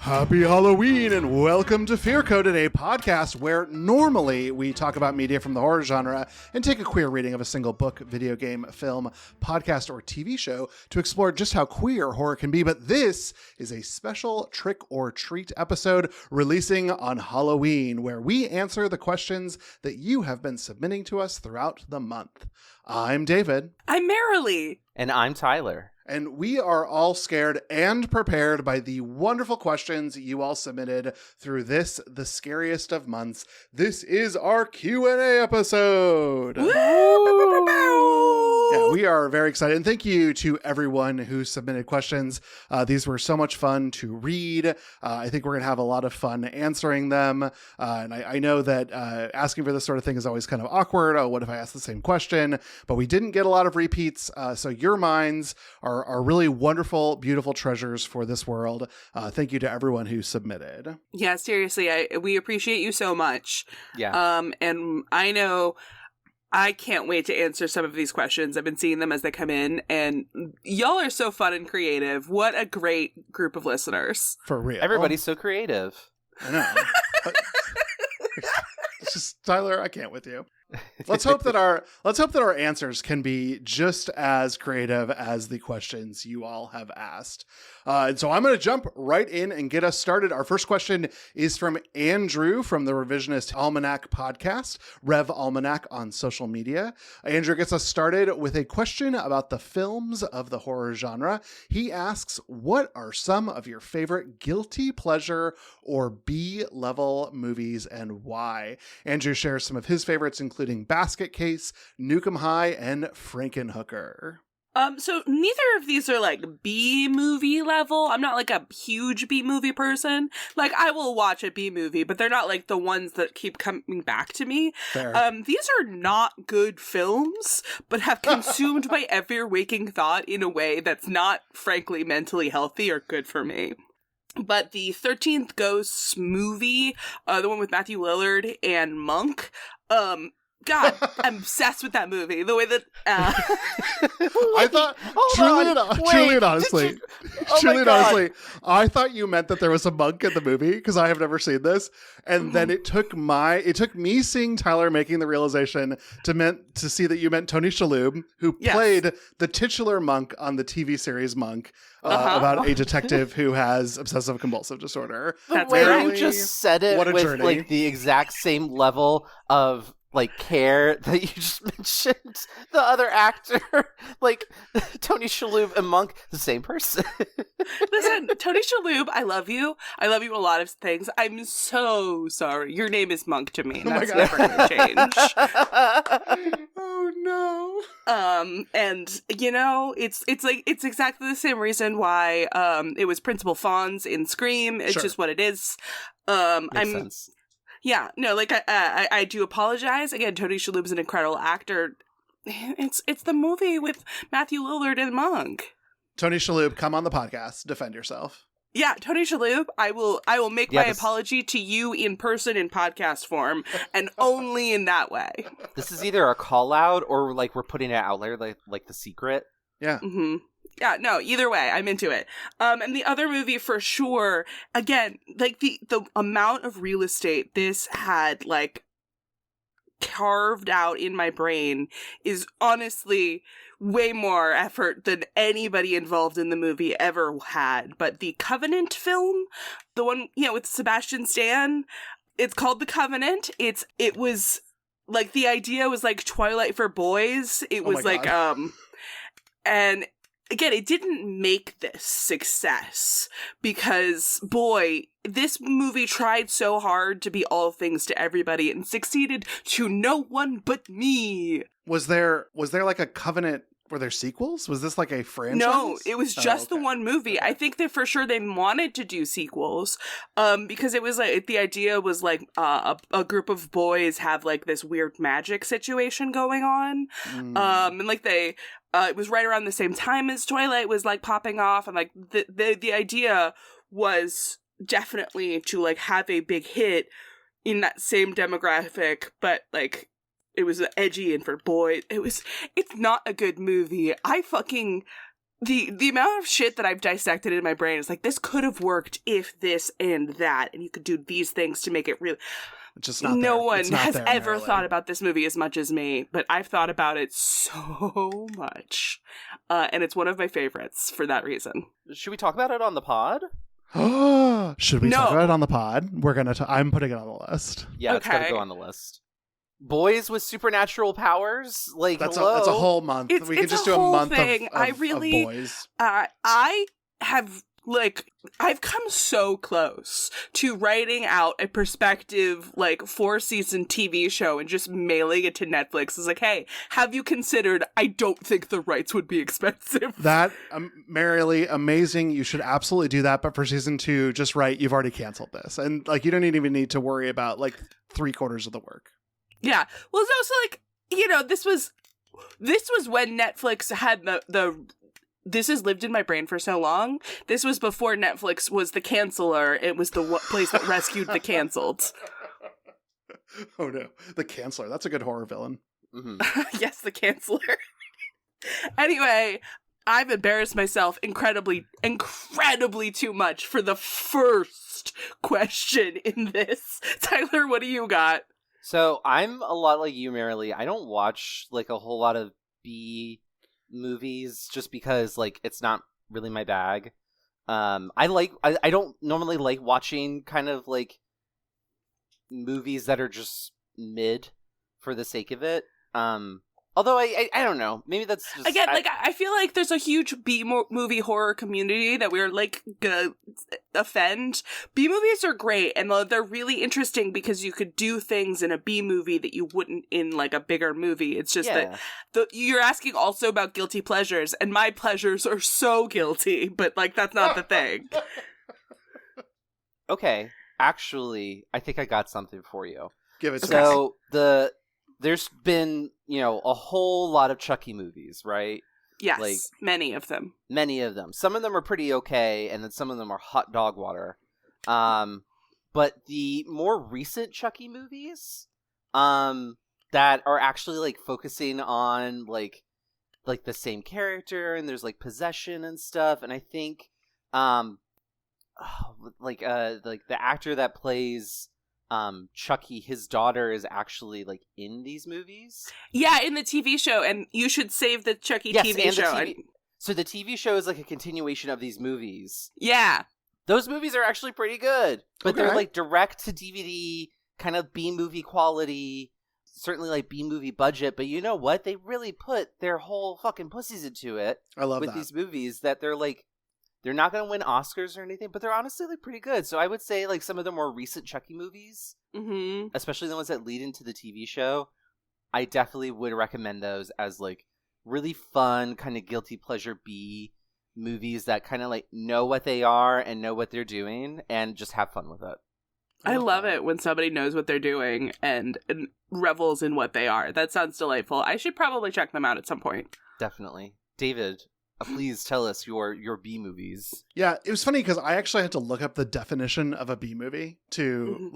Happy Halloween and welcome to Fear Coded, a podcast where normally we talk about media from the horror genre and take a queer reading of a single book, video game, film, podcast, or TV show to explore just how queer horror can be. But this is a special trick or treat episode releasing on Halloween where we answer the questions that you have been submitting to us throughout the month. I'm David. I'm Marilee. And I'm Tyler. And we are all scared and prepared by the wonderful questions you all submitted through this, the scariest of months. This is our Q&A episode. Yeah, we are very excited. And thank you to everyone who submitted questions. These were so much fun to read. I think we're going to have a lot of fun answering them. And I know that asking for this sort of thing is always kind of awkward. Oh, what if I ask the same question? But we didn't get a lot of repeats. So your minds are really wonderful, beautiful treasures for this world. Thank you to everyone who submitted. Yeah, seriously, we appreciate you so much. Yeah. And I know I can't wait to answer some of these questions. I've been seeing them as they come in, and y'all are so fun and creative. What a great group of listeners. For real. Everybody's so creative. I know. It's just, Tyler, I can't with you. Let's hope that our answers can be just as creative as the questions you all have asked. And so I'm going to jump right in and get us started. Our first question is from Andrew from the Revisionist Almanac podcast, Rev Almanac on social media. Andrew gets us started with a question about the films of the horror genre. He asks, what are some of your favorite guilty pleasure or B-level movies and why? Andrew shares some of his favorites, including Basket Case, Nukem High, and Frankenhooker. So neither of these are like B movie level. I'm not like a huge B movie person. Like I will watch a B movie, but they're not like the ones that keep coming back to me. Fair. These are not good films, but have consumed my every waking thought in a way that's not, frankly, mentally healthy or good for me. But the 13th Ghosts movie, the one with Matthew Lillard and Monk, God, I'm obsessed with that movie. The way that I thought, truly and honestly, I thought you meant that there was a monk in the movie because I have never seen this, and then it took me seeing Tyler making the realization to see that you meant Tony Shalhoub, who played the titular monk on the TV series Monk. About a detective who has obsessive compulsive disorder. The way you just said it with like the exact same level of like care that you just mentioned the other actor, like Tony Shalhoub and Monk, the same person. Listen, Tony Shalhoub, I love you. I love you a lot of things. I'm so sorry. Your name is Monk to me. And that's never going to change. Oh no. And you know, it's exactly the same reason why it was Principal Fonz in Scream. It's just what it is. Makes sense. Yeah, no, like I do apologize. Again, Tony Shalhoub is an incredible actor. It's the movie with Matthew Lillard and Monk. Tony Shalhoub, come on the podcast. Defend yourself. Yeah, Tony Shalhoub, I will make my apology to you in person in podcast form, and only in that way. This is either a call out or like we're putting it out there, like The Secret. Yeah. Mm-hmm. Yeah, no, either way, I'm into it. And the other movie for sure, again, like the amount of real estate this had like carved out in my brain is honestly way more effort than anybody involved in the movie ever had. But the Covenant film, the one, with Sebastian Stan, it's called The Covenant. It was like, the idea was like Twilight for boys. It was and again, it didn't make this success because, boy, this movie tried so hard to be all things to everybody and succeeded to no one but me. Was there like a Covenant? Were there sequels? Was this like a franchise? No, it was just the one movie. I think that for sure they wanted to do sequels, because it was like the idea was like a group of boys have like this weird magic situation going on, and like they. It was right around the same time as Twilight was like popping off, and like the idea was definitely to like have a big hit in that same demographic, but like it was edgy and for boys. It's not a good movie. I fucking the amount of shit that I've dissected in my brain is like, this could have worked if this and that, and you could do these things to make it real. Just not no there. one has there, ever Marilyn. thought about this movie as much as me, but I've thought about it so much. And it's one of my favorites for that reason. Should we talk about it on the pod? Should we talk about it on the pod? I'm putting it on the list. Yeah, it's gotta go on the list. Boys with supernatural powers, like that's hello. That's a whole month. We can just do a month thing. of boys. I have I've come so close to writing out a perspective 4-season TV show and just mailing it to Netflix. It's like, hey, have you considered? I don't think the rights would be expensive. That Marilee, amazing. You should absolutely do that. But for season 2, just write, you've already canceled this, and you don't even need to worry about 3/4 of the work. Yeah. Well, it's also this was when Netflix had the this has lived in my brain for so long. This was before Netflix was the canceller. It was the place that rescued the canceled. Oh no, the canceller. That's a good horror villain. Mm-hmm. Yes, the canceller. Anyway, I've embarrassed myself incredibly too much for the first question in this. Tyler, what do you got? So I'm a lot like you, Marilee. I don't watch a whole lot of B movies just because it's not really my bag. I don't normally like watching kind of movies that are just mid for the sake of it. Although I don't know, maybe that's just... Again, I feel like there's a huge B-movie horror community that we're, gonna offend. B-movies are great, and they're really interesting because you could do things in a B-movie that you wouldn't in, a bigger movie. It's just that you're asking also about guilty pleasures, and my pleasures are so guilty, but, that's not the thing. Okay, actually, I think I got something for you. Give it to us. There's been, a whole lot of Chucky movies, right? Yes, many of them. Many of them. Some of them are pretty okay, and then some of them are hot dog water. But the more recent Chucky movies, that are actually, focusing on, the same character, and there's, possession and stuff, and I think, the actor that plays... Chucky, his daughter is actually in these movies. Yeah, in the TV show, and you should save the Chucky TV show. So the TV show is a continuation of these movies. Yeah. Those movies are actually pretty good. But they're direct to DVD, kind of B-movie quality, certainly B-movie budget, but you know what? They really put their whole fucking pussies into it. I love with these movies that they're they're not going to win Oscars or anything, but they're honestly pretty good. So I would say some of the more recent Chucky movies, especially the ones that lead into the TV show, I definitely would recommend those as really fun, kind of guilty pleasure B movies that kind of know what they are and know what they're doing and just have fun with it. I love it when somebody knows what they're doing and revels in what they are. That sounds delightful. I should probably check them out at some point. Definitely. David, please tell us your B movies. Yeah, it was funny because I actually had to look up the definition of a B movie to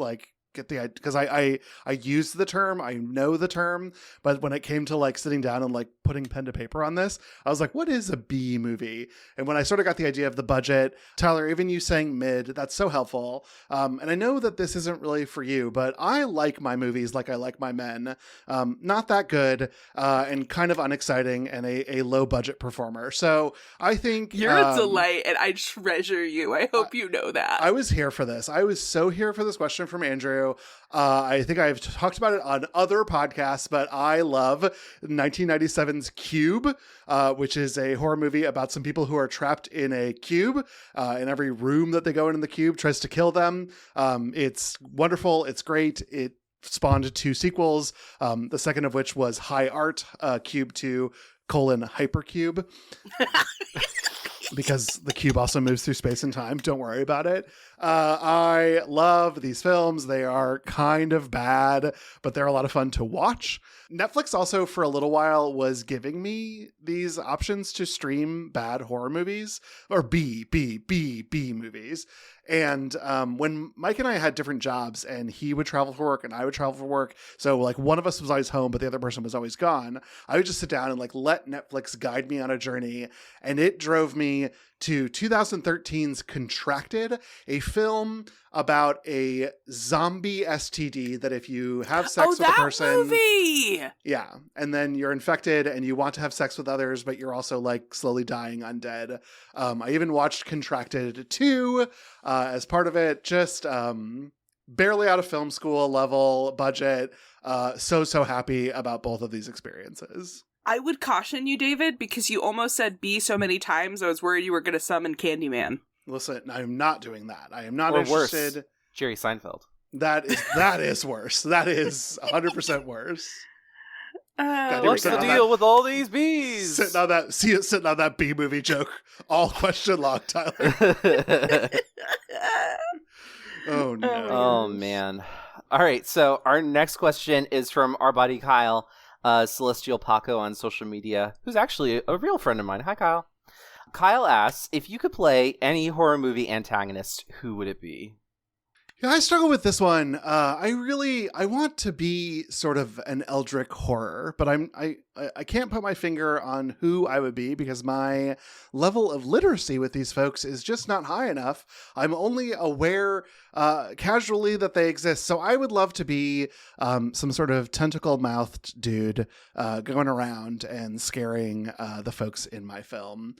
get the idea, because I used the term, I know the term, but when it came to sitting down and putting pen to paper on this, I was like, what is a B movie? And when I sort of got the idea of the budget, Tyler, even you saying mid, that's so helpful. And I know that this isn't really for you, but I like my movies like I like my men. Not that good, and kind of unexciting, and a low budget performer. So I think you're a delight, and I treasure you. I hope you know that. I was here for this. I was so here for this question from Andrew. I think I've talked about it on other podcasts, but I love 1997's Cube, which is a horror movie about some people who are trapped in a cube, and every room that they go in the cube tries to kill them. It's wonderful. It's great. It spawned 2 sequels, the second of which was High Art, Cube 2, Hypercube. Because the cube also moves through space and time. Don't worry about it. I love these films. They are kind of bad, but they're a lot of fun to watch. Netflix also, for a little while, was giving me these options to stream bad horror movies, or B movies. And when Mike and I had different jobs, and he would travel for work and I would travel for work, so like one of us was always home, but the other person was always gone, I would just sit down and like let Netflix guide me on a journey. And it drove me to 2013's Contracted, a film about a zombie STD that if you have sex with a person, movie! Yeah, and then you're infected and you want to have sex with others, but you're also like slowly dying undead. I even watched Contracted 2 as part of it, just barely out of film school level budget. So happy about both of these experiences. I would caution you, David, because you almost said B so many times, I was worried you were going to summon Candyman. Listen, I am not doing that. I am not or interested. Worse, Jerry Seinfeld. That is worse. That is 100% worse. What's the deal with all these bees? Sitting on that B movie joke all question long, Tyler. Oh no. Oh man. All right, so our next question is from our buddy Kyle, Celestial Paco on social media, who's actually a real friend of mine. Hi, Kyle. Kyle asks, if you could play any horror movie antagonist, who would it be? Yeah, I struggle with this one. I want to be sort of an eldritch horror, but I can't put my finger on who I would be because my level of literacy with these folks is just not high enough. I'm only aware casually that they exist. So I would love to be some sort of tentacle-mouthed dude going around and scaring the folks in my film.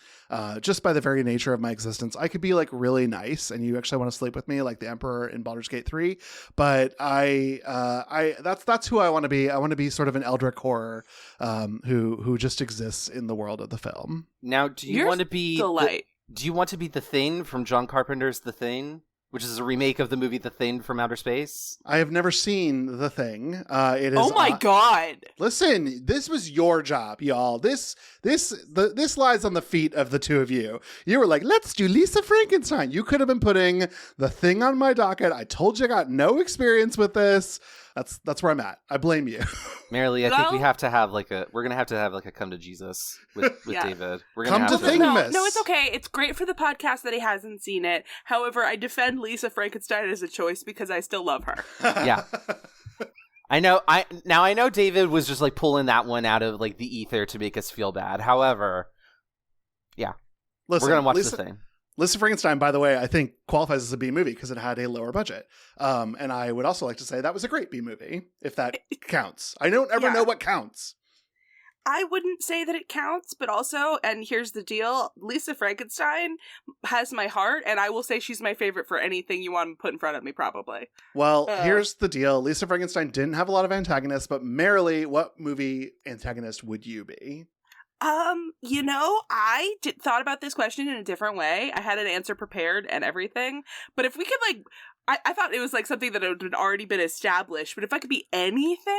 Just by the very nature of my existence, I could be like really nice and you actually want to sleep with me like the Emperor in Baldur's Gate 3, but that's who I want to be. I want to be sort of an eldritch horror who just exists in the world of the film. Now, do you want to be The Thing from John Carpenter's The Thing, which is a remake of the movie The Thing from Outer Space? I have never seen The Thing. It is. Oh my god! Listen, this was your job, y'all. This lies on the feet of the two of you. You were like, let's do Lisa Frankenstein. You could have been putting The Thing on my docket. I told you I got no experience with this. That's where I'm at. I blame you. Marilee, I think we're gonna have to have a come to Jesus with David. We're gonna come to Thingmas. No, it's okay. It's great for the podcast that he hasn't seen it. However, I defend Lisa Frankenstein as a choice because I still love her. Yeah. I know David was just like pulling that one out of like the ether to make us feel bad. However, yeah. Listen, we're gonna watch The Thing. Lisa Frankenstein, by the way, I think qualifies as a B movie because it had a lower budget. And I would also like to say that was a great B movie, if that counts. I don't ever know what counts. I wouldn't say that it counts, but also, and here's the deal, Lisa Frankenstein has my heart, and I will say she's my favorite for anything you want to put in front of me, probably. Well, here's the deal. Lisa Frankenstein didn't have a lot of antagonists, but Marilee, what movie antagonist would you be? I thought about this question in a different way. I had an answer prepared and everything. But if we could, I thought it was like something that had already been established. But if I could be anything,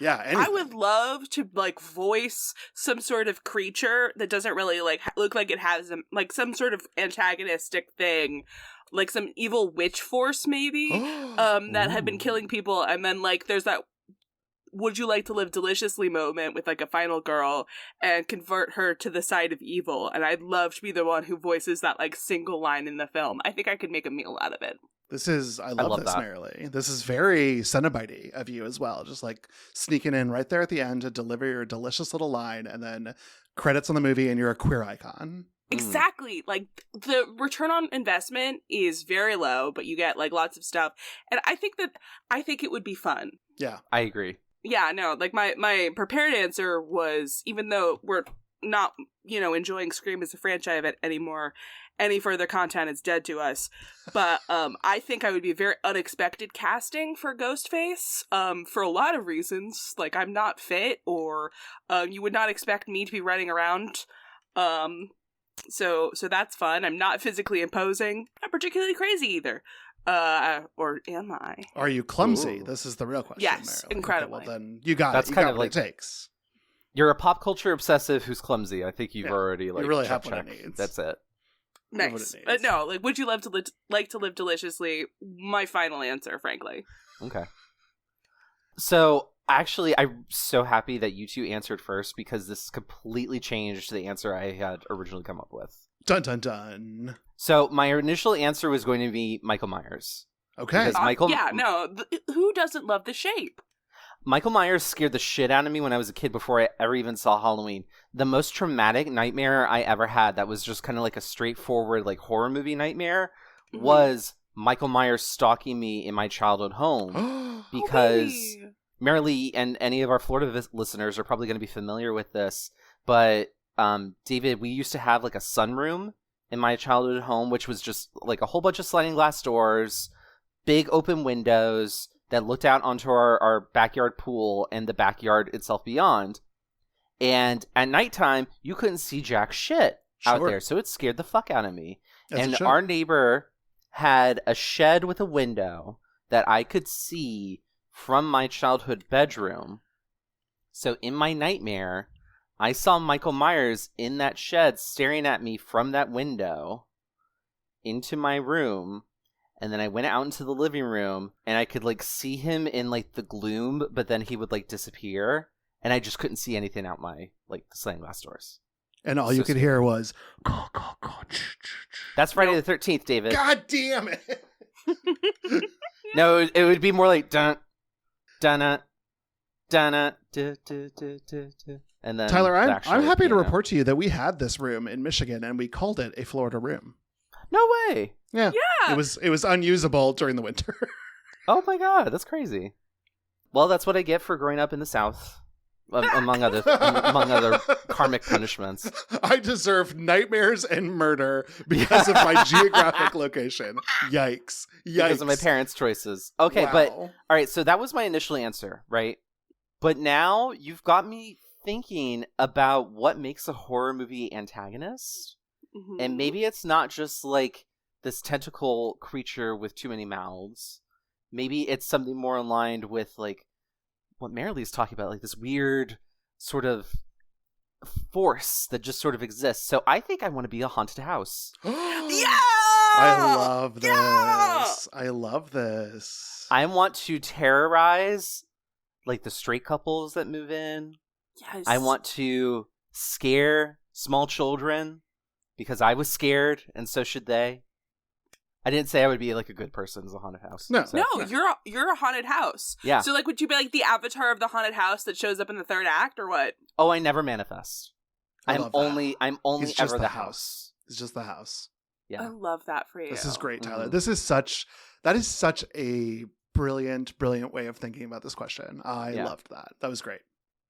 anything. I would love to voice some sort of creature that doesn't really look like it has some sort of antagonistic thing. Like some evil witch force, maybe, that had been killing people. And then there's that would you like to live deliciously moment with a final girl and convert her to the side of evil. And I'd love to be the one who voices that single line in the film. I think I could make a meal out of it. I love this, Marilee. This is very Cenobite of you as well. Just sneaking in right there at the end to deliver your delicious little line and then credits on the movie and you're a queer icon. Exactly. The return on investment is very low, but you get lots of stuff. And I think it would be fun. Yeah. I agree. Yeah, no, my prepared answer was, even though we're not, enjoying Scream as a franchise anymore, any further content is dead to us. But I think I would be a very unexpected casting for Ghostface for a lot of reasons. I'm not fit, or you would not expect me to be running around. So that's fun. I'm not physically imposing. Not particularly crazy either. Or am I? Are you clumsy? Ooh. This is the real question. Yes, Marilee. incredibly. Okay, well, then you got That's it. You kind got of what it takes. You're a pop culture obsessive who's clumsy. I think you've already you really have what I need. That's it. Nice. No, like, would you love to like to live deliciously? My final answer, frankly. Okay. So, actually, I'm so happy that you two answered first because this completely changed the answer I had originally come up with. Dun, dun, dun. So, my initial answer was going to be Michael Myers. Okay. Who doesn't love The Shape? Michael Myers scared the shit out of me when I was a kid before I ever even saw Halloween. The most traumatic nightmare I ever had that was just kind of like a straightforward like horror movie nightmare was Michael Myers stalking me in my childhood home. Because Marilee and any of our Florida listeners are probably going to be familiar with this. But David, we used to have like a sunroom in my childhood home, which was just like a whole bunch of sliding glass doors, big open windows that looked out onto our backyard pool and the backyard itself beyond. And at nighttime, you couldn't see jack shit out there, so it scared the fuck out of me. And our neighbor had a shed with a window that I could see from my childhood bedroom. So in my nightmare, I saw Michael Myers in that shed staring at me from that window into my room. And then I went out into the living room and I could like see him in like the gloom, but then he would like disappear. And I just couldn't see anything out my like sliding glass doors. And all you could hear was That's Friday the 13th, David. God damn it. No, it would be more like dun dun dun dun. And then Tyler, I'm happy to report to you that we had this room in Michigan and we called it a Florida room. No way. Yeah. It was unusable during the winter. Oh my god, that's crazy. Well, that's what I get for growing up in the South, among other karmic punishments. I deserve nightmares and murder because of my geographic location. Yikes. Because of my parents' choices. Okay, wow. But all right, so that was my initial answer, right? But now you've got me thinking about what makes a horror movie antagonist. Mm-hmm. And maybe it's not just like this tentacle creature with too many mouths. Maybe it's something more aligned with like what Marilee's talking about, like this weird sort of force that just sort of exists. So I think I want to be a haunted house. Yeah! I love this. Yeah! I love this. I want to terrorize like the straight couples that move in. Yes. I want to scare small children. Because I was scared, and so should they. I didn't say I would be like a good person as a haunted house. No, you're a haunted house. Yeah. So like, would you be like the avatar of the haunted house that shows up in the third act, or what? Oh, I never manifest. I'm only ever the house. It's just the house. Yeah. I love that for you. This is great, Tyler. Mm-hmm. That is such a brilliant way of thinking about this question. I loved that. That was great.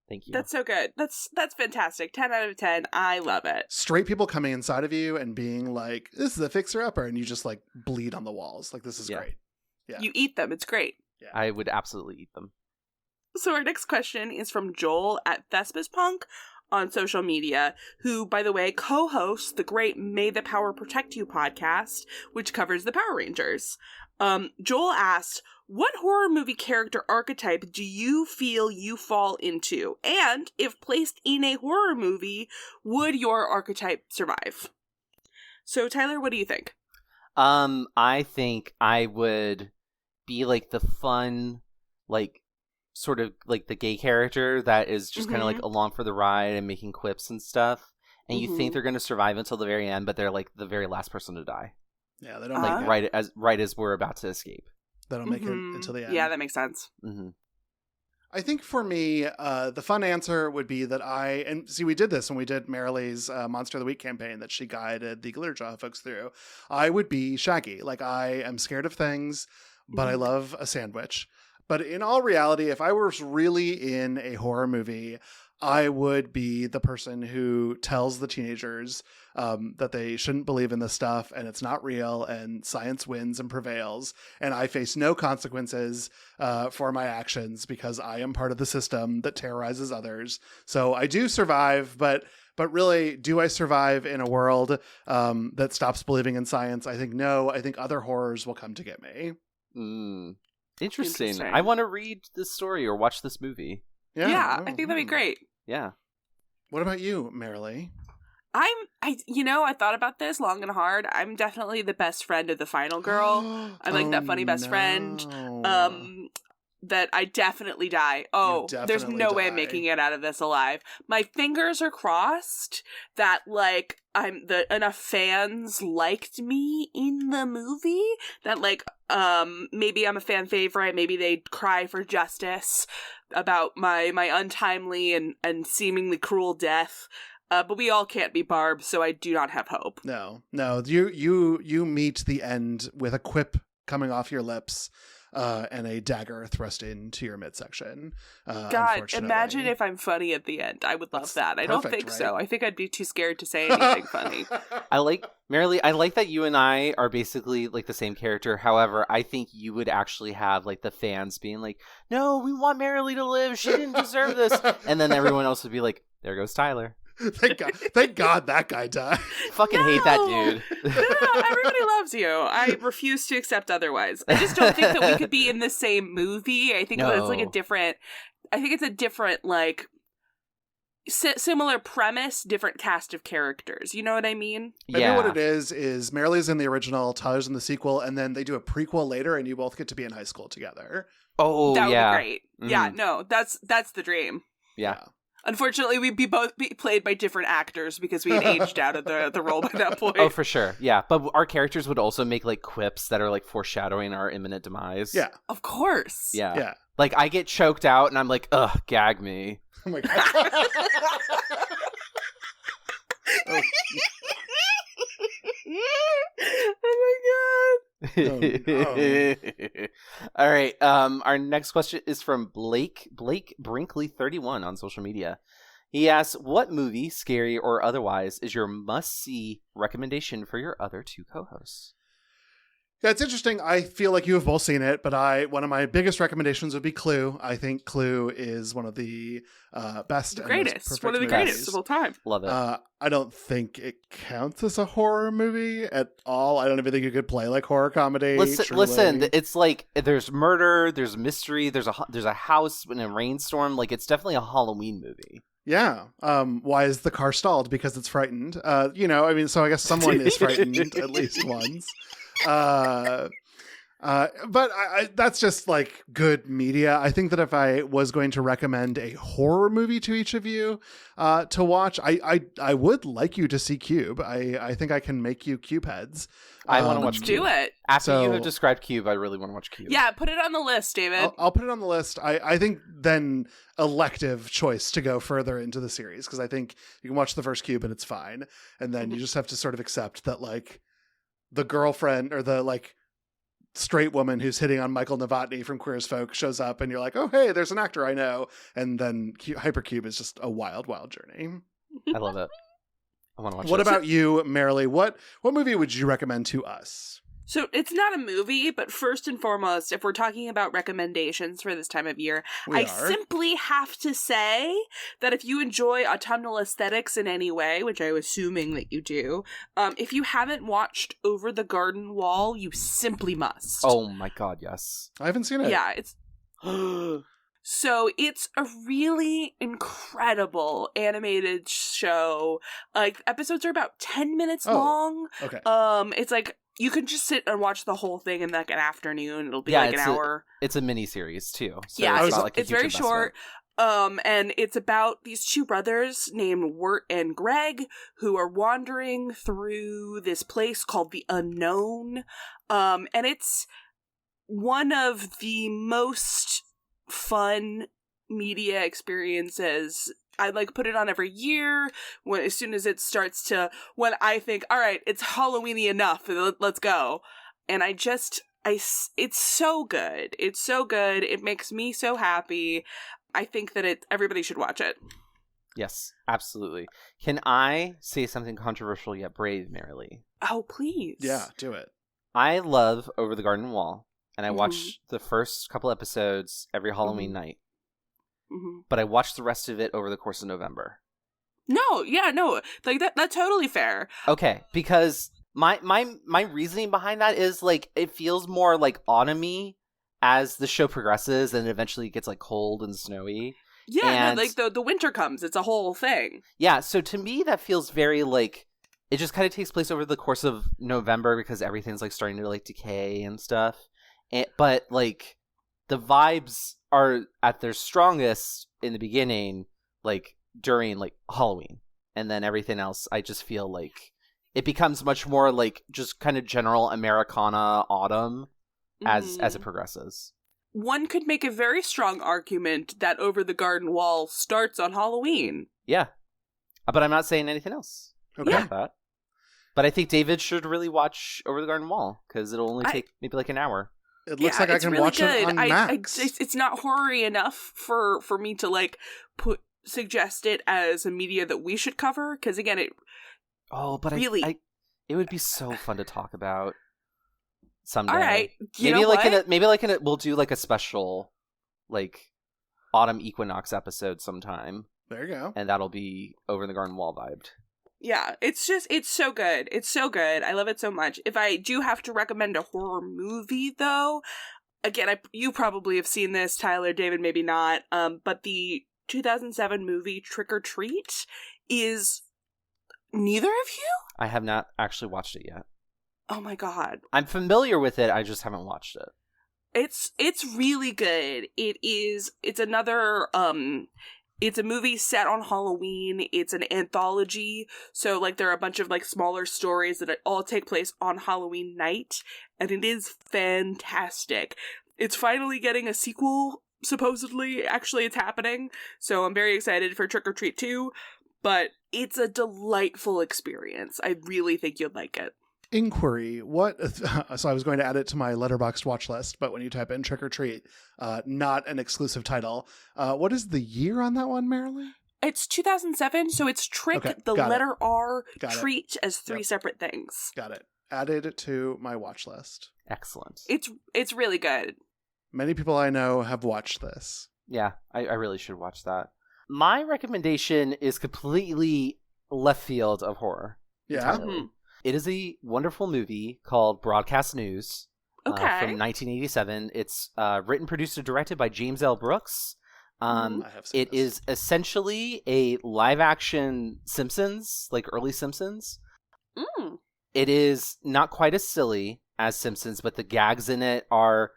Thank you. That's so good. That's fantastic. 10 out of 10. I love it. Straight people coming inside of you and being like, this is a fixer-upper, and you just like bleed on the walls. Like, this is great. Yeah. You eat them. It's great. Yeah. I would absolutely eat them. So our next question is from Joel at Thespispunk on social media, who, by the way, co-hosts the great May the Power Protect You podcast, which covers the Power Rangers. Joel asked, what horror movie character archetype do you feel you fall into? And if placed in a horror movie, would your archetype survive? So, Tyler, what do you think? I think I would be like the fun, like, sort of like the gay character that is just kind of like along for the ride and making quips and stuff. And you think they're going to survive until the very end, but they're like the very last person to die. Yeah, they don't like right as we're about to escape. They don't make it until the end. Yeah, that makes sense. Mm-hmm. I think for me, the fun answer would be that we did this when we did Marilee's Monster of the Week campaign that she guided the Glitterjaw folks through. I would be Shaggy. Like, I am scared of things, but I love a sandwich. But in all reality, if I was really in a horror movie, I would be the person who tells the teenagers that they shouldn't believe in this stuff and it's not real and science wins and prevails. And I face no consequences for my actions because I am part of the system that terrorizes others. So I do survive, but really, do I survive in a world that stops believing in science? I think no. I think other horrors will come to get me. Interesting. I want to read this story or watch this movie. Yeah, I think that'd be great. Yeah. What about you, Marilee? I thought about this long and hard. I'm definitely the best friend of the final girl. I'm like that funny best friend. That I definitely die. There's no way I'm making it out of this alive. My fingers are crossed that like enough fans liked me in the movie that like maybe I'm a fan favorite, maybe they'd cry for justice about my untimely and seemingly cruel death. But we all can't be Barb, so I do not have hope. No. You meet the end with a quip coming off your lips. And a dagger thrust into your midsection. God, imagine if I'm funny at the end. I would love that. I don't think so. I think I'd be too scared to say anything funny. Marilee, I like that you and I are basically like the same character. However, I think you would actually have like the fans being like, no, we want Marilee to live. She didn't deserve this. And then everyone else would be like, there goes Tyler. Thank God that guy died. Fucking hate that dude. No, everybody loves you. I refuse to accept otherwise. I just don't think that we could be in the same movie. I think it's like a different like similar premise, different cast of characters. You know what I mean? Maybe what it is Marilee's in the original, Tyler's in the sequel, and then they do a prequel later, and you both get to be in high school together. Oh, that would be great. Mm. Yeah, no, that's the dream. Yeah. Unfortunately, we'd be played by different actors because we had aged out of the role by that point. Oh, for sure. Yeah. But our characters would also make like quips that are like foreshadowing our imminent demise. Yeah. Of course. Yeah. Like I get choked out and I'm like, ugh, gag me. Oh my God. Oh my God. Oh, no. All right. Our next question is from Blake Brinkley 31 on social media. He asks, what movie, scary or otherwise, is your must-see recommendation for your other two co-hosts? Yeah, it's interesting. I feel like you have both seen it, but one of my biggest recommendations would be Clue. I think Clue is one of the best, the greatest, one of the greatest of all time. Love it. I don't think it counts as a horror movie at all. I don't even think you could play like horror comedy. Listen, it's like there's murder, there's mystery, there's a house in a rainstorm. Like it's definitely a Halloween movie. Yeah. Why is the car stalled? Because it's frightened. So I guess someone is frightened at least once. But that's just like good media. I think that if I was going to recommend a horror movie to each of you to watch, I would like you to see Cube. I think I can make you Cube heads. I want to watch Cube. Do it. After you have described Cube, I really want to watch Cube. Yeah, put it on the list, David. I'll put it on the list. I think then elective choice to go further into the series, because I think you can watch the first Cube and it's fine. And then you just have to sort of accept that like the girlfriend or the like straight woman who's hitting on Michael Novotny from Queer as Folk shows up and you're like, oh, hey, there's an actor I know. And then Hypercube is just a wild, wild journey. I love it. I want to watch it. What about you, Marilee? What movie would you recommend to us? So it's not a movie, but first and foremost, if we're talking about recommendations for this time of year, I simply have to say that if you enjoy autumnal aesthetics in any way, which I'm assuming that you do, if you haven't watched Over the Garden Wall, you simply must. Oh my God, yes. I haven't seen it. Yeah, it's... So it's a really incredible animated show. Like, episodes are about 10 minutes long. Okay. It's like, you can just sit and watch the whole thing in like an afternoon. It'll be like an hour. It's a mini series too. So yeah, it's very short. And it's about these two brothers named Wirt and Greg who are wandering through this place called the Unknown. And it's one of the most fun media experiences. I like put it on every year as soon as it starts to, when I think, all right, it's Halloweeny enough, let's go. And it's so good. It's so good. It makes me so happy. I think that everybody should watch it. Yes, absolutely. Can I say something controversial yet brave, Marilee? Oh, please. Yeah, do it. I love Over the Garden Wall, and I watch the first couple episodes every Halloween night. Mm-hmm. But I watched the rest of it over the course of November. No, like that's totally fair. Okay, because my reasoning behind that is like it feels more like autumny as the show progresses and eventually it gets like cold and snowy. Yeah, like the winter comes. It's a whole thing. Yeah, so to me that feels very like it just kind of takes place over the course of November because everything's like starting to like decay and stuff. But like the vibes are at their strongest in the beginning, like during like Halloween, and then everything else I just feel like it becomes much more like just kind of general Americana autumn as it progresses. One could make a very strong argument that Over the Garden Wall starts on Halloween. Yeah, but I'm not saying anything else. Okay. About that. But I think David should really watch Over the Garden Wall because it'll only take maybe like an hour. It looks like I can really watch it on Max. It's not horror-y enough for me to like suggest it as a media that we should cover because again it. Oh, but really, it would be so fun to talk about someday. All right, we'll do like a special, like autumn equinox episode sometime. There you go, and that'll be Over the Garden Wall vibed. Yeah, it's so good. It's so good. I love it so much. If I do have to recommend a horror movie, though, again, you probably have seen this, Tyler, David, maybe not, but the 2007 movie Trick or Treat is neither of you? I have not actually watched it yet. Oh my god. I'm familiar with it, I just haven't watched it. It's really good. It's another, it's a movie set on Halloween. It's an anthology. So, like, there are a bunch of, like, smaller stories that all take place on Halloween night. And it is fantastic. It's finally getting a sequel, supposedly. Actually, it's happening. So I'm very excited for Trick or Treat 2. But it's a delightful experience. I really think you'd like it. Inquiry. So I was going to add it to my Letterboxd watch list, but when you type in Trick or Treat, not an exclusive title. What is the year on that one, Marilyn? It's 2007, so it's Trick, letter R, Treat as three separate things. Got it. Added to my watch list. Excellent. It's really good. Many people I know have watched this. Yeah, I really should watch that. My recommendation is completely left field of horror. Yeah. Mm-hmm. It is a wonderful movie called Broadcast News from 1987. It's written, produced, and directed by James L. Brooks. It is essentially a live-action Simpsons, like early Simpsons. Mm. It is not quite as silly as Simpsons, but the gags in it are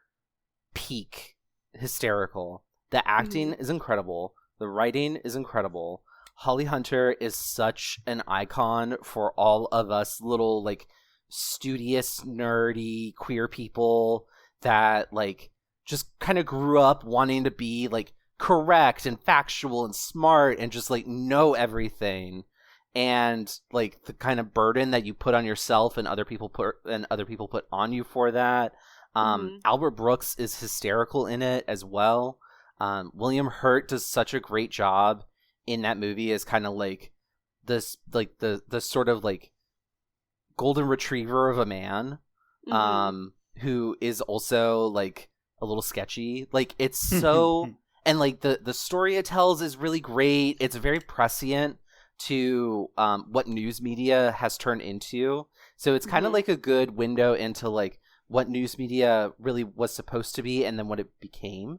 peak hysterical. The acting is incredible. The writing is incredible. Holly Hunter is such an icon for all of us little, like, studious, nerdy, queer people that, like, just kind of grew up wanting to be, like, correct and factual and smart and just, like, know everything. And, like, the kind of burden that you put on yourself and other people put on you for that. Albert Brooks is hysterical in it as well. William Hurt does such a great job in that movie as kind of like this, like the sort of like golden retriever of a man, who is also like a little sketchy. Like it's so, and like the story it tells is really great. It's very prescient to what news media has turned into. So it's kind of like a good window into like what news media really was supposed to be and then what it became.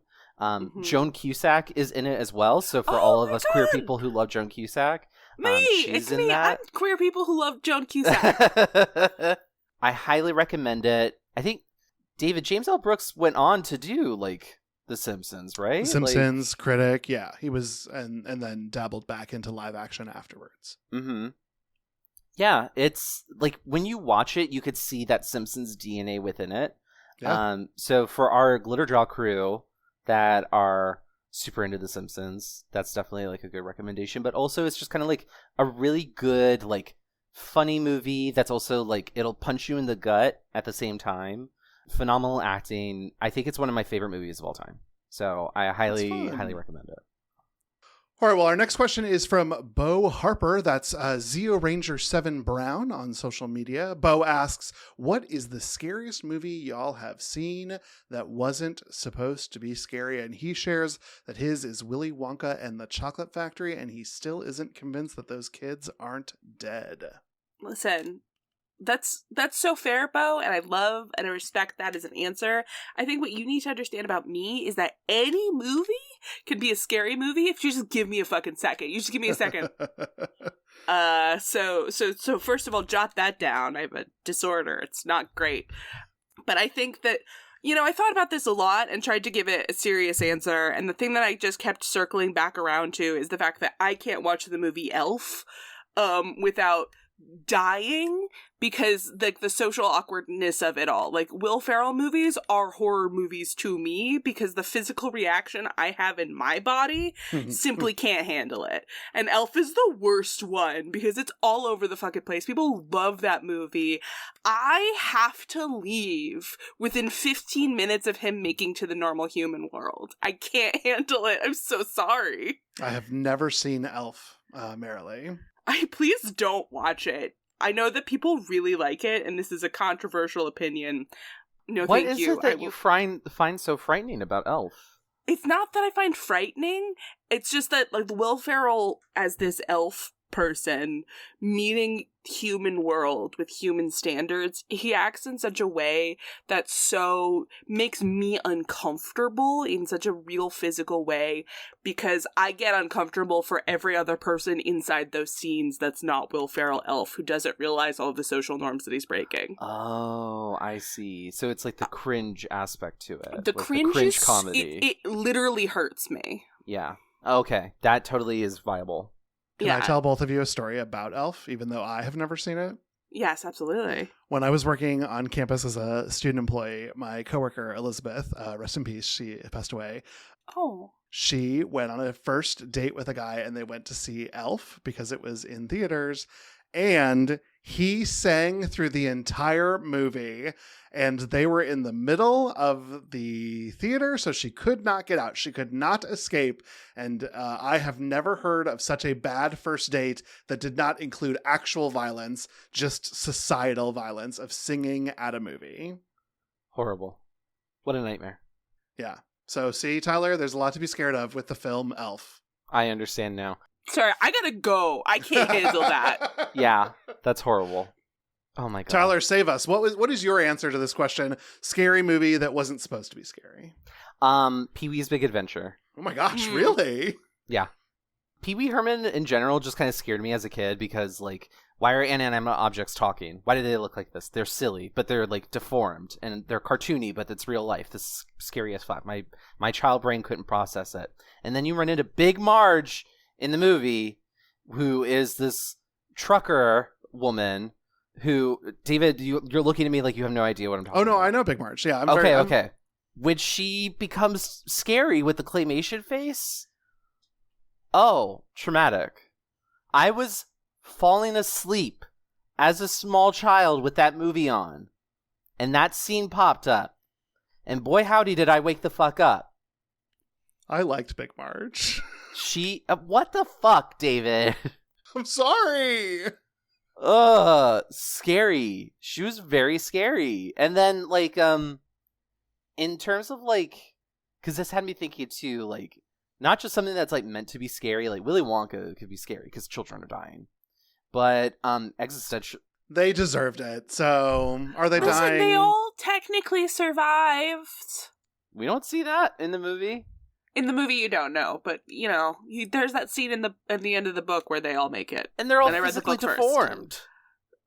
Joan Cusack is in it as well. So for all of us queer people who love Joan Cusack, she's in that. I'm queer people who love Joan Cusack. I highly recommend it. I think James L. Brooks went on to do like The Simpsons, right? The Simpsons, Critic, yeah. He was and then dabbled back into live action afterwards. Mm-hmm. Yeah, it's like when you watch it, you could see that Simpsons DNA within it. Yeah. So for our Glitter Draw crew that are super into The Simpsons, that's definitely like a good recommendation. But also it's just kind of like a really good, like funny movie that's also like it'll punch you in the gut at the same time. Phenomenal acting. I think it's one of my favorite movies of all time. So I highly recommend it. All right, well, our next question is from Bo Harper. That's Zeo Ranger 7 Brown on social media. Bo asks, what is the scariest movie y'all have seen that wasn't supposed to be scary? And he shares that his is Willy Wonka and the Chocolate Factory, and he still isn't convinced that those kids aren't dead. Listen, That's so fair, Bo, and I love and I respect that as an answer. I think what you need to understand about me is that any movie can be a scary movie if you just give me a fucking second. You just give me a second. So first of all, jot that down. I have a disorder. It's not great. But I think that, I thought about this a lot and tried to give it a serious answer. And the thing that I just kept circling back around to is the fact that I can't watch the movie Elf without dying, because the social awkwardness of it all. Like, Will Ferrell movies are horror movies to me because the physical reaction I have in my body simply can't handle it. And Elf is the worst one because it's all over the fucking place. People love that movie. I have to leave within 15 minutes of him making to the normal human world. I can't handle it. I'm so sorry. I have never seen Elf, Marilee. Please don't watch it. I know that people really like it, and this is a controversial opinion. No, what thank is you. It that you find so frightening about Elf? It's not that I find frightening. It's just that, like, Will Ferrell as this elf person meeting human world with human standards, he acts in such a way that so makes me uncomfortable in such a real physical way, because I get uncomfortable for every other person inside those scenes that's not Will Ferrell elf, who doesn't realize all of the social norms that he's breaking. Oh, I see. So it's like the cringe aspect to it. The like cringe, the cringe comedy. It literally hurts me. Yeah. Okay. That totally is viable. Can I tell both of you a story about Elf, even though I have never seen it? Yes, absolutely. When I was working on campus as a student employee, my coworker, Elizabeth, rest in peace, she passed away. Oh. She went on a first date with a guy, and they went to see Elf because it was in theaters. And he sang through the entire movie, and they were in the middle of the theater, so she could not get out. She could not escape. And I have never heard of such a bad first date that did not include actual violence, just societal violence of singing at a movie. Horrible. What a nightmare. Yeah. So see, Tyler, there's a lot to be scared of with the film Elf. I understand now. Sorry, I gotta go. I can't handle that. Yeah, that's horrible. Oh my god. Tyler, save us. What is your answer to this question? Scary movie that wasn't supposed to be scary. Pee-wee's Big Adventure. Oh my gosh, really? Yeah. Pee-wee Herman in general just kind of scared me as a kid because, like, why are inanimate objects talking? Why do they look like this? They're silly, but they're, like, deformed, and they're cartoony, but it's real life. This is scary as fuck. My child brain couldn't process it. And then you run into Big Marge in the movie, who is this trucker woman who, David, you're looking at me like you have no idea what I'm talking about. Oh, no, I know Big Marge. Yeah. Okay. When she becomes scary with the claymation face, oh, traumatic. I was falling asleep as a small child with that movie on, and that scene popped up, and boy howdy did I wake the fuck up. I liked Big Marge. She, what the fuck, David? I'm sorry. Scary. She was very scary. And then, like, in terms of, like, because this had me thinking, too, like, not just something that's, like, meant to be scary, like, Willy Wonka could be scary because children are dying. But, existential. They deserved it, so are they dying? They all technically survived. We don't see that in the movie. In the movie, you don't know, but, there's that scene at the end of the book where they all make it. And they're all physically deformed.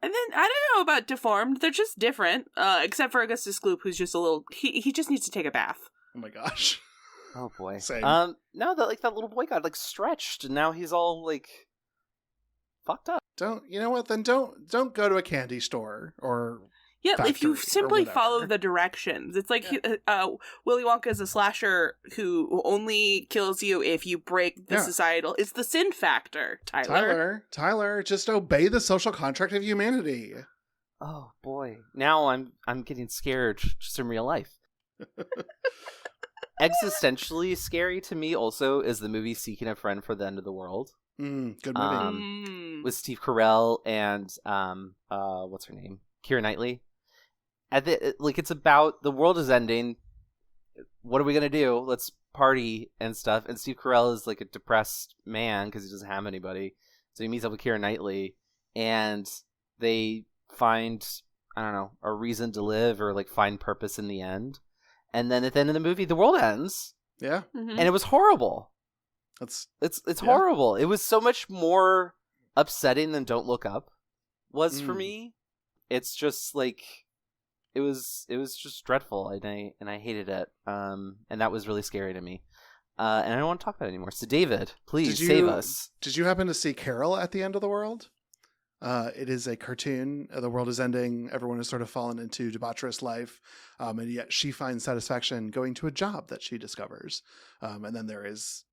And then, I don't know about deformed. They're just different, except for Augustus Gloop, who's just a little... He just needs to take a bath. Oh my gosh. Oh boy. Same. No, that little boy got, like, stretched, and now he's all, like, fucked up. You know what, then don't go to a candy store or... Yeah, if you simply follow the directions. It's like Willy Wonka is a slasher who only kills you if you break the societal. It's the sin factor, Tyler. Tyler, just obey the social contract of humanity. Oh boy. Now I'm getting scared just in real life. Existentially scary to me also is the movie Seeking a Friend for the End of the World. Good movie. With Steve Carell and what's her name? Keira Knightley. It's about the world is ending. What are we gonna do? Let's party and stuff. And Steve Carell is like a depressed man because he doesn't have anybody. So he meets up with Keira Knightley, and they find, I don't know, a reason to live or like find purpose in the end. And then at the end of the movie, the world ends. Yeah. And it was horrible. It's horrible. It was so much more upsetting than Don't Look Up was for me. It's just like it was just dreadful, and I hated it. And that was really scary to me. And I don't want to talk about it anymore. So David, please save us. Did you happen to see Carol at the End of the World? It is a cartoon. The world is ending. Everyone has sort of fallen into debaucherous life. And yet she finds satisfaction going to a job that she discovers. And then there is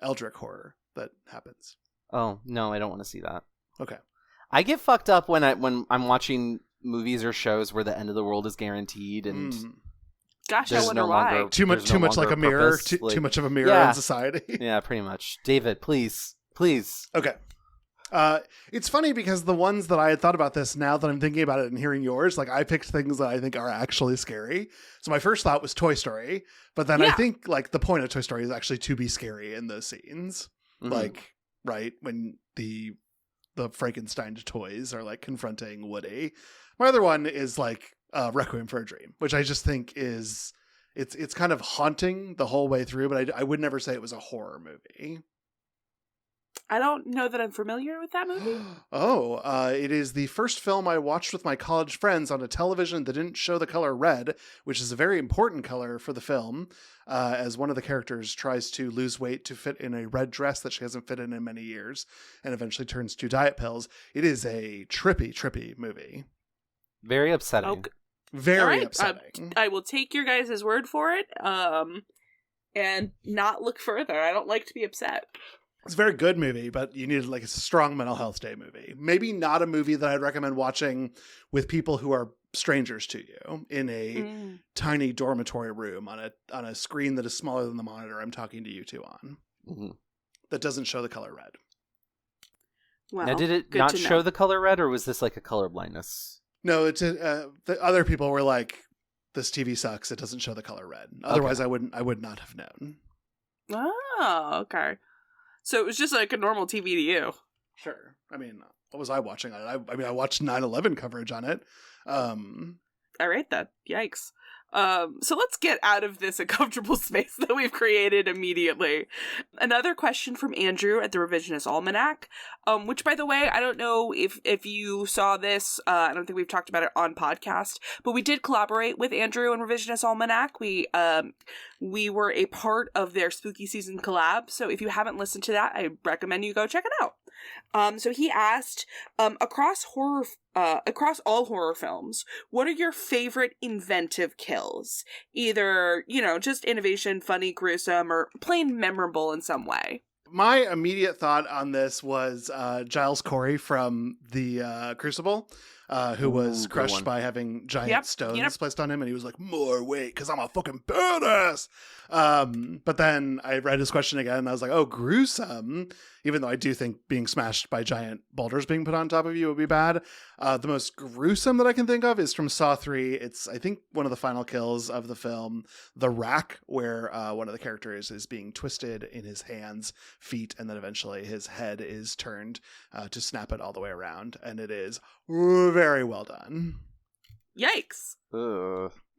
eldritch horror that happens. Oh, no, I don't want to see that. Okay. I get fucked up when I'm watching movies or shows where the end of the world is guaranteed and gosh, I wonder why. Too much like a mirror, too much of a mirror in society. Yeah, pretty much. David, please. Okay. It's funny because the ones that I had thought about this, now that I'm thinking about it and hearing yours, like I picked things that I think are actually scary. So my first thought was Toy Story, but then I think like the point of Toy Story is actually to be scary in those scenes. Like, right, when the Frankenstein toys are like confronting Woody. My other one is like Requiem for a Dream, which I just think is it's kind of haunting the whole way through, but I would never say it was a horror movie. I don't know that I'm familiar with that movie. It is the first film I watched with my college friends on a television that didn't show the color red, which is a very important color for the film, as one of the characters tries to lose weight to fit in a red dress that she hasn't fit in many years, and eventually turns to diet pills. It is a trippy movie. Very upsetting. Okay. Very upsetting. I will take your guys' word for it, and not look further. I don't like to be upset. It's a very good movie, but you needed like a strong mental health day movie. Maybe not a movie that I'd recommend watching with people who are strangers to you in a tiny dormitory room on a screen that is smaller than the monitor I'm talking to you two on. That doesn't show the color red. Well, now, did it not show the color red, or was this like a color blindness? No, it's the other people were like, "This TV sucks. It doesn't show the color red." Otherwise, I would not have known. Oh, okay. So it was just like a normal TV to you. Sure. I mean, what was I watching on it? I watched 9/11 coverage on it. I rate that. Yikes. So let's get out of this uncomfortable space that we've created immediately. Another question from Andrew at the Revisionist Almanac, which, by the way, I don't know if you saw this. I don't think we've talked about it on podcast, but we did collaborate with Andrew and Revisionist Almanac. We were a part of their spooky season collab. So if you haven't listened to that, I recommend you go check it out. So he asked, across all horror films, what are your favorite inventive kills? Either, just innovation, funny, gruesome, or plain memorable in some way. My immediate thought on this was Giles Corey from the Crucible, who was crushed by having giant stones placed on him, and he was like, more weight, because I'm a fucking badass. But then I read his question again, and I was like, oh, gruesome. Even though I do think being smashed by giant boulders being put on top of you would be bad. The most gruesome that I can think of is from Saw 3. It's, I think, one of the final kills of the film, The Rack, where one of the characters is being twisted in his hands, feet, and then eventually his head is turned to snap it all the way around. And it is very well done. Yikes.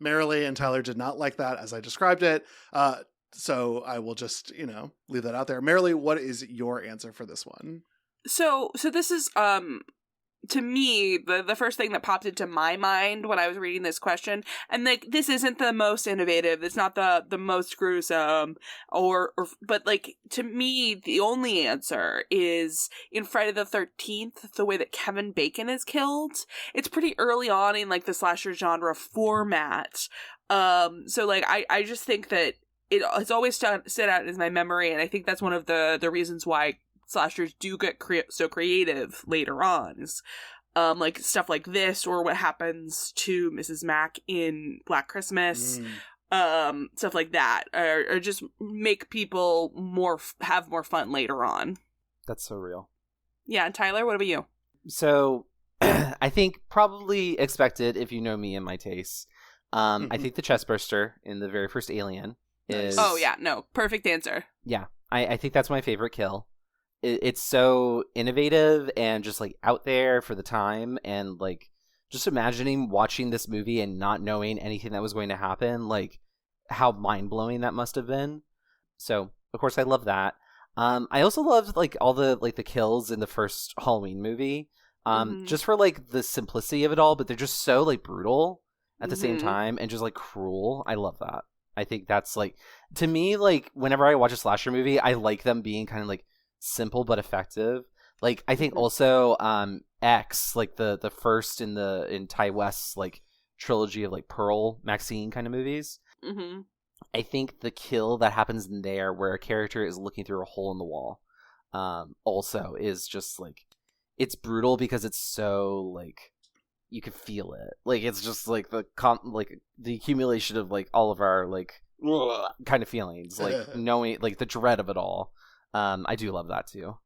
Marilee and Tyler did not like that as I described it. So I will just, leave that out there. Marilee, what is your answer for this one? So this is, to me, the first thing that popped into my mind when I was reading this question, and like, this isn't the most innovative, it's not the most gruesome, but like, to me, the only answer is in Friday the 13th, the way that Kevin Bacon is killed. It's pretty early on in like the slasher genre format. So like, I just think that it's always stood out as my memory, and I think that's one of the reasons why slashers do get so creative later on, is like stuff like this, or what happens to Mrs. Mack in Black Christmas, stuff like that, or just make people have more fun later on. That's so real. Yeah, and Tyler, what about you? So I think probably expected, if you know me and my tastes. I think the chestburster in the very first Alien is... Oh yeah, no, perfect answer. Yeah, I think that's my favorite kill. It's so innovative and just like out there for the time, and like just imagining watching this movie and not knowing anything that was going to happen, like how mind-blowing that must have been. So, of course, I love that. I also loved like all the like the kills in the first Halloween movie. Just for like the simplicity of it all, but they're just so like brutal at the same time and just like cruel. I love that. I think that's like, to me, like whenever I watch a slasher movie, I like them being kind of like simple but effective. Like I think also X, like the first in Ty West's like trilogy of like Pearl Maxine kind of movies. I think the kill that happens in there where a character is looking through a hole in the wall also is just like, it's brutal because it's so like you can feel it. Like it's just like the accumulation of like all of our like kind of feelings, like knowing like the dread of it all. I do love that too.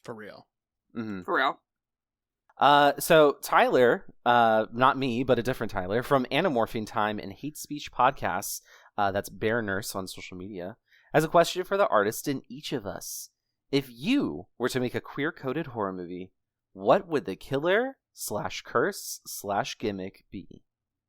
For real. For real. So Tyler, not me, but a different Tyler from Anamorphine Time and Hate Speech Podcasts, that's Bear Nurse on social media, has a question for the artist in each of us. If you were to make a queer-coded horror movie, what would the killer / curse / gimmick be?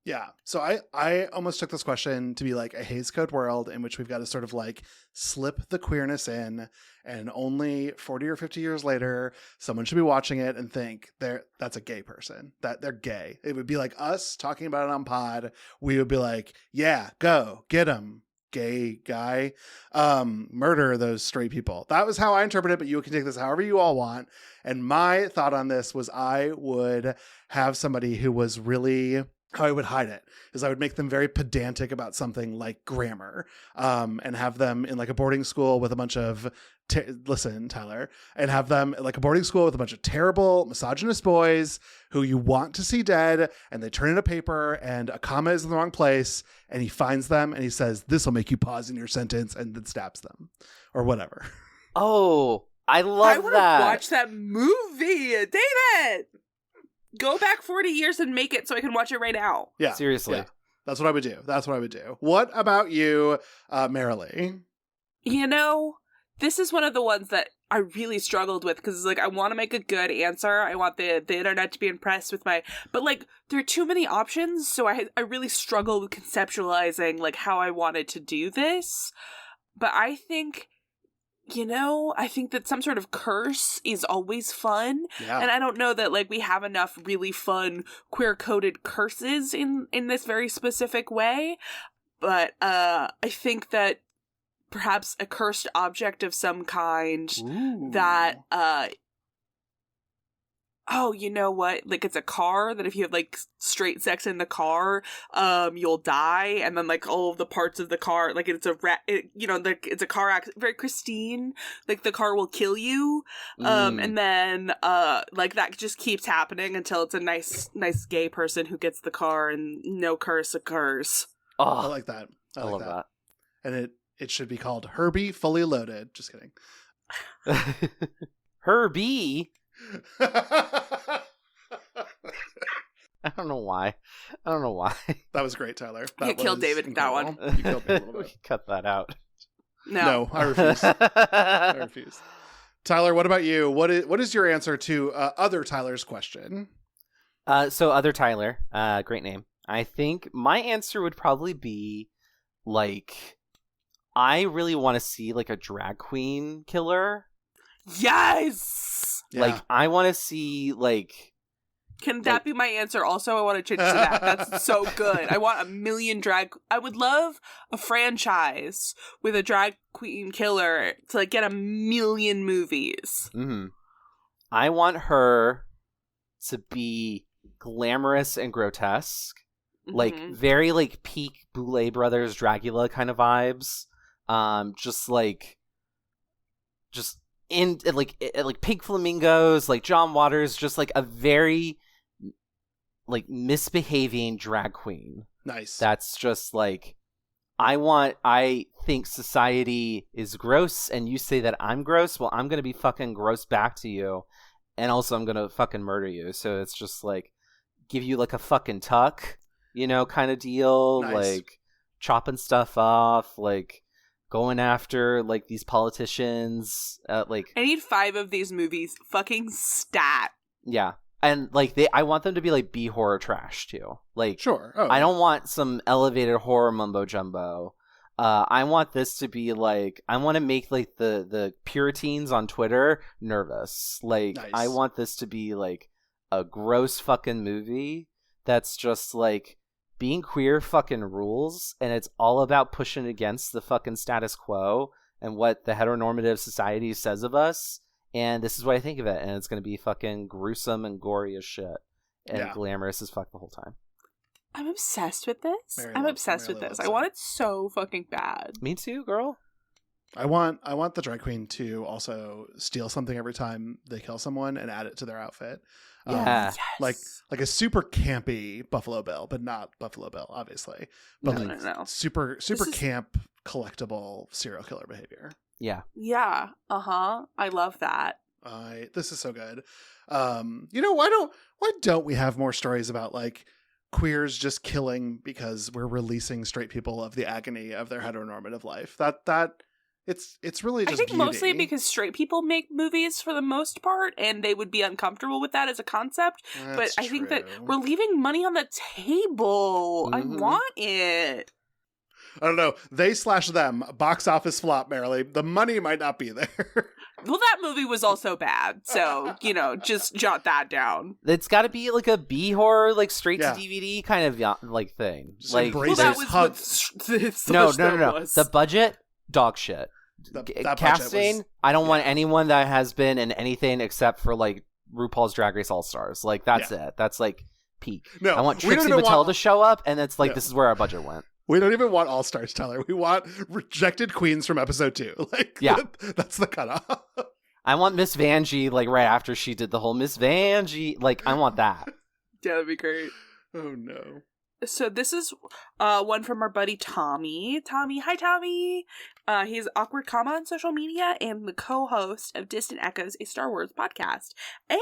Yeah. So I almost took this question to be like a Hays Code world in which we've got to sort of like slip the queerness in, and only 40 or 50 years later, someone should be watching it and think that's a gay person, that they're gay. It would be like us talking about it on pod. We would be like, yeah, go get him, gay guy, murder those straight people. That was how I interpret it, but you can take this however you all want. And my thought on this was I would have somebody who was really, how I would hide it is I would make them very pedantic about something like grammar, and have them in like a boarding school with a bunch of, listen, Tyler, and have them like a boarding school with a bunch of terrible misogynist boys who you want to see dead, and they turn in a paper and a comma is in the wrong place, and he finds them and he says, this will make you pause in your sentence, and then stabs them or whatever. Oh, I love that. I want to watch that movie, David. Go back 40 years and make it so I can watch it right now. Yeah. Seriously. Yeah. That's what I would do. What about you, Marilee? You know, this is one of the ones that I really struggled with because it's like, I want to make a good answer. I want the internet to be impressed with but like, there are too many options. So I really struggled with conceptualizing like how I wanted to do this. But I think, I think that some sort of curse is always fun. Yeah. And I don't know that like we have enough really fun queer-coded curses in this very specific way. But I think that perhaps a cursed object of some kind that you know what? Like it's a car that if you have like straight sex in the car, you'll die, and then like all of the parts of the car, like it's it's a car accident, very Christine. Like the car will kill you, and then like that just keeps happening until it's a nice gay person who gets the car, and no curse occurs. Oh, I like that. I love that. And it should be called Herbie Fully Loaded. Just kidding. Herbie. I don't know why. That was great, Tyler. You killed David with that one. You killed me a little bit. Cut that out. No, I refuse. I refuse. Tyler, what about you? What is your answer to other Tyler's question? So other Tyler, great name. I think my answer would probably be like, I really want to see like a drag queen killer. Yes. Yeah. Like I want to see like. Can that be my answer? Also, I want to change to that. That's so good. I want a million I would love a franchise with a drag queen killer to like get a million movies. Mm-hmm. I want her to be glamorous and grotesque, like very like peak Boulet Brothers Dracula kind of vibes. Just in like pink flamingos, like John Waters, just like a very like misbehaving drag queen. Nice. That's just like, I think society is gross and you say that I'm gross. Well, I'm going to be fucking gross back to you. And also I'm going to fucking murder you. So it's just like, give you like a fucking tuck, kind of deal. Nice. Like chopping stuff off, like going after like these politicians. Like I need 5 of these movies fucking stat. Yeah. And like I want them to be like B horror trash too. Like sure. I don't want some elevated horror mumbo jumbo. I want this to be like, I want to make like the Puritans on Twitter nervous. Like nice. I want this to be like a gross fucking movie that's just like being queer fucking rules, and it's all about pushing against the fucking status quo and what the heteronormative society says of us. And this is what I think of it, and it's going to be fucking gruesome and gory as shit, and glamorous as fuck the whole time. I'm obsessed with this. I'm obsessed with this. I want it so fucking bad. Me too, girl. I want the drag queen to also steal something every time they kill someone and add it to their outfit. Yeah, yes. like a super campy Buffalo Bill, but not Buffalo Bill, obviously. But no. super camp collectible serial killer behavior. Yeah. Yeah. I love that. This is so good. Why don't we have more stories about like queers just killing because we're releasing straight people of the agony of their heteronormative life? That it's really just I think beauty. mostly because straight people make movies for the most part, and they would be uncomfortable with that as a concept. But I think that we're leaving money on the table. I want it. I don't know. They / them. Box office flop, Marilee. The money might not be there. Well, that movie was also bad. So, just jot that down. It's got to be like a B horror, like straight to DVD kind of like thing. Just like, well, that was no. The budget, dog shit. That casting, I don't want anyone that has been in anything except for like RuPaul's Drag Race All Stars. Like, that's it. That's like peak. No, I want Trixie Mattel to show up, and it's like, this is where our budget went. We don't even want All Stars, Tyler. We want rejected queens from episode 2. Like, that's the cutoff. I want Miss Vanjie, like, right after she did the whole Miss Vanjie. Like, I want that. Yeah, that'd be great. Oh, no. So this is one from our buddy Tommy. Hi, Tommy. He's Awkward Comma on social media and the co-host of Distant Echoes, a Star Wars podcast. And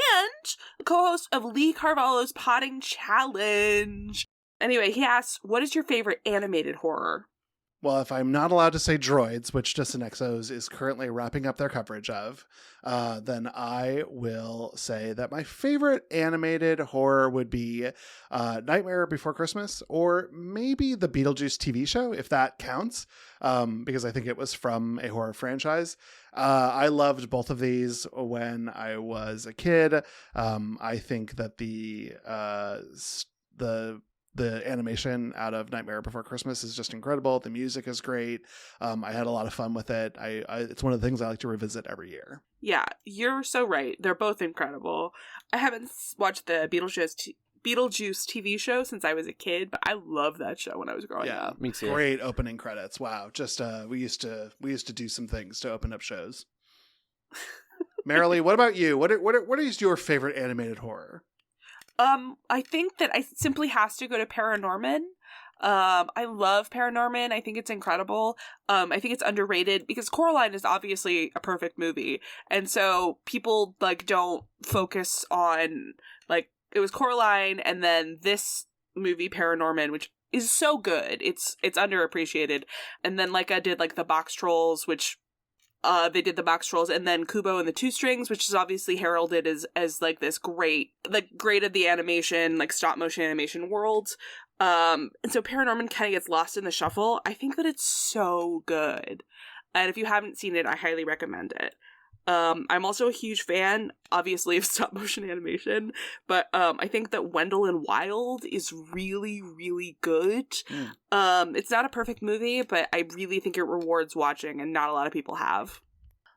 the co-host of Lee Carvalho's Potting Challenge. Anyway, he asks, what is your favorite animated horror? Well, if I'm not allowed to say droids, which Distant Exos is currently wrapping up their coverage of, then I will say that my favorite animated horror would be Nightmare Before Christmas, or maybe the Beetlejuice TV show, if that counts, because I think it was from a horror franchise. I loved both of these when I was a kid. I think that the animation out of Nightmare Before Christmas is just incredible. The music is great. I had a lot of fun with it. It's one of the things I like to revisit every year. Yeah, you're so right. They're both incredible. I haven't watched the Beetlejuice TV show since I was a kid, but I loved that show when I was growing up. Me too. Great opening credits. Wow. Just we used to do some things to open up shows. Marilee, what about you? What is your favorite animated horror? I think that I simply has to go to Paranorman. I love Paranorman. I think it's incredible. I think it's underrated because Coraline is obviously a perfect movie. And so people like don't focus on like it was Coraline and then this movie Paranorman, which is so good. It's underappreciated. And then like I did like the Box Trolls, which they did the Box Trolls, and then Kubo and the Two Strings, which is obviously heralded as like this great of the animation, like stop motion animation world. And so Paranorman kind of gets lost in the shuffle. I think that it's so good. And if you haven't seen it, I highly recommend it. I'm also a huge fan, obviously, of stop motion animation, but I think that Wendell and Wild is really, really good. It's not a perfect movie, but I really think it rewards watching, and not a lot of people have.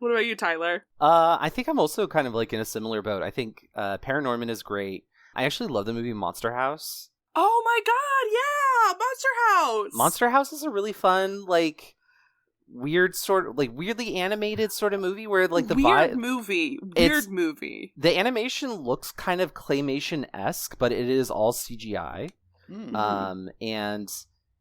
What about you, Tyler? I think I'm also kind of like in a similar boat. I think Paranorman is great. I actually love the movie Monster House. Oh my god, yeah! Monster House! Monster House is a really fun, like, weird sort of like weirdly animated sort of movie where like the weird movie. The animation looks kind of claymation-esque, but it is all CGI. And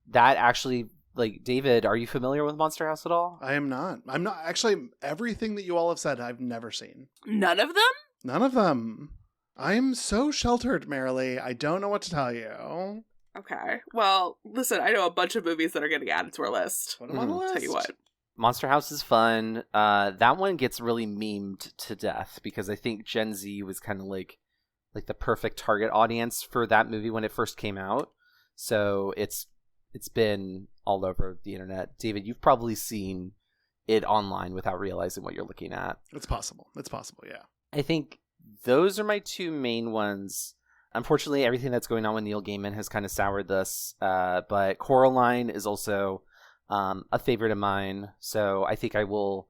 that actually, like, David, are you familiar with Monster House at all? I am not. I'm not actually. Everything that you all have said, I've never seen. None of them? None of them. I am so sheltered, Marilee. I don't know what to tell you. Okay. Well, listen, I know a bunch of movies that are getting added to our list. Put them on the list. Tell you what. Monster House is fun. That one gets really memed to death because I think Gen Z was kind of like like the perfect target audience for that movie when it first came out. So it's been all over the internet. David, you've probably seen it online without realizing what you're looking at. It's possible. Yeah. I think those are my two main ones. Unfortunately, everything that's going on with Neil Gaiman has kind of soured this, but Coraline is also a favorite of mine, so I think I will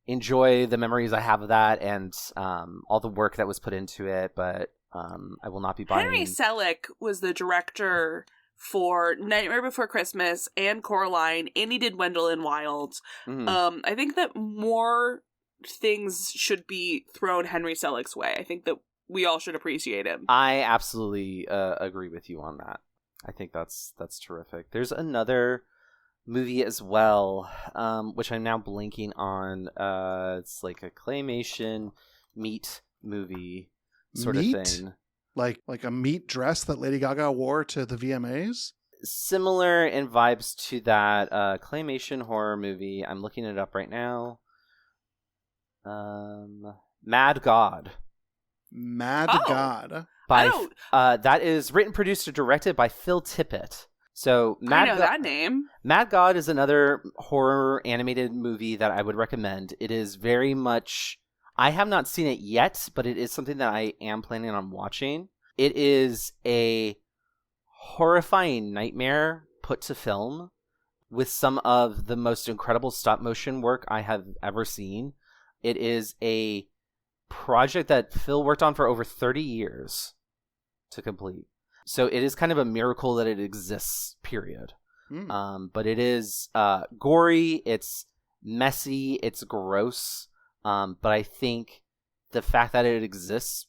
enjoy the memories I have of that and all the work that was put into it, but I will not be buying... Henry Selick was the director for Nightmare Before Christmas and Coraline, and he did Wendell and Wild. Mm-hmm. I think that more things should be thrown Henry Selick's way. I think that we all should appreciate him. I absolutely agree with you on that. I think that's terrific. There's another movie as well, which I'm now blanking on. It's like a claymation meat movie sort of thing. Like a meat dress that Lady Gaga wore to the VMAs? Similar in vibes to that claymation horror movie. I'm looking it up right now. Mad God. God. By that is written, produced, and directed by Phil Tippett. So I know that name. Mad God is another horror animated movie that I would recommend. It is very much... I have not seen it yet, but it is something that I am planning on watching. It is a horrifying nightmare put to film with some of the most incredible stop motion work I have ever seen. It is a project that Phil worked on for over 30 years to complete. So it is kind of a miracle that it exists, period. But it is gory, it's messy, it's gross. But I think the fact that it exists,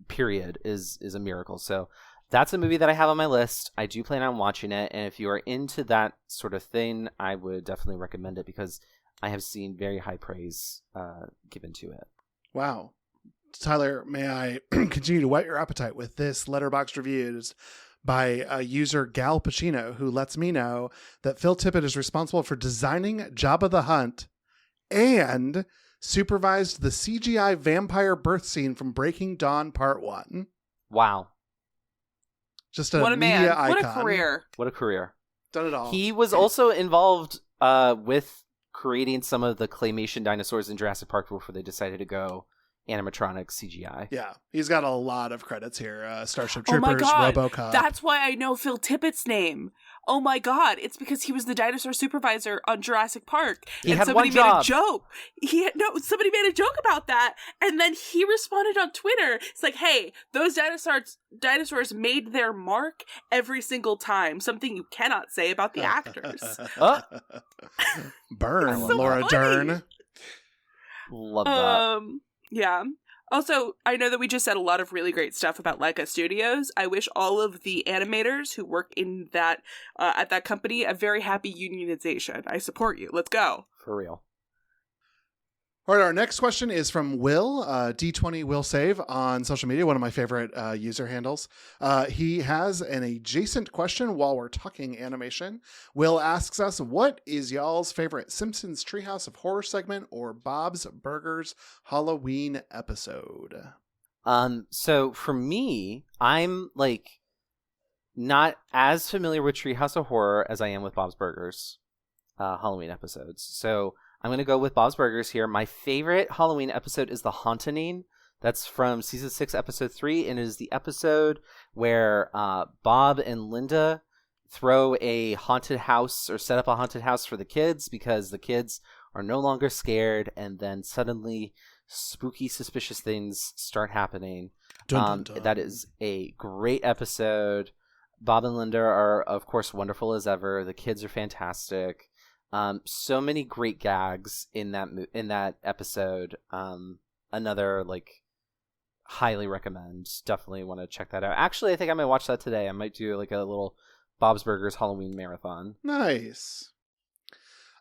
period, is a miracle. So that's a movie that I have on my list. I do plan on watching it. And if you are into that sort of thing, I would definitely recommend it because I have seen very high praise given to it. Wow. Tyler, may I continue to whet your appetite with this Letterboxd reviews by user Gal Pacino, who lets me know that Phil Tippett is responsible for designing Jabba the Hutt and supervised the CGI vampire birth scene from Breaking Dawn Part 1. Wow. Just a media icon. What a career. What a career. Done it all. He was also involved with creating some of the claymation dinosaurs in Jurassic Park before they decided to go animatronic CGI. Yeah, he's got a lot of credits here. Starship Troopers, oh my God. RoboCop. That's why I know Phil Tippett's name. Oh my God, it's because he was the dinosaur supervisor on Jurassic Park. He had one job. Made a joke. Somebody made a joke about that, and then he responded on Twitter. It's like, hey, those dinosaurs made their mark every single time. Something you cannot say about the actors. Burn, so Laura funny. Dern. Love that. Yeah. Also, I know that we just said a lot of really great stuff about Leica Studios. I wish all of the animators who work in that at that company a very happy unionization. I support you. Let's go. For real. All right, our next question is from Will, D20 Will Save on social media, one of my favorite user handles. He has an adjacent question while we're talking animation. Will asks us, what is y'all's favorite Simpsons Treehouse of Horror segment or Bob's Burgers Halloween episode? So for me, I'm not as familiar with Treehouse of Horror as I am with Bob's Burgers Halloween episodes. So I'm going to go with Bob's Burgers here. My favorite Halloween episode is The Haunting. That's from season 6, episode 3, and it is the episode where Bob and Linda throw a haunted house or set up a haunted house for the kids because the kids are no longer scared, and then suddenly spooky, suspicious things start happening. Dun, dun, dun. That is a great episode. Bob and Linda are, of course, wonderful as ever. The kids are fantastic. So many great gags in that episode. Another highly recommend. Definitely want to check that out. Actually, I think I might watch that today. I might do a little Bob's Burgers Halloween marathon. Nice.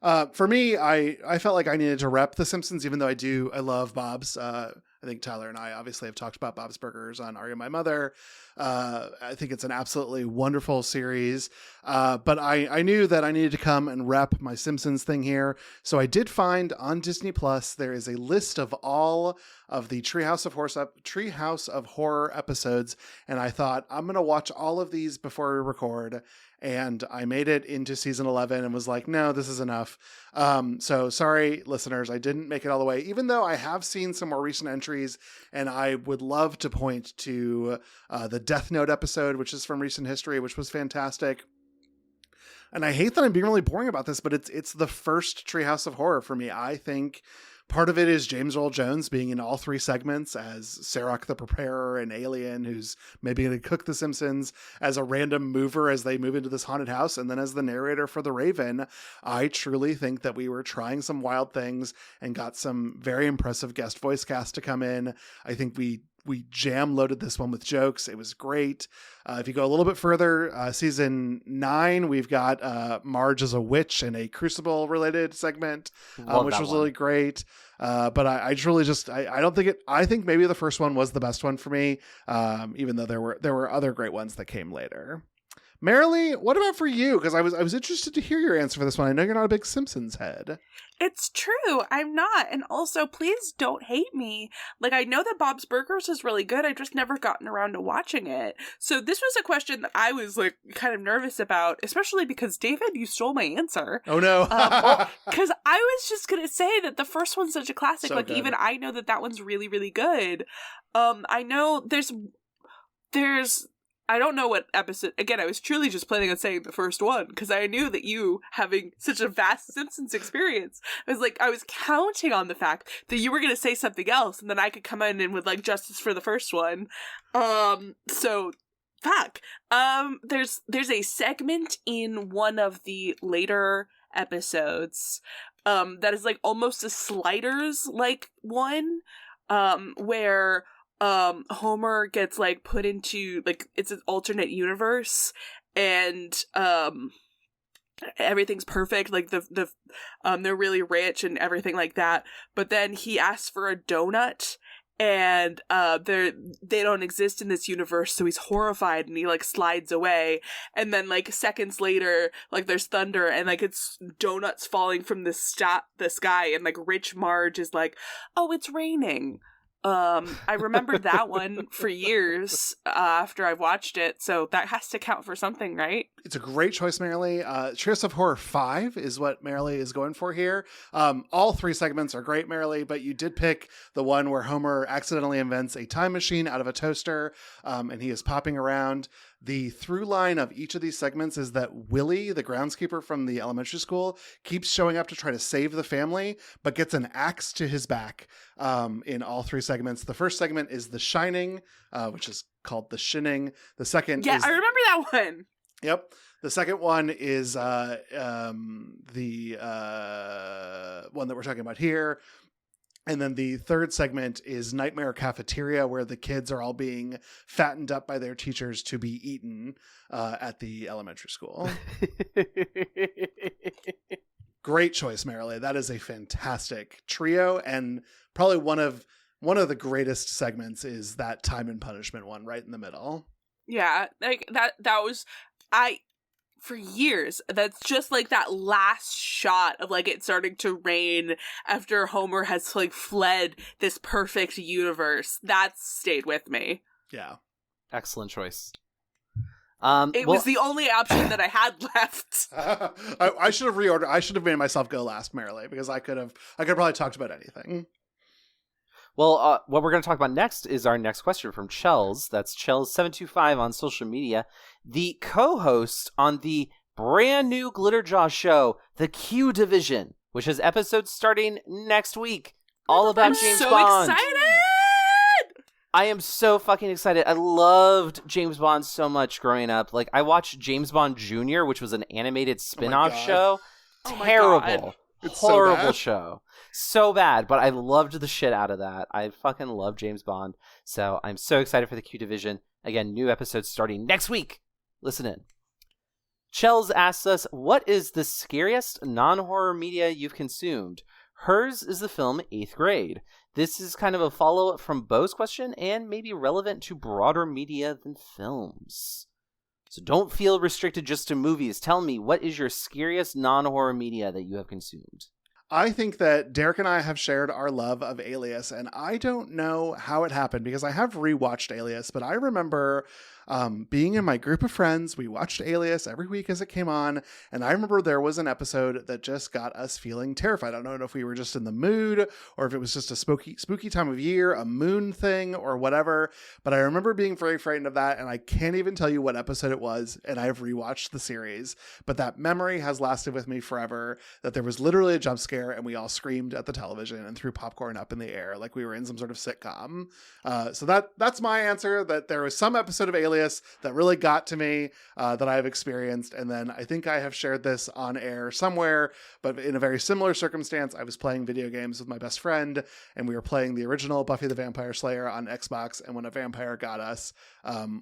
For me, I felt like I needed to rep The Simpsons, even though I love Bob's. I I think Tyler and I obviously have talked about Bob's Burgers on Are You My Mother. I think it's an absolutely wonderful series. But I knew that I needed to come and rep my Simpsons thing here. So I did find on Disney Plus, there is a list of all of the Treehouse of Horror episodes. And I thought, I'm going to watch all of these before we record. And I made it into season 11 and was like, no, this is enough. So sorry, listeners, I didn't make it all the way, even though I have seen some more recent entries. And I would love to point to the Death Note episode, which is from recent history, which was fantastic. And I hate that I'm being really boring about this, but it's the first Treehouse of Horror for me. I think part of it is James Earl Jones being in all 3 segments as Sarok the Preparer, an alien who's maybe going to cook the Simpsons, as a random mover as they move into this haunted house, and then as the narrator for The Raven. I truly think that we were trying some wild things and got some very impressive guest voice cast to come in. I think we jam loaded this one with jokes. It was great. If you go a little bit further, season 9, we've got Marge as a witch in a Crucible related segment, which was really great. But I truly I don't think I think maybe the first one was the best one for me. Even though there were other great ones that came later. Marilee, what about for you? Because I was interested to hear your answer for this one. I know you're not a big Simpsons head. It's true. I'm not. And also, please don't hate me. Like, I know that Bob's Burgers is really good. I've just never gotten around to watching it. So this was a question that I was, like, kind of nervous about, especially because, David, you stole my answer. Oh, no. Because I was just going to say that the first one's such a classic. So like, good. Even I know that one's really, really good. I know there's I don't know what episode. Again, I was truly just planning on saying the first one because I knew that you, having such a vast Simpsons experience, I was counting on the fact that you were going to say something else, and then I could come in and with like justice for the first one. So fuck. There's a segment in one of the later episodes, that is like almost a Sliders like one, where Homer gets like put into like it's an alternate universe and everything's perfect, like the they're really rich and everything like that, but then he asks for a donut and they don't exist in this universe, so he's horrified and he like slides away, and then like seconds later like there's thunder and like it's donuts falling from the sky, and like rich Marge is like, oh, it's raining. I remembered that one for years after I've watched it, so that has to count for something, right? It's a great choice, Marilee. Treehouse of Horror 5 is what Marilee is going for here. All 3 segments are great, Marilee, but you did pick the one where Homer accidentally invents a time machine out of a toaster, and he is popping around. The through line of each of these segments is that Willie, the groundskeeper from the elementary school, keeps showing up to try to save the family, but gets an axe to his back in all 3 segments. The first segment is The Shining, which is called The Shinning. The second is... I remember that one. Yep. The second one is the one that we're talking about here. And then the third segment is Nightmare Cafeteria, where the kids are all being fattened up by their teachers to be eaten at the elementary school. Great choice, Marilee. That is a fantastic trio, and probably one of the greatest segments is that Time and Punishment one right in the middle. Yeah, like that was for years, that's just like that last shot of like it starting to rain after Homer has like fled this perfect universe. That's stayed with me. Yeah. Excellent choice. It was the only option that I had left. I should have reordered. I should have made myself go last, Marilee, because I could have probably talked about anything. Well, what we're going to talk about next is our next question from Chels. That's Chels725 on social media. The co-host on the brand new Glitterjaw show, The Q Division, which has episodes starting next week. All about James Bond. I'm so excited! I am so fucking excited. I loved James Bond so much growing up. Like, I watched James Bond Jr., which was an animated spin-off show. Terrible. Horrible show. So bad, but I loved the shit out of that. I fucking love James Bond. So I'm so excited for the Q Division. Again, new episodes starting next week. Listen in. Chels asks us, what is the scariest non-horror media you've consumed? Hers is the film 8th Grade. This is kind of a follow-up from Bo's question and maybe relevant to broader media than films. So don't feel restricted just to movies. Tell me, what is your scariest non-horror media that you have consumed? I think that Derek and I have shared our love of Alias, and I don't know how it happened because I have rewatched Alias, but I remember being in my group of friends. We watched Alias every week as it came on, and I remember there was an episode that just got us feeling terrified. I don't know if we were just in the mood or if it was just a spooky time of year, a moon thing or whatever, but I remember being very frightened of that, and I can't even tell you what episode it was, and I've rewatched the series, but that memory has lasted with me forever, that there was literally a jump scare and we all screamed at the television and threw popcorn up in the air like we were in some sort of sitcom. So that's my answer, that there was some episode of Alias that really got to me that I have experienced. And then I think I have shared this on air somewhere, but in a very similar circumstance, I was playing video games with my best friend and we were playing the original Buffy the Vampire Slayer on Xbox. And when a vampire got us,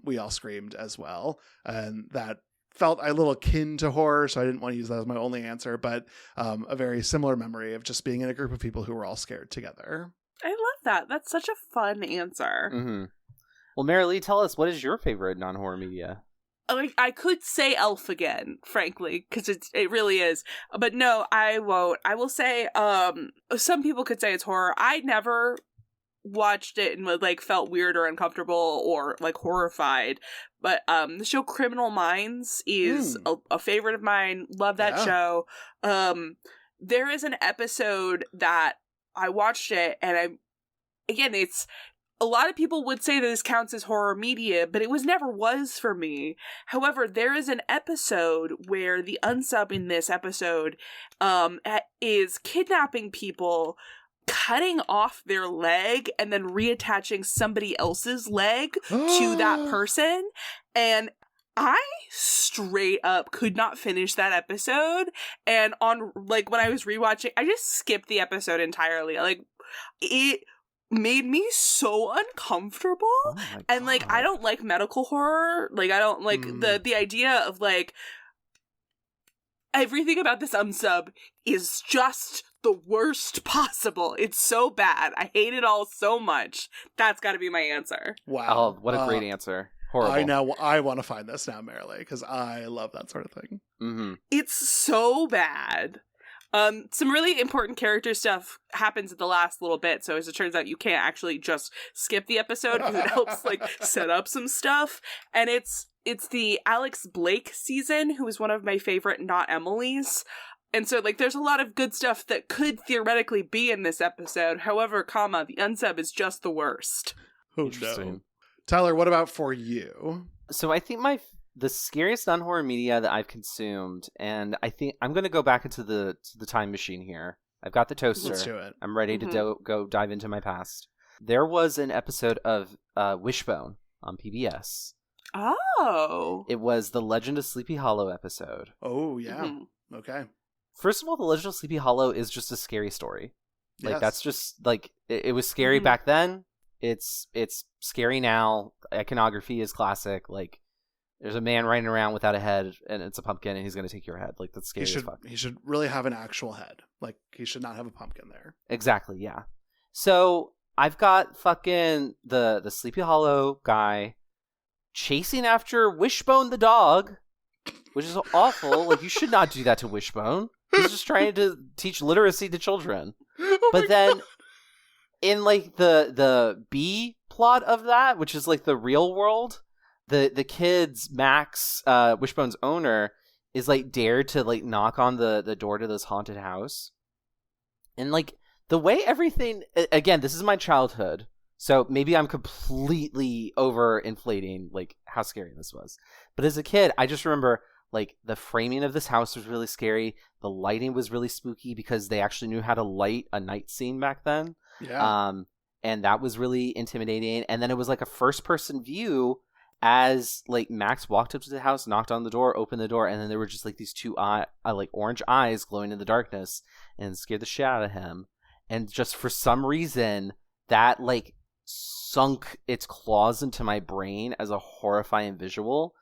we all screamed as well. And that felt a little kin to horror, so I didn't want to use that as my only answer, but a very similar memory of just being in a group of people who were all scared together. I love that. That's such a fun answer. Mm-hmm. Well, Mary Lee, tell us, what is your favorite non-horror media? I could say Elf again, frankly, because it really is. But no, I won't. I will say, some people could say it's horror. I never watched it and like felt weird or uncomfortable or like horrified. But the show Criminal Minds is a favorite of mine. Love that show. There is an episode that I watched it, and it's a lot of people would say that this counts as horror media, but it never was for me. However, there is an episode where the unsub in this episode is kidnapping people, cutting off their leg, and then reattaching somebody else's leg to that person. And I straight up could not finish that episode. And on like when I was rewatching, I just skipped the episode entirely. Like it made me so uncomfortable. And like I don't like medical horror. Like I don't like the idea of like everything about this unsub is just the worst possible. It's so bad. I hate it all so much. That's got to be my answer. Wow. Oh, what a great answer. Horrible. I want to find this now, Marilee, because I love that sort of thing. Mm-hmm. It's so bad. Some really important character stuff happens at the last little bit, so as it turns out, you can't actually just skip the episode because it helps like set up some stuff. And it's the Alex Blake season, who is one of my favorite Not Emily's. And so like there's a lot of good stuff that could theoretically be in this episode. However, the unsub is just the worst. Oh, interesting. No. Tyler, what about for you? So I think the scariest non-horror media that I've consumed, and I think I'm going to go back into the time machine here. I've got the toaster. Let's do it. I'm ready to go dive into my past. There was an episode of Wishbone on PBS. Oh. It was the Legend of Sleepy Hollow episode. Oh, yeah. Mm-hmm. Okay. First of all, the Legend of Sleepy Hollow is just a scary story. Like that's just like it was scary back then. It's scary now. Iconography is classic. Like there's a man running around without a head, and it's a pumpkin, and he's going to take your head. Like that's scary as fuck. He should really have an actual head. Like he should not have a pumpkin there. Exactly. Yeah. So I've got fucking the Sleepy Hollow guy chasing after Wishbone the dog, which is awful. Like you should not do that to Wishbone. He's just trying to teach literacy to children. But then in like the B plot of that, which is like the real world, the kids, Max, Wishbone's owner, is like dared to like knock on the door to this haunted house. And like the way everything, again, this is my childhood, so maybe I'm completely overinflating like how scary this was. But as a kid, I just remember like the framing of this house was really scary. The lighting was really spooky because they actually knew how to light a night scene back then. Yeah. And that was really intimidating. And then it was like a first person view as like Max walked up to the house, knocked on the door, opened the door, and then there were just like these two like orange eyes glowing in the darkness, and scared the shit out of him. And just for some reason that like sunk its claws into my brain as a horrifying visual.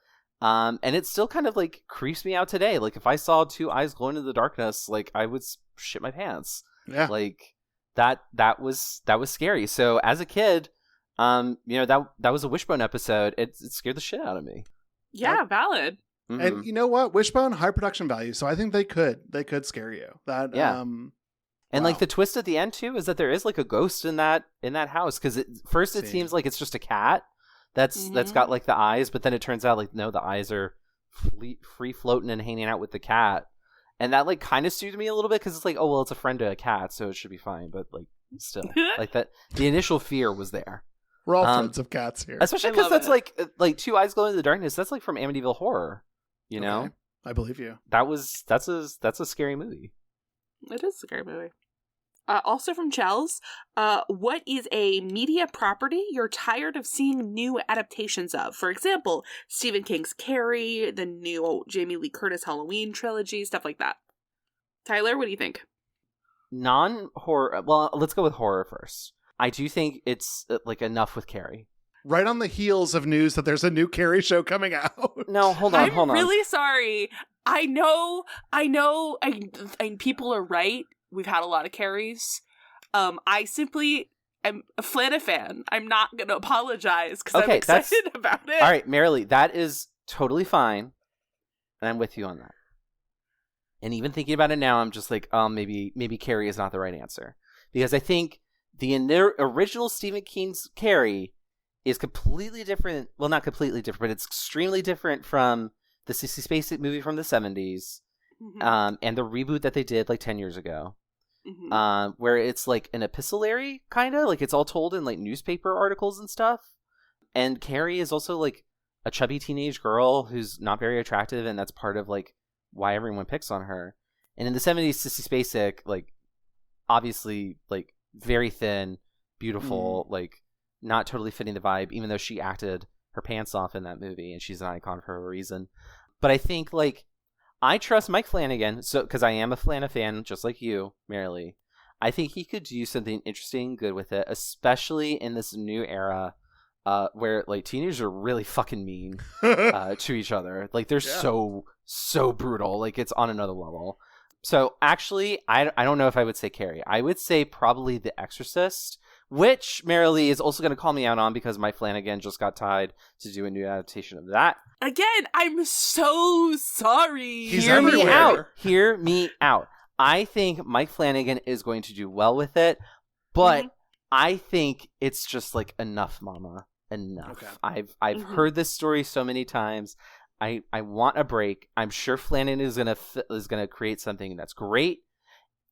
And it still kind of like creeps me out today. Like if I saw two eyes glowing in the darkness, like I would shit my pants. Yeah. Like that was scary. So as a kid, that was a Wishbone episode. It scared the shit out of me. Yeah, valid. Mm-hmm. And you know what? Wishbone, high production value. So I think they could scare you. That And wow. like the twist at the end too is that there is like a ghost in that house, because it seems like it's just a cat that's got like the eyes, but then it turns out like no, the eyes are free floating and hanging out with the cat, and that like kind of suited me a little bit because it's like, oh well, it's a friend to a cat, so it should be fine. But like still, like that, the initial fear was there. We're all friends of cats here, especially because that's like two eyes glowing in the darkness. That's like from Amityville Horror, you know. Okay. I believe you. That's a scary movie. It is a scary movie. Also from Chels, what is a media property you're tired of seeing new adaptations of? For example, Stephen King's Carrie, the new Jamie Lee Curtis Halloween trilogy, stuff like that. Tyler, what do you think? Non-horror. Well, let's go with horror first. I do think it's like enough with Carrie. Right on the heels of news that there's a new Carrie show coming out. No, hold on. I'm really sorry. I know, and people are right. We've had a lot of Carries. I simply am a Flana fan. I'm not going to apologize because I'm excited about it. All right, Marilee, that is totally fine. And I'm with you on that. And even thinking about it now, I'm just like, maybe Carrie is not the right answer. Because I think the original Stephen King's Carrie is completely different. Well, not completely different, but it's extremely different from the Sissy Spacek movie from the 70s. Mm-hmm. And the reboot that they did like 10 years ago. Mm-hmm. Where it's like an epistolary kind of like it's all told in like newspaper articles and stuff. And Carrie is also like a chubby teenage girl who's not very attractive, and that's part of like why everyone picks on her. And in the 70s, Sissy Spacek, like obviously like very thin, beautiful, like not totally fitting the vibe, even though she acted her pants off in that movie, and she's an icon for a reason. But I think like I trust Mike Flanagan, so because I am a Flana fan, just like you, Marilee. I think he could do something interesting, good with it, especially in this new era, where like teenagers are really fucking mean to each other. Like they're so brutal. Like it's on another level. So actually, I don't know if I would say Carrie. I would say probably The Exorcist, which Marilee is also going to call me out on because Mike Flanagan just got tied to do a new adaptation of that. Again, I'm so sorry. Hear me out. I think Mike Flanagan is going to do well with it, but I think it's just like enough, mama. Enough. Okay. I've heard this story so many times. I want a break. I'm sure Flanagan is gonna create something that's great,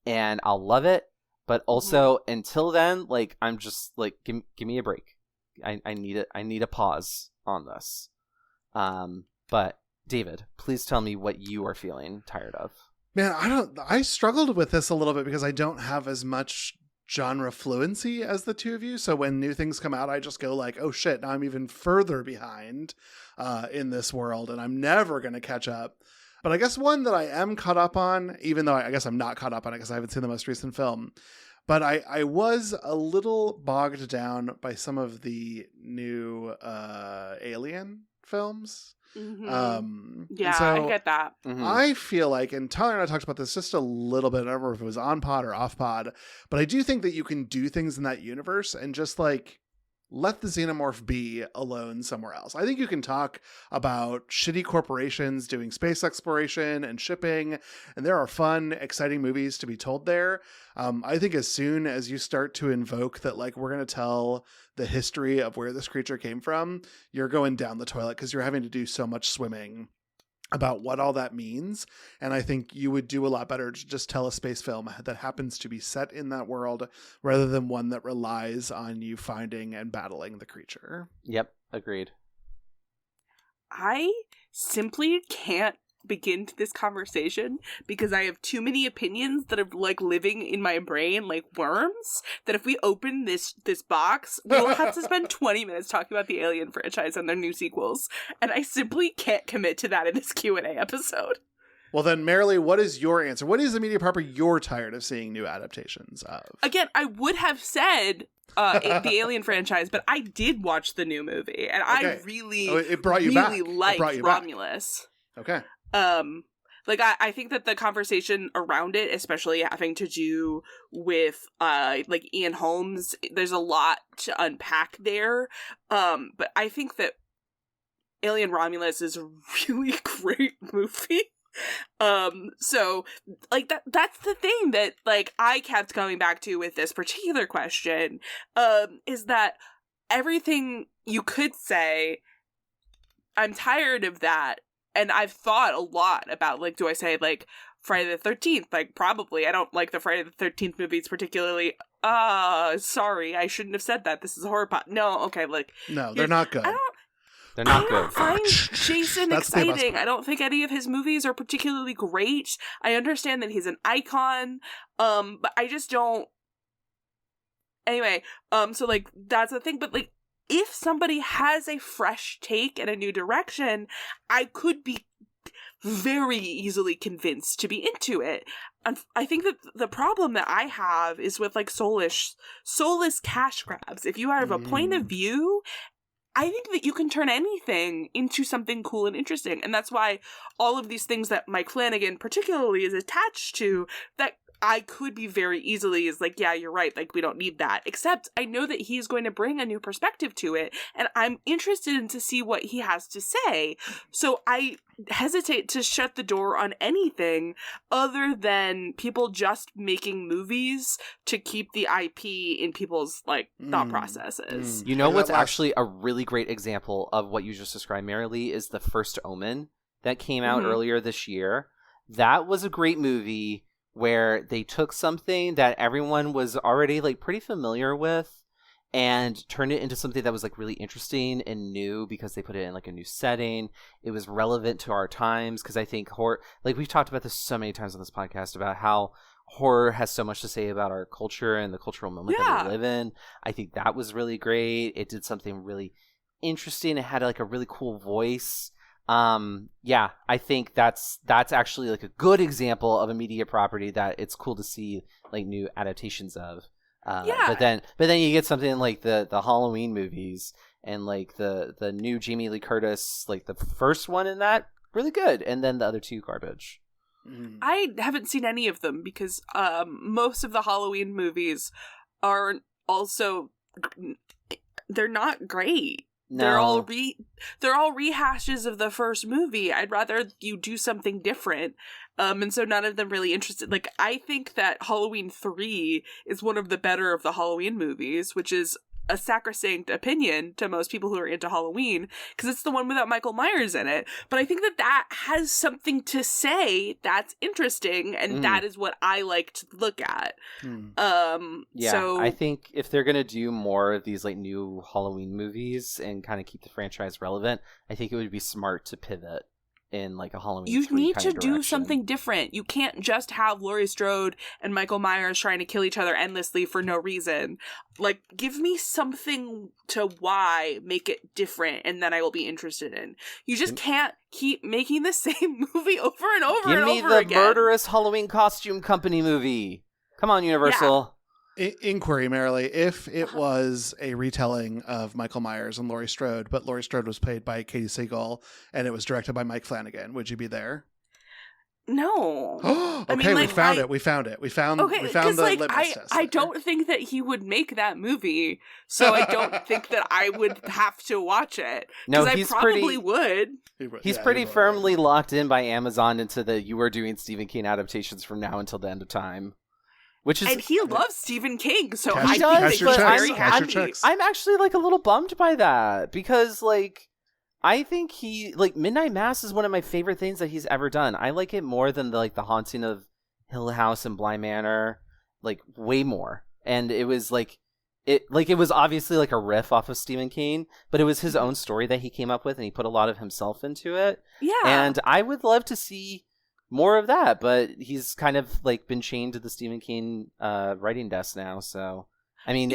and I'll love it. But also, until then, like I'm just like, give me a break. I need it. I need a pause on this. But David, please tell me what you are feeling tired of. Man, I struggled with this a little bit because I don't have as much genre fluency as the two of you. So when new things come out, I just go like, oh shit, now I'm even further behind in this world, and I'm never going to catch up. But I guess one that I am caught up on, even though I guess I'm not caught up on it because I haven't seen the most recent film, but I was a little bogged down by some of the new Alien films. Yeah, so I get that. I feel like, and Tyler and I talked about this just a little bit, I don't remember if it was on pod or off pod, but I do think that you can do things in that universe and just like let the xenomorph be alone somewhere else. I think you can talk about shitty corporations doing space exploration and shipping, and there are fun, exciting movies to be told there. I think as soon as you start to invoke that, like, we're going to tell the history of where this creature came from, you're going down the toilet because you're having to do so much swimming about what all that means. And I think you would do a lot better to just tell a space film that happens to be set in that world rather than one that relies on you finding and battling the creature. Yep, agreed. I simply can't begin this conversation because I have too many opinions that are like living in my brain like worms, that if we open this box, we'll have to spend 20 minutes talking about the Alien franchise and their new sequels, and I simply can't commit to that in this Q&A episode. Well, then, Marilee, what is your answer? What is the media property you're tired of seeing new adaptations of? Again, I would have said the Alien franchise, but I did watch the new movie, and I really, it brought you really back. liked Romulus. Okay. Like I think that the conversation around it, especially having to do with like Ian Holmes, there's a lot to unpack there. But I think that Alien Romulus is a really great movie. So like that's the thing that like I kept coming back to with this particular question, is that everything you could say, I'm tired of that. And I've thought a lot about, like, do I say, like, Friday the 13th? Like, probably. I don't like the Friday the 13th movies particularly. Sorry, I shouldn't have said that. This is a horror pot. No, okay, like... No, they're not good. They're not good. I don't find Jason exciting. I don't think any of his movies are particularly great. I understand that he's an icon, but I just don't... Anyway, so, like, that's the thing, but, like, if somebody has a fresh take and a new direction, I could be very easily convinced to be into it. And I think that the problem that I have is with like soulless cash grabs. If you have a point of view, I think that you can turn anything into something cool and interesting. And that's why all of these things that Mike Flanagan particularly is attached to, that I could be very easily is like, yeah, you're right, like, we don't need that. Except I know that he's going to bring a new perspective to it, and I'm interested in to see what he has to say. So I hesitate to shut the door on anything other than people just making movies to keep the IP in people's, like, thought processes. You know what's actually a really great example of what you just described, Marilee, is The First Omen that came out earlier this year. That was a great movie where they took something that everyone was already like pretty familiar with and turned it into something that was like really interesting and new because they put it in like a new setting. It was relevant to our times because I think horror, like we've talked about this so many times on this podcast about how horror has so much to say about our culture and the cultural moment that we live in. I think that was really great. It did something really interesting. It had like a really cool voice. I think that's actually like a good example of a media property that it's cool to see like new adaptations of. But then you get something like the Halloween movies and like the new Jamie Lee Curtis, like the first one in that, really good, and then the other two garbage. I haven't seen any of them because most of the Halloween movies are also, they're not great. No. They're all rehashes of the first movie. I'd rather you do something different. And so none of them really interested. Like, I think that Halloween 3 is one of the better of the Halloween movies, which is a sacrosanct opinion to most people who are into Halloween, because it's the one without Michael Myers in it. But I think that has something to say that's interesting, and that is what I like to look at. So I think if they're gonna do more of these like new Halloween movies and kind of keep the franchise relevant, I think it would be smart to pivot in like a Halloween. You need to do something different. You can't just have Laurie Strode and Michael Myers trying to kill each other endlessly for no reason. Like, give me something to make it different, and then I will be interested in. You just can't keep making the same movie over and over and over again. Give me the murderous Halloween costume company movie. Come on, Universal. Inquiry, Marilee. If it was a retelling of Michael Myers and Laurie Strode, but Laurie Strode was played by Katie Siegel and it was directed by Mike Flanagan, would you be there? No. Okay, I mean, like, we found it. We found the like, litmus test. I don't think that he would make that movie, so I don't think that I would have to watch it. No, I probably would. He's pretty firmly locked in by Amazon into the you are doing Stephen King adaptations from now until the end of time. And he loves Stephen King, so I think he's very happy. I'm actually like a little bummed by that because like I think he like Midnight Mass is one of my favorite things that he's ever done. I like it more than the Haunting of Hill House and Bly Manor, like way more. And it was it was obviously like a riff off of Stephen King, but it was his own story that he came up with and he put a lot of himself into it. Yeah. And I would love to see more of that, but he's kind of like been chained to the Stephen King writing desk now. So, I mean,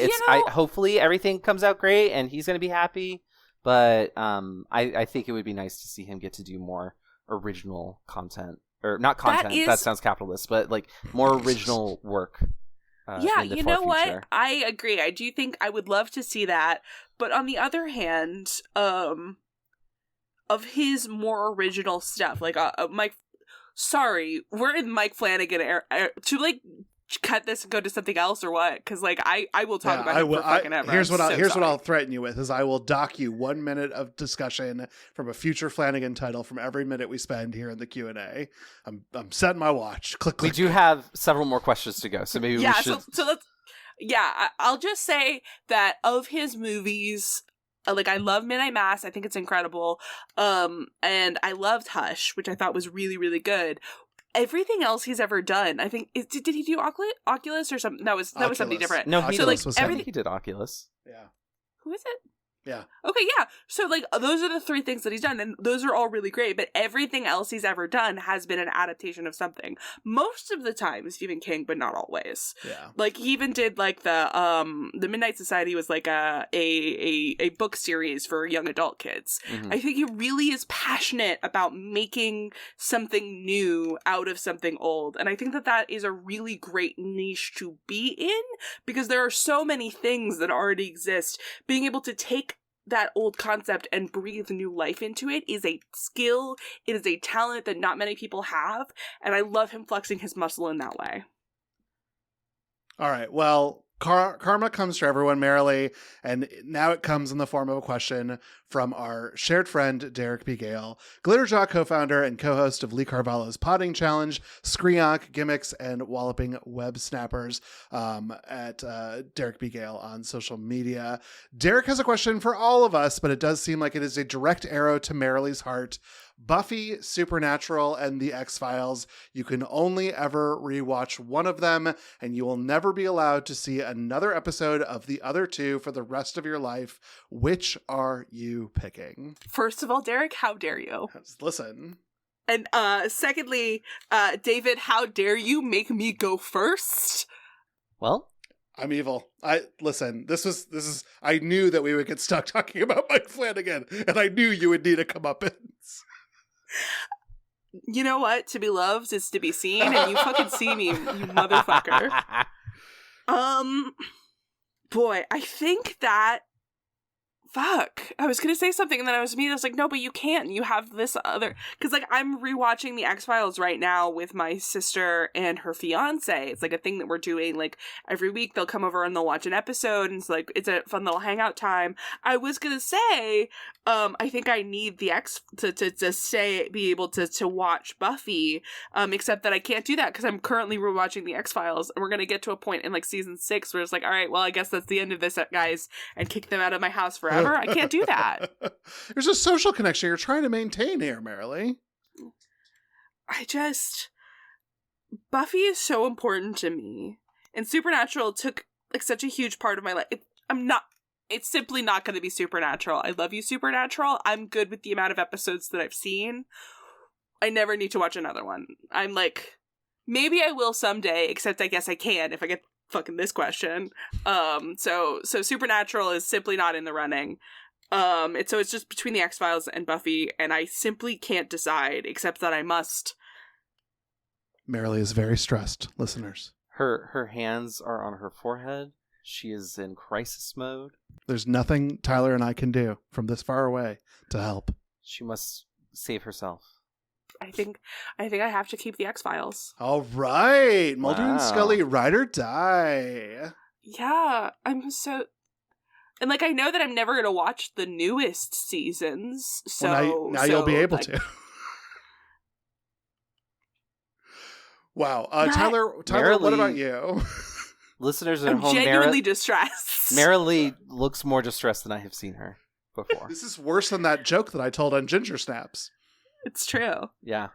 hopefully everything comes out great and he's going to be happy. But I think it would be nice to see him get to do more original content or not content. That sounds capitalist, but like more original work. Yeah, you know future. what? I agree. I do think I would love to see that. But on the other hand, of his more original stuff, like Mike. Sorry, we're in Mike Flanagan era. To like cut this and go to something else or what? Because like I will talk about it for fucking ever. Here's what I'll threaten you with: is I will dock you 1 minute of discussion from a future Flanagan title from every minute we spend here in the Q&A. I'm setting my watch. Click. We do have several more questions to go, so maybe we should. So let's. Yeah, I'll just say that of his movies. Like, I love Midnight Mass. I think it's incredible. And I loved Hush, which I thought was really, really good. Everything else he's ever done, I think, did he do Oculus or something? That was something different. No, he everything he did Oculus. Yeah. Who is it? Yeah. Okay, yeah. So, like, those are the 3 things that he's done, and those are all really great, but everything else he's ever done has been an adaptation of something. Most of the time, Stephen King, but not always. Yeah. Like, he even did, like, the Midnight Society was, like, a book series for young adult kids. Mm-hmm. I think he really is passionate about making something new out of something old, and I think that is a really great niche to be in, because there are so many things that already exist. Being able to take that old concept and breathe new life into it is a skill. It is a talent that not many people have, and I love him flexing his muscle in that way. All right, well, karma comes to everyone merrily, and now it comes in the form of a question from our shared friend, Derek B. Gale, Glitterjaw co-founder and co-host of Lee Carvalho's Podding Challenge, Screonk, Gimmicks, and Walloping Web Snappers at Derek B. Gale on social media. Derek has a question for all of us, but it does seem like it is a direct arrow to Merrily's heart. Buffy, Supernatural, and The X-Files. You can only ever rewatch one of them, and you will never be allowed to see another episode of the other 2 for the rest of your life. Which are you picking? First of all, Derek, how dare you? Listen. And secondly, David, how dare you make me go first? Well, I'm evil. This is I knew that we would get stuck talking about Mike Flanagan, and I knew you would need a comeuppance. You know what? To be loved is to be seen, and you fucking see me, you motherfucker. Boy, I think that fuck. I was gonna say something and then I was like, no, but you can't. You have this other, because like I'm rewatching the X-Files right now with my sister and her fiance. It's like a thing that we're doing. Like every week they'll come over and they'll watch an episode, and it's like it's a fun little hangout time. I was gonna say, I think I need the be able to watch Buffy, except that I can't do that because I'm currently rewatching the X-Files, and we're gonna get to a point in like season 6 where it's like, all right, well, I guess that's the end of this, guys, and kick them out of my house forever. I can't do that. There's a social connection you're trying to maintain here, Merrily. Buffy is so important to me, and Supernatural took like such a huge part of my life. It's simply not going to be Supernatural. I love you, Supernatural. I'm good with the amount of episodes that I've seen. I never need to watch another one. I'm like, maybe I will someday, except I guess I can if I get fucking this question. So Supernatural is simply not in the running. It's just between the X-Files and Buffy, and I simply can't decide, except that I must. Merrily is very stressed, listeners. Her hands are on her forehead. She is in crisis mode. There's nothing Tyler and I can do from this far away to help. She must save herself. I think I have to keep the X-Files. All right. Mulder and Scully, ride or die. Yeah, I'm so... And, like, I know that I'm never going to watch the newest seasons, so... Well, now you'll be able to. Wow. Tyler, Merrily, what about you? Listeners at I'm home, genuinely distressed. Merrily looks more distressed than I have seen her before. This is worse than that joke that I told on Ginger Snaps. It's true. Yeah.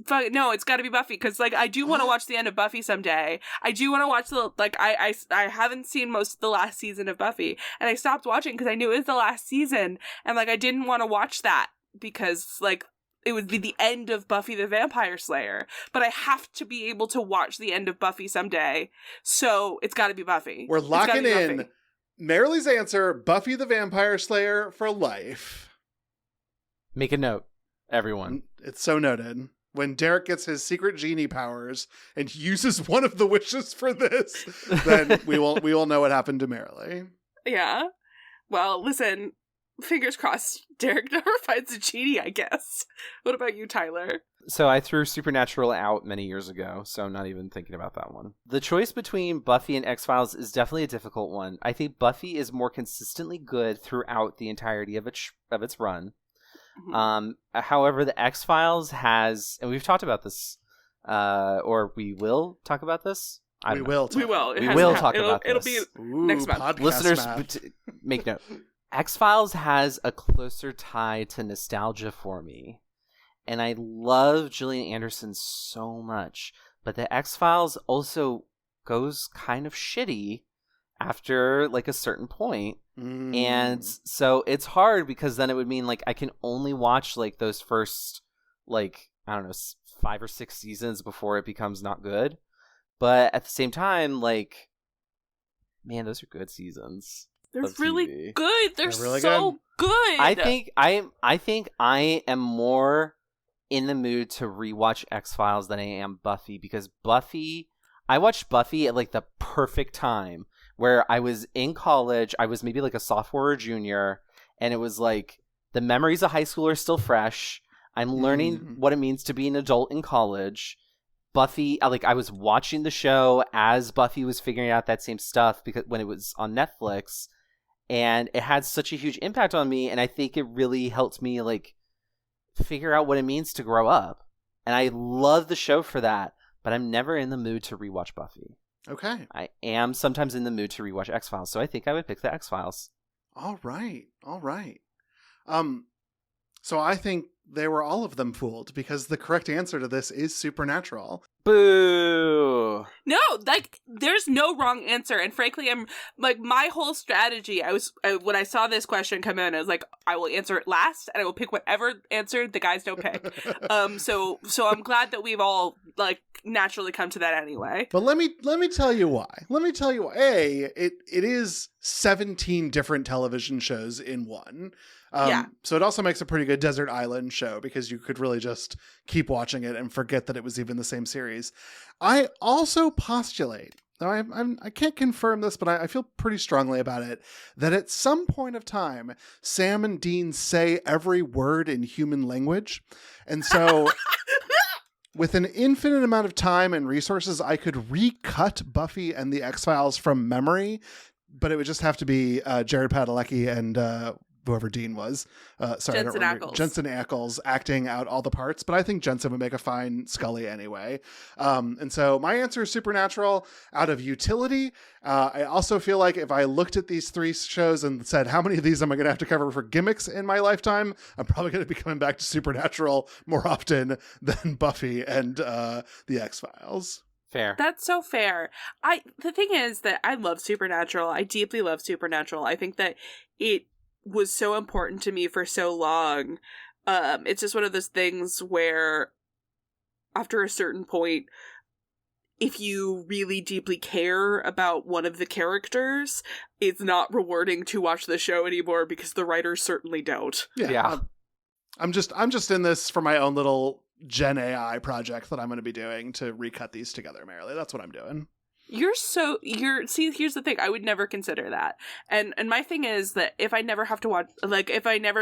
But no, it's got to be Buffy, because like I do want to watch the end of Buffy someday. I do want to watch I haven't seen most of the last season of Buffy, and I stopped watching because I knew it was the last season, and like I didn't want to watch that because like it would be the end of Buffy the Vampire Slayer. But I have to be able to watch the end of Buffy someday, so it's got to be Buffy. We're locking in Buffy. Merrily's answer: Buffy the Vampire Slayer for life. Make a note, everyone. It's so noted. when Derek gets his secret genie powers and uses one of the wishes for this, then we will know what happened to Marilee. Yeah. Well, listen, fingers crossed Derek never finds a genie, I guess. What about you, Tyler? So I threw Supernatural out many years ago, so I'm not even thinking about that one. The choice between Buffy and X-Files is definitely a difficult one. I think Buffy is more consistently good throughout the entirety of its run. Mm-hmm. However, the X-Files has, and we've talked about this, or we will talk about this. We will talk about this. It'll be next month. Listeners, make note. X-Files has a closer tie to nostalgia for me. And I love Gillian Anderson so much. But the X-Files also goes kind of shitty after, like, a certain point. And so it's hard because then it would mean, like, I can only watch, like, those first, like, I don't know, 5 or 6 seasons before it becomes not good. But at the same time, like, man, those are good seasons. They're really good. They're really so good. I think I am more in the mood to rewatch X-Files than I am Buffy, because I watched Buffy at, like, the perfect time where I was in college. I was maybe like a sophomore or junior, and it was like the memories of high school are still fresh. I'm learning what it means to be an adult in college. Buffy, I was watching the show as Buffy was figuring out that same stuff because when it was on Netflix, and it had such a huge impact on me, and I think it really helped me, like, figure out what it means to grow up. And I love the show for that, but I'm never in the mood to rewatch Buffy. Okay. I am sometimes in the mood to rewatch X-Files, so I think I would pick the X-Files. All right. So I think they were all of them fooled, because the correct answer to this is Supernatural. Boo! No, like, there's no wrong answer. And frankly, I'm like, my whole strategy, when I saw this question come in, I was like, I will answer it last and I will pick whatever answer the guys don't pick. So I'm glad that we've all, like, naturally come to that anyway. But let me tell you why. It is 17 different television shows in one. So it also makes a pretty good desert island show, because you could really just keep watching it and forget that it was even the same series. I also postulate, though I can't confirm this, but I feel pretty strongly about it, that at some point of time, Sam and Dean say every word in human language. And so with an infinite amount of time and resources, I could recut Buffy and the X-Files from memory, but it would just have to be Jared Padalecki and whoever Dean was. Jensen Ackles. Jensen Ackles acting out all the parts, but I think Jensen would make a fine Scully anyway. And so my answer is Supernatural out of utility. I also feel like if I looked at these 3 shows and said, how many of these am I going to have to cover for gimmicks in my lifetime? I'm probably going to be coming back to Supernatural more often than Buffy and the X-Files. Fair. That's so fair. The thing is that I love Supernatural. I deeply love Supernatural. I think that it was so important to me for so long. It's just one of those things where after a certain point, if you really deeply care about one of the characters, it's not rewarding to watch the show anymore, because the writers certainly don't. Yeah. I'm just in this for my own little Gen AI project that I'm going to be doing to recut these together, Marilee. That's what I'm doing. See, here's the thing. I would never consider that. And my thing is that if I never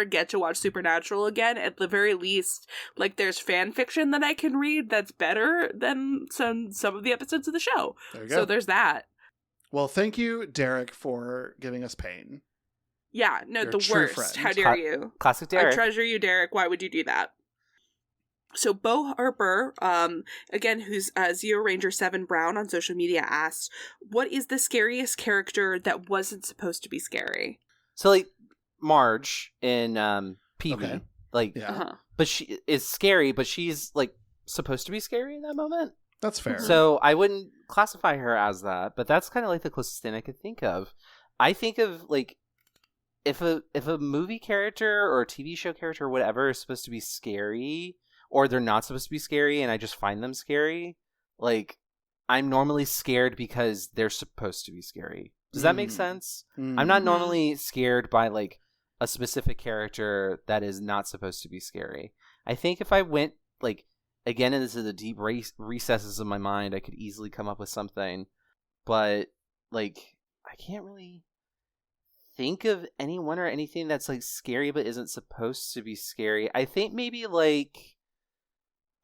get to watch Supernatural again, at the very least, like, there's fan fiction that I can read that's better than some of the episodes of the show. There you go. So there's that. Well, thank you, Derek, for giving us pain. Yeah, no, the worst. Friend. How dare you? Classic Derek. I treasure you, Derek. Why would you do that? So Bo Harper, again, who's Zero Ranger 7 Brown on social media, asked, what is the scariest character that wasn't supposed to be scary? So, like, Marge in PV, but she is scary, but she's, like, supposed to be scary in that moment. That's fair. So I wouldn't classify her as that, but that's kind of like the closest thing I could think of. I think of, like, if a movie character or a TV show character or whatever is supposed to be scary, or they're not supposed to be scary and I just find them scary, like, I'm normally scared because they're supposed to be scary. Does that make sense? I'm not normally scared by, like, a specific character that is not supposed to be scary. I think if I went, like, again, into the deep recesses of my mind, I could easily come up with something, but like I can't really think of anyone or anything that's like scary but isn't supposed to be scary. I think maybe like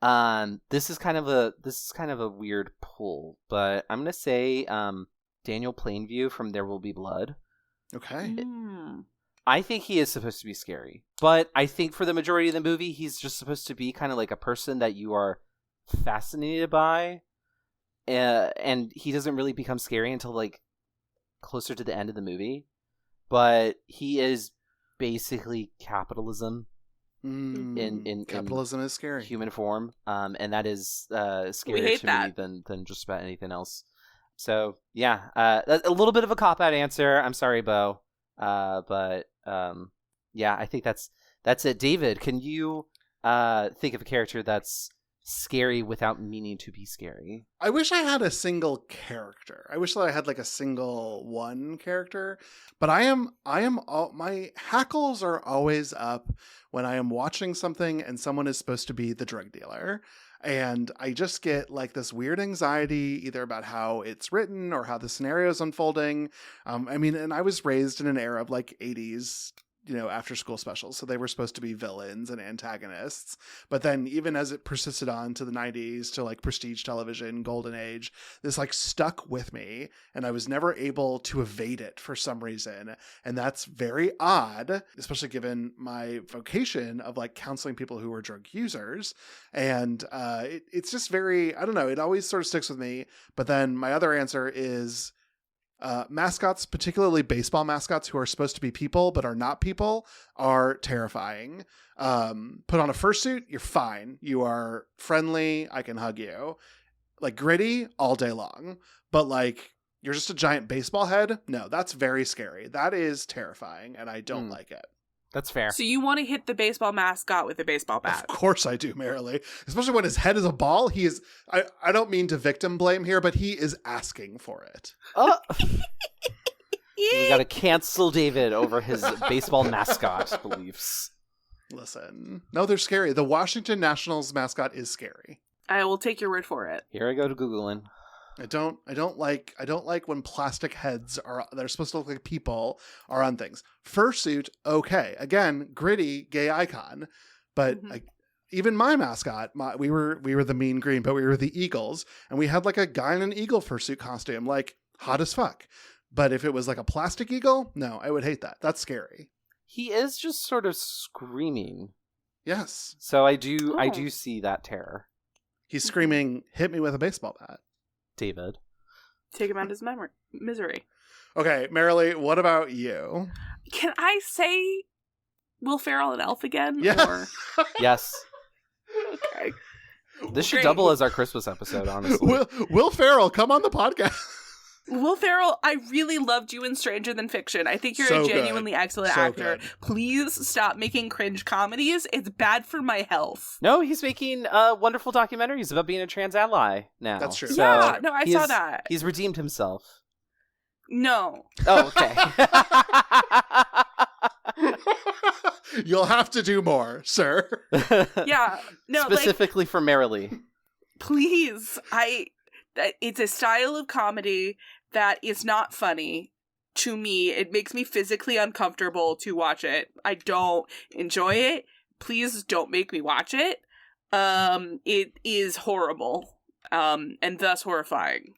this is kind of a weird pull, but I'm gonna say Daniel Plainview from There Will Be Blood. Okay. I think he is supposed to be scary, but I think for the majority of the movie, he's just supposed to be kind of like a person that you are fascinated by, and he doesn't really become scary until like closer to the end of the movie. But he is basically capitalism in capitalism is scary human form, and that is scarier to me than just about anything else. So yeah, a little bit of a cop-out answer. I'm sorry, Bo. But yeah, I think that's it. David, can you think of a character that's scary without meaning to be scary? I wish I had a single character. I wish that I had like a single one character, but my hackles are always up when I am watching something and someone is supposed to be the drug dealer. And I just get like this weird anxiety either about how it's written or how the scenario is unfolding. And I was raised in an era of like 80s, after school specials. So they were supposed to be villains and antagonists. But then even as it persisted on to the 90s, to like prestige television, golden age, this like stuck with me and I was never able to evade it for some reason. And that's very odd, especially given my vocation of like counseling people who are drug users. And it's just very, I don't know, it always sort of sticks with me. But then my other answer is mascots, particularly baseball mascots who are supposed to be people but are not people, are terrifying. Put on a fursuit, you're fine. You are friendly. I can hug you. Like Gritty all day long. But like you're just a giant baseball head. No, that's very scary. That is terrifying, and I don't like it. That's fair. So you want to hit the baseball mascot with a baseball bat? Of course I do, Marilee. Especially when his head is a ball. He is. I don't mean to victim blame here, but he is asking for it. Oh. We gotta cancel David over his baseball mascot beliefs. Listen, no, they're scary. The Washington Nationals mascot is scary. I will take your word for it. Here I go to Googling. I don't like when plastic heads that are supposed to look like people are on things. Fursuit, okay. Again, Gritty, gay icon. But even my mascot, we were the Mean Green, but we were the Eagles, and we had like a guy in an eagle fursuit costume, like hot as fuck. But if it was like a plastic eagle, no, I would hate that. That's scary. He is just sort of screaming. Yes. So I do see that terror. He's screaming, "Hit me with a baseball bat." David. Take him out of his misery. Okay, Marilee, what about you? Can I say Will Ferrell and Elf again? Yeah. Or... Yes. Okay. This should double as our Christmas episode, honestly. Will Ferrell, come on the podcast. Will Ferrell, I really loved you in Stranger Than Fiction. I think you're a genuinely excellent actor. Good. Please stop making cringe comedies. It's bad for my health. No, he's making wonderful documentaries about being a trans ally now. That's true. So yeah, no, I saw that. He's redeemed himself. No. Oh, okay. You'll have to do more, sir. Yeah. No, specifically for Marilee. Please. It's a style of comedy that is not funny to me. It makes me physically uncomfortable to watch it. I don't enjoy it. Please don't make me watch it. It is horrible, and thus horrifying.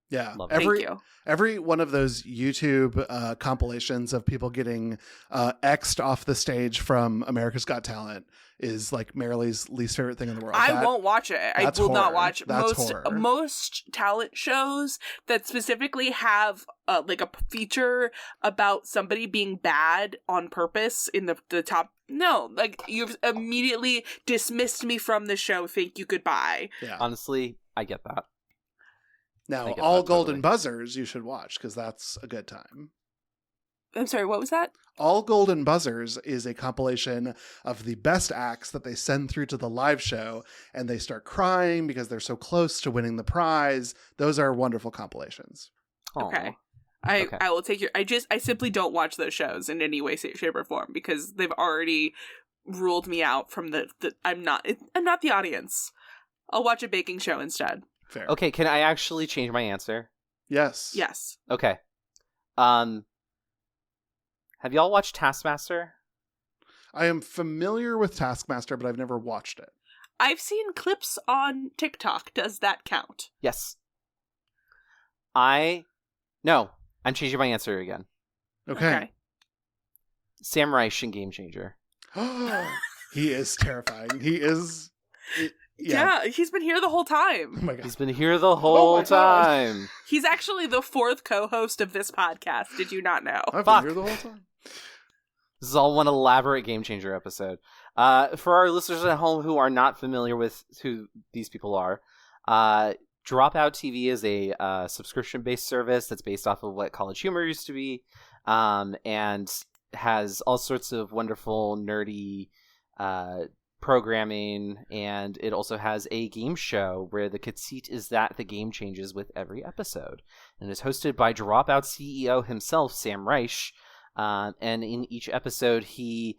Yeah. Thank you. Every one of those YouTube compilations of people getting X'd off the stage from America's Got Talent is like Marilee's least favorite thing in the world. I won't watch it. I will not watch horror. Most talent shows that specifically have like a feature about somebody being bad on purpose in the top. No, like you've immediately dismissed me from the show. Thank you, goodbye. Yeah. Honestly, I get that. Now, All Golden Buzzers you should watch because that's a good time. I'm sorry, what was that? All Golden Buzzers is a compilation of the best acts that they send through to the live show, and they start crying because they're so close to winning the prize. Those are wonderful compilations. Okay. I will take your... I simply don't watch those shows in any way, shape, or form because they've already ruled me out from the I'm not the audience. I'll watch a baking show instead. Fair. Okay, can I actually change my answer? Yes. Yes. Okay. Have y'all watched Taskmaster? I am familiar with Taskmaster, but I've never watched it. I've seen clips on TikTok. Does that count? Yes. No, I'm changing my answer again. Okay. Sam Reich in Game Changer. He is terrifying. He is... Yeah, he's been here the whole time. Oh my God. He's been here the whole time. He's actually the 4th co-host of this podcast. Did you not know? I've been here the whole time. This is all one elaborate Game Changer episode. For our listeners at home who are not familiar with who these people are, Dropout TV is a subscription-based service that's based off of what College Humor used to be, and has all sorts of wonderful, nerdy programming, and it also has a game show where the conceit is that the game changes with every episode, and is hosted by Dropout CEO himself, Sam Reich, and in each episode he,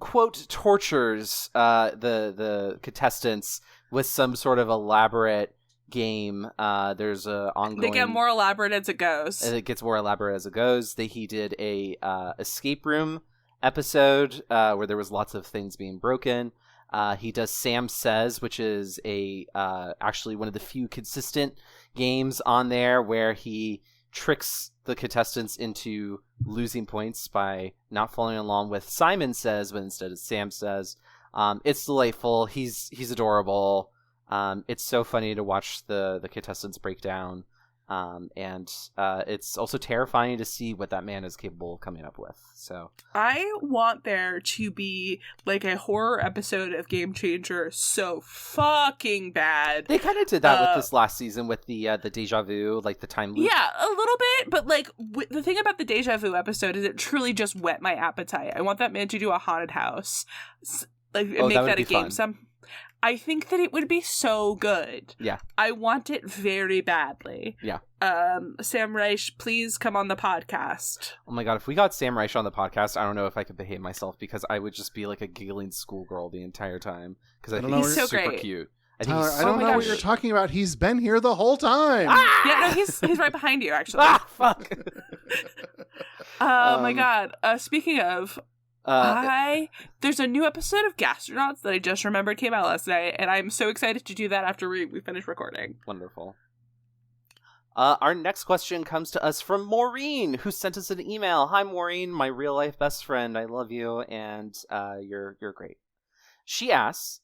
quote, tortures the contestants with some sort of elaborate game. There's a ongoing... They get more elaborate as it goes. And it gets more elaborate as it goes. He did a escape room episode where there was lots of things being broken. He does Sam Says, which is actually one of the few consistent games on there where he tricks the contestants into losing points by not following along with Simon Says, but instead it's Sam Says. It's delightful. He's adorable. It's so funny to watch the contestants break down. And it's also terrifying to see what that man is capable of coming up with. So I want there to be like a horror episode of Game Changer so fucking bad. They kind of did that with this last season with the deja vu, like the time loop. Yeah, a little bit, but like the thing about the deja vu episode is it truly just whet my appetite. I want that man to do a haunted house, like and make that a game. I think that it would be so good. Yeah. I want it very badly. Yeah. Sam Reich, please come on the podcast. Oh my God, if we got Sam Reich on the podcast, I don't know if I could behave myself because I would just be like a giggling schoolgirl the entire time because I think he's so super great. Cute. Tyler, I don't know what you're talking about. He's been here the whole time. Ah! Yeah, no, he's right behind you, actually. Ah, fuck. Oh my God. Speaking of... there's a new episode of Gastronauts that I just remembered came out last night, and I'm so excited to do that after we finish recording. Wonderful. Our next question comes to us from Maureen, who sent us an email. Hi, Maureen, my real life best friend. I love you, and you're great. She asks,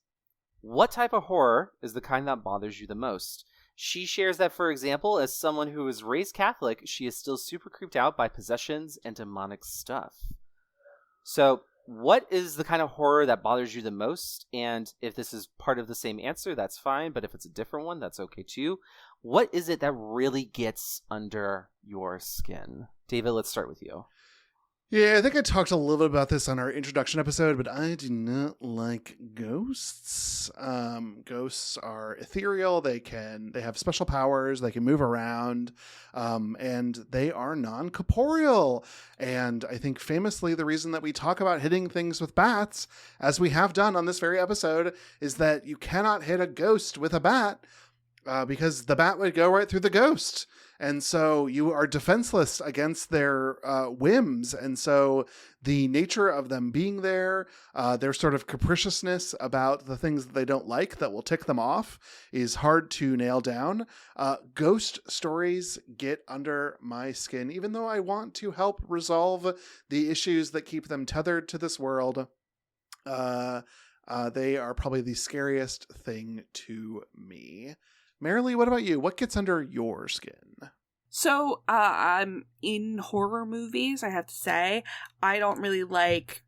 what type of horror is the kind that bothers you the most? She shares that, for example, as someone who was raised Catholic, she is still super creeped out by possessions and demonic stuff. So, what is the kind of horror that bothers you the most? And if this is part of the same answer, that's fine. But if it's a different one, that's okay too. What is it that really gets under your skin? David, let's start with you. Yeah, I think I talked a little bit about this on our introduction episode, but I do not like ghosts. Ghosts are ethereal. They have special powers. They can move around, and they are non-corporeal. And I think famously, the reason that we talk about hitting things with bats, as we have done on this very episode, is that you cannot hit a ghost with a bat because the bat would go right through the ghost. And so you are defenseless against their whims. And so the nature of them being there, their sort of capriciousness about the things that they don't like that will tick them off is hard to nail down. Ghost stories get under my skin, even though I want to help resolve the issues that keep them tethered to this world. They are probably the scariest thing to me. Marilee, what about you? What gets under your skin? So, I'm in horror movies, I have to say. I don't really like,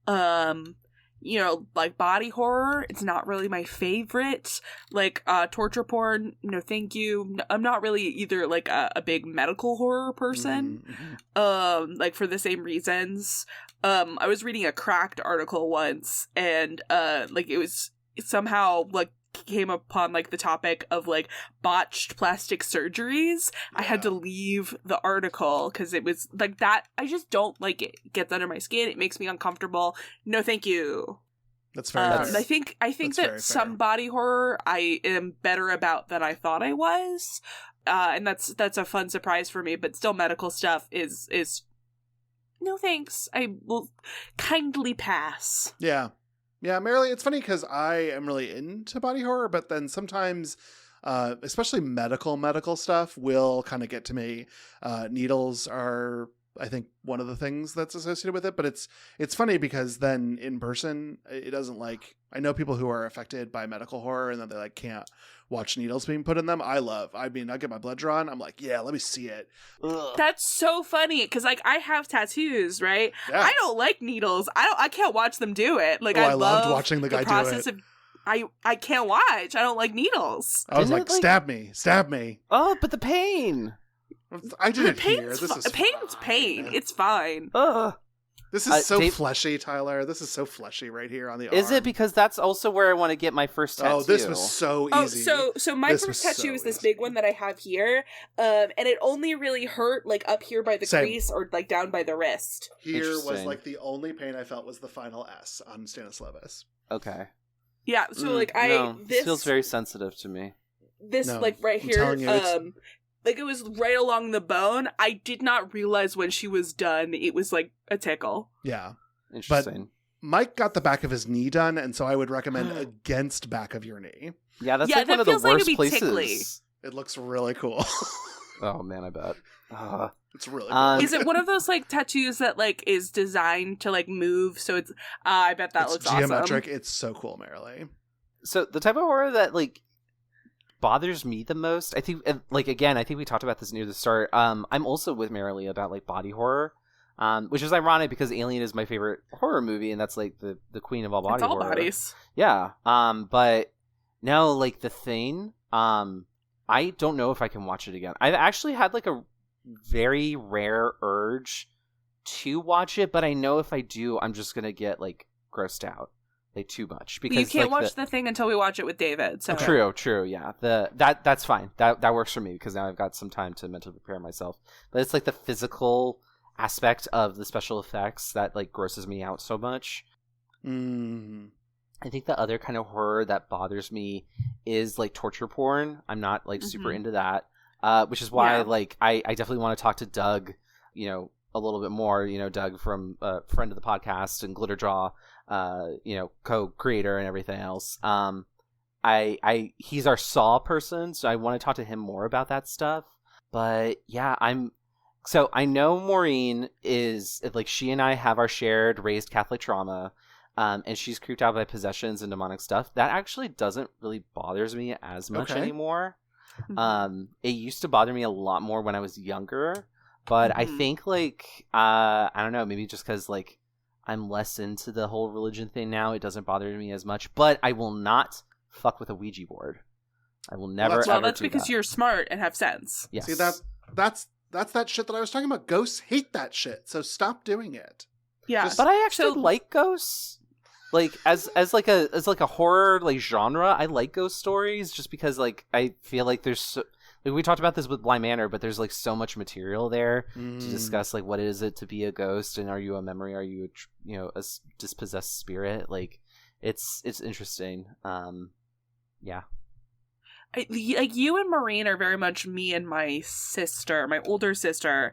like body horror. It's not really my favorite. Like, torture porn, no thank you. I'm not really either, like, a big medical horror person. Mm-hmm. Like, for the same reasons. I was reading a Cracked article once, and, it was somehow, like, came upon like the topic of like botched plastic surgeries. Yeah. I had to leave the article because it was like that. I just don't like it. It gets under my skin. It makes me uncomfortable. No, thank you. That's very fair. I think that some body horror I am better about than I thought I was. And that's a fun surprise for me, but still medical stuff is no thanks. I will kindly pass. Yeah. Yeah, Marilee, it's funny because I am really into body horror, but then sometimes, especially medical stuff will kind of get to me. Needles are, I think, one of the things that's associated with it, but it's funny because then in person, it doesn't I know people who are affected by medical horror and then they can't watch needles being put in them. I get my blood drawn. I'm like, yeah, let me see it. Ugh. That's so funny because I have tattoos, right? Yeah. I don't like needles. I can't watch them do it. I loved watching the guy do it. I can't watch. I don't like needles. I was stab me. Oh, but the pain. I did it here. This is pain's pain. It's fine. This is so fleshy, Tyler. This is so fleshy right here on the arm. Is it? Because that's also where I want to get my first tattoo. Oh, this was so easy. So my first tattoo is this big one that I have here, and it only really hurt up here by the crease or down by the wrist. Here was the only pain I felt was the final S on Stanislavis. Okay. Yeah. So this feels very sensitive to me. This right here. It was right along the bone. I did not realize when she was done it was a tickle. Yeah. Interesting. But Mike got the back of his knee done, and so I would recommend against back of your knee. Yeah, that's one of the worst places. Tickly. It looks really cool. Oh man, I bet. It's really cool. Is it one of those tattoos that is designed to move? So it's I bet that looks geometric. Awesome. It's so cool, Marilee. So the type of horror that bothers me the most, I think, again, I think we talked about this near the start. I'm also with Marilee about body horror, which is ironic because Alien is my favorite horror movie, and that's the queen of all body horror. It's all bodies. Yeah. But no, The Thing. I don't know if I can watch it again. I've actually had a very rare urge to watch it, but I know if I do, I'm just gonna get grossed out. Too much because you can't watch the Thing until we watch it with David. So true, yeah. That's fine. That works for me because now I've got some time to mentally prepare myself. But it's the physical aspect of the special effects that grosses me out so much. I think the other kind of horror that bothers me is torture porn. I'm not super into that, which is why I definitely want to talk to Doug, a little bit more. Doug from friend of the podcast and Glitterjaw. Co-creator and everything else. He's our Saw person, so I want to talk to him more about that stuff. But yeah, I know Maureen is she and I have our shared raised Catholic trauma, and she's creeped out by possessions and demonic stuff. That actually doesn't really bothers me as much anymore. It used to bother me a lot more when I was younger, but I think I don't know, maybe just because I'm less into the whole religion thing now. It doesn't bother me as much, but I will not fuck with a Ouija board. I will never. Well, that's because you're smart and have sense. Yes. See, that's that shit that I was talking about. Ghosts hate that shit, so stop doing it. Yeah, but I actually like ghosts. As a horror genre, I like ghost stories just because I feel there's so. We talked about this with Bly Manor, but there's so much material there to discuss what is it to be a ghost, and are you a memory? Are you a dispossessed spirit? It's interesting. Yeah. You and Maureen are very much me and my sister, my older sister.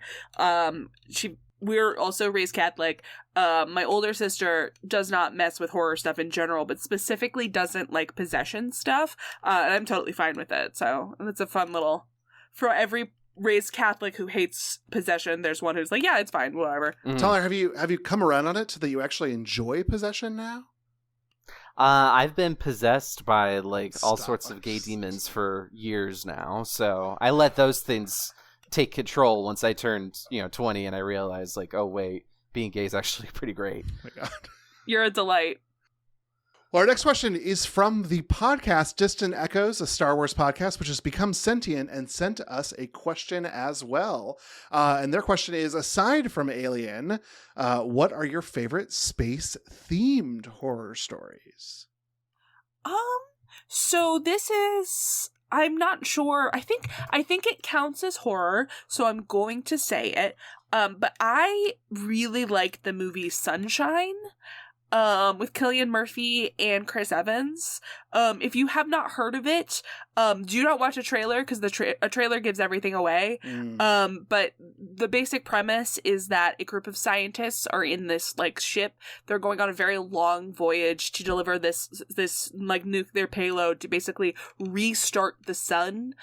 We're also raised Catholic. My older sister does not mess with horror stuff in general, but specifically doesn't like possession stuff. And I'm totally fine with it. So it's a fun little, for every raised Catholic who hates possession, there's one who's like, yeah, it's fine, whatever. Mm-hmm. Tyler, have you come around on it so that you actually enjoy possession now? I've been possessed by all sorts of gay demons for years now. So I let those things take control once I turned 20 and I realized oh wait, being gay is actually pretty great. Oh my God. You're a delight. Well, our next question is from the podcast Distant Echoes, a Star Wars podcast, which has become sentient and sent us a question as well. And their question is, aside from Alien, what are your favorite space-themed horror stories? So this is... I'm not sure. I think it counts as horror, so I'm going to say it. But I really like the movie Sunshine. with Cillian Murphy and Chris Evans. If you have not heard of it, do not watch a trailer because a trailer gives everything away. But the basic premise is that a group of scientists are in this like ship. They're going on a very long voyage to deliver this like nuclear payload to basically restart the sun,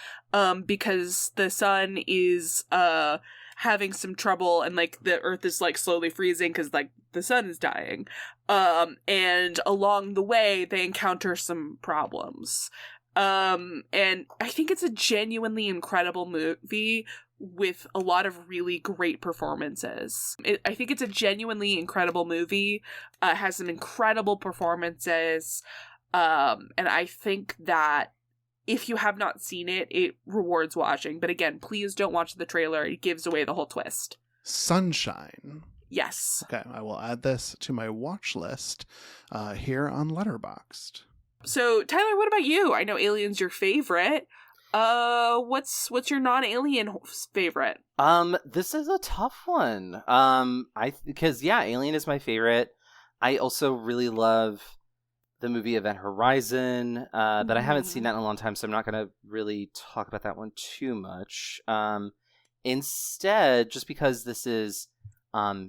because the sun is having some trouble and like the Earth is like slowly freezing because like the sun is dying. And along the way they encounter some problems. And I think it's a genuinely incredible movie with a lot of really great performances. I think it's a genuinely incredible movie. It has some incredible performances. And I think that if you have not seen it, it rewards watching. But again, please don't watch the trailer. It gives away the whole twist. Sunshine. Yes. Okay, I will add this to my watch list here on Letterboxd. So, Tyler, what about you? I know Alien's your favorite. What's your non-Alien favorite? This is a tough one. Because Alien is my favorite. I also really love the movie Event Horizon, but I haven't seen that in a long time, so I'm not going to really talk about that one too much. Instead, just because this is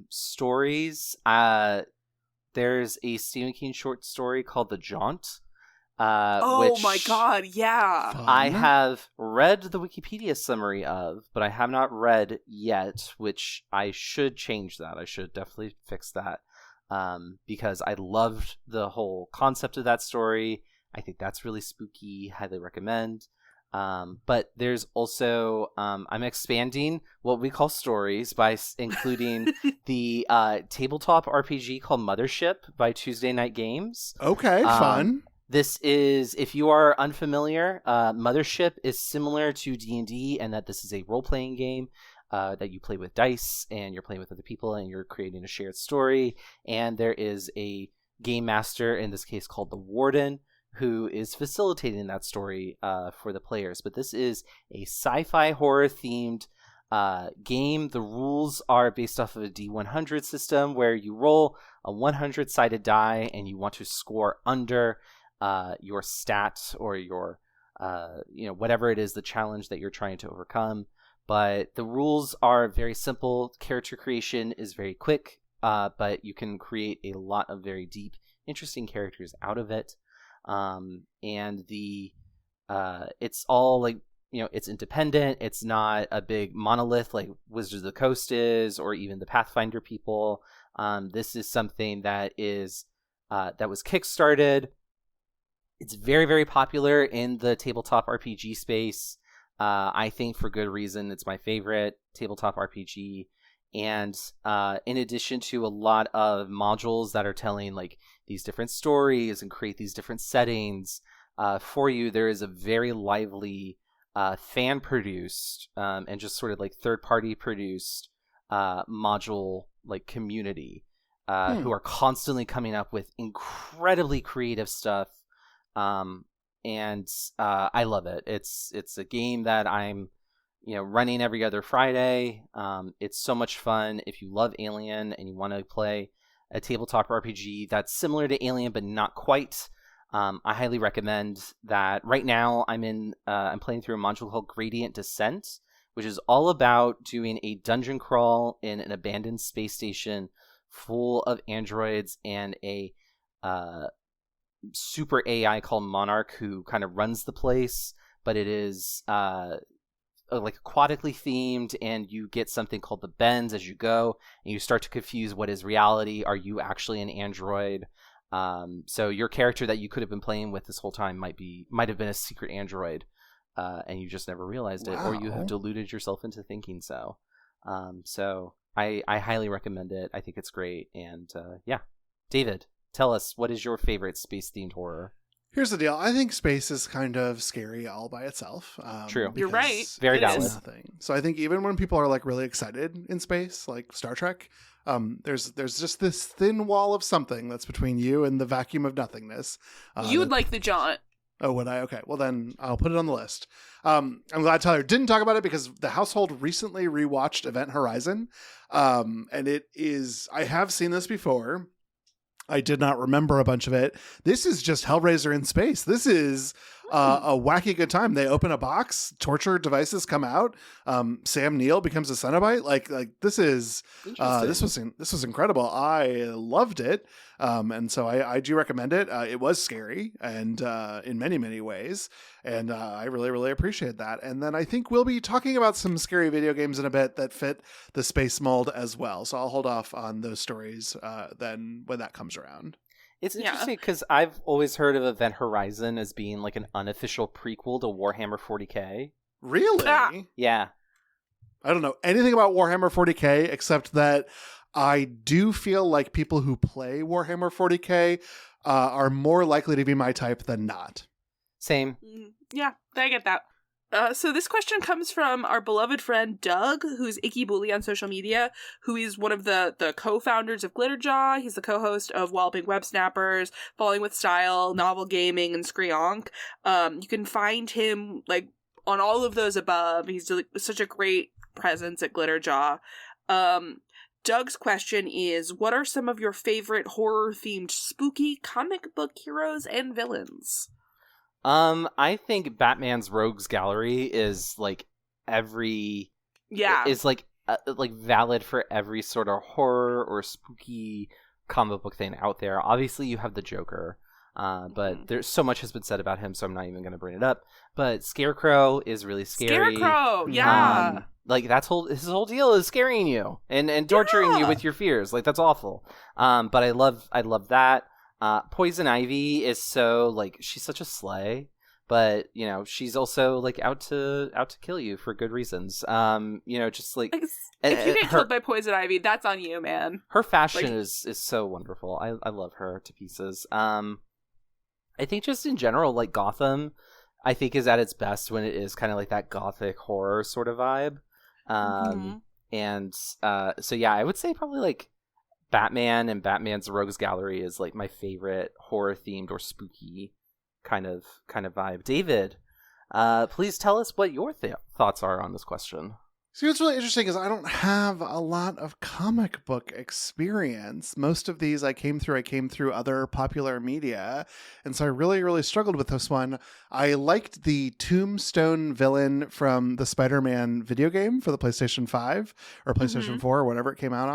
stories, there's a Stephen King short story called The Jaunt. Which my god, yeah. Fun. I have read the Wikipedia summary of, but I have not read yet, which I should change that. I should definitely fix that. Because I loved the whole concept of that story. I think that's really spooky. Highly recommend. But there's also, I'm expanding what we call stories by including the tabletop RPG called Mothership by Tuesday Night Games. Okay, fun. This is, if you are unfamiliar, Mothership is similar to D&D in that this is a role-playing game that you play with dice, and you're playing with other people, and you're creating a shared story. And there is a game master, in this case called the Warden, who is facilitating that story for the players. But this is a sci-fi horror-themed game. The rules are based off of a D100 system, where you roll a 100-sided die, and you want to score under your stat or your whatever it is, the challenge that you're trying to overcome. But the rules are very simple. Character creation is very quick, but you can create a lot of very deep, interesting characters out of it. And it's all like, it's independent. It's not a big monolith like Wizards of the Coast is, or even the Pathfinder people. This is something that is that was kickstarted. It's very, very popular in the tabletop RPG space. I think for good reason. It's my favorite tabletop RPG. And in addition to a lot of modules that are telling like these different stories and create these different settings for you, there is a very lively fan-produced and just sort of like third-party produced module like community who are constantly coming up with incredibly creative stuff. And I love it. It's a game that I'm running every other Friday. It's so much fun. If you love Alien and you want to play a tabletop RPG that's similar to Alien but not quite, I highly recommend that. Right now I'm playing through a module called Gradient Descent, which is all about doing a dungeon crawl in an abandoned space station full of androids and a super AI called Monarch who kind of runs the place, but it is like aquatically themed, and you get something called the bends as you go, and you start to confuse what is reality. Are you actually an android? So your character that you could have been playing with this whole time might have been a secret android, and you just never realized it, or you have deluded yourself into thinking so. So I highly recommend it. I think it's great. And David, tell us, what is your favorite space-themed horror? Here's the deal. I think space is kind of scary all by itself. True. You're right. Very valid. So I think even when people are like really excited in space, like Star Trek, there's just this thin wall of something that's between you and the vacuum of nothingness. You would like The Jaunt. Oh, would I? Okay. Well, then I'll put it on the list. I'm glad Tyler didn't talk about it because the household recently rewatched Event Horizon. And it is, I have seen this before. I did not remember a bunch of it. This is just Hellraiser in space. This is a wacky good time. They open a box, torture devices come out. Sam Neill becomes a Cenobite. Like this is this was incredible. I loved it, and so I do recommend it. It was scary and in many ways, and I really appreciate that. And then I think we'll be talking about some scary video games in a bit that fit the space mold as well. So I'll hold off on those stories then when that comes around. It's interesting because I've always heard of Event Horizon as being like an unofficial prequel to Warhammer 40k. Really? Yeah. I don't know anything about Warhammer 40k except that I do feel like people who play Warhammer 40k are more likely to be my type than not. Same. Yeah, I get that. So this question comes from our beloved friend Doug, who's Icky Bully on social media, who is one of the co-founders of Glitterjaw. He's the co-host of Walloping Web Snappers, Falling with Style, Novel Gaming, and Screonk. You can find him like on all of those above. He's such a great presence at Glitterjaw. Doug's question is, what are some of your favorite horror-themed spooky comic book heroes and villains? I think Batman's Rogues Gallery is like is like valid for every sort of horror or spooky comic book thing out there. Obviously, you have the Joker, but there's so much has been said about him, so I'm not even going to bring it up. But Scarecrow is really scary. Scarecrow, yeah. Like his whole deal is scaring you and torturing you with your fears. Like that's awful. But I love that. Poison Ivy is so like she's such a slay, but you know she's also like out to kill you for good reasons. You know, just like if you get killed by Poison Ivy, that's on you, man. Her fashion is so wonderful. I love her to pieces. I think just in general, like Gotham, I think is at its best when it is kind of like that gothic horror sort of vibe. And so yeah, I would say probably like Batman and Batman's Rogues Gallery is like my favorite horror themed or spooky kind of vibe. David, please tell us what your thoughts are on this question. See, what's really interesting is I don't have a lot of comic book experience. Most of these I came through other popular media. And so I really struggled with this one. I liked the Tombstone villain from the Spider-Man video game for the PlayStation 5 or PlayStation 4 or whatever it came out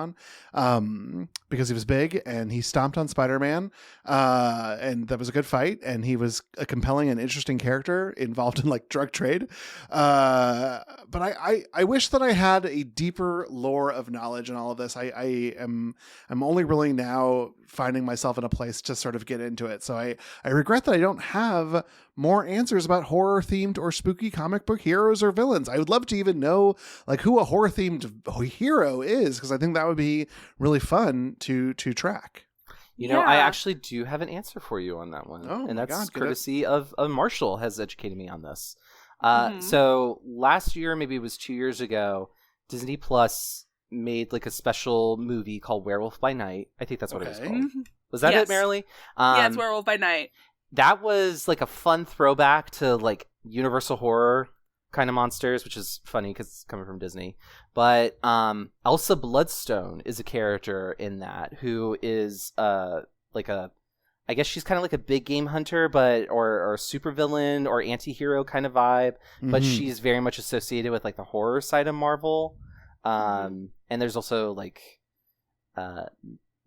on. Because he was big and he stomped on Spider-Man. And that was a good fight. And he was a compelling and interesting character involved in like drug trade. But I wish that I had a deeper lore of knowledge in all of this. I'm only really now finding myself in a place to sort of get into it. So I regret that I don't have more answers about horror themed or spooky comic book heroes or villains. I would love to even know like who a horror themed hero is, because I think that would be really fun to track. You know, I actually do have an answer for you on that one. Oh, and that's God, courtesy of Marshall has educated me on this. So last year, maybe it was 2 years ago, Disney Plus made like a special movie called Werewolf by Night. I think that's what it was called. Was that it, Marilee? Yeah, it's Werewolf by Night. That was like a fun throwback to like Universal horror kind of monsters, which is funny because it's coming from Disney. But Elsa Bloodstone is a character in that who is like a, I guess she's kind of like a big game hunter, but or a supervillain or anti-hero kind of vibe, but she's very much associated with like the horror side of Marvel. And there's also like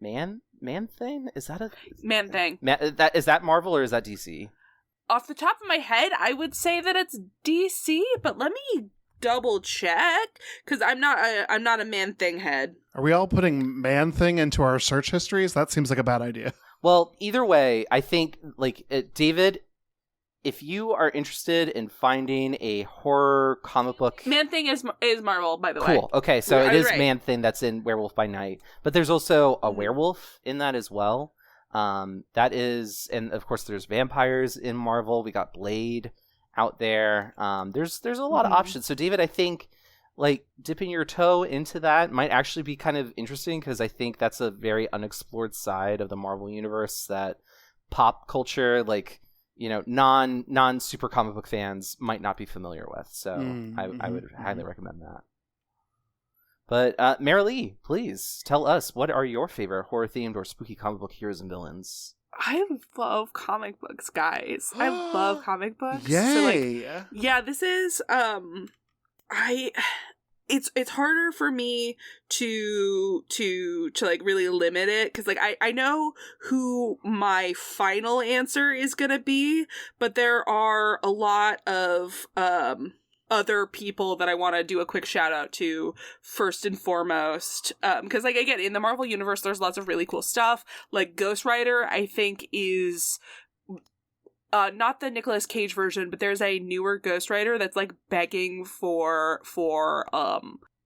Man-Thing? Is that a Man-Thing? Is that Marvel or is that DC? Off the top of my head, I would say that it's DC, but let me double check because I'm not a Man-Thing head. Are we all putting Man-Thing into our search histories? That seems like a bad idea. Well, either way, I think like David, if you are interested in finding a horror comic book, Man-Thing is Marvel, by the way. Cool. Okay, so it is right. Man-Thing that's in Werewolf by Night, but there's also a werewolf in that as well. That is, and of course there's vampires in Marvel. We got Blade out there. There's a lot of options. So David, I think like dipping your toe into that might actually be kind of interesting because I think that's a very unexplored side of the Marvel universe that pop culture, like, you know, non super comic book fans might not be familiar with. So I would highly recommend that. But Marilee, please tell us, what are your favorite horror-themed or spooky comic book heroes and villains? I love comic books, guys. I love comic books. Yay! So, yeah, this is it's harder for me to like really limit it, because like I know who my final answer is gonna be, but there are a lot of other people that I want to do a quick shout out to first and foremost, because like again, in the Marvel universe there's lots of really cool stuff. Like Ghost Rider, I think, is not the Nicolas Cage version, but there's a newer Ghost Rider that's like begging for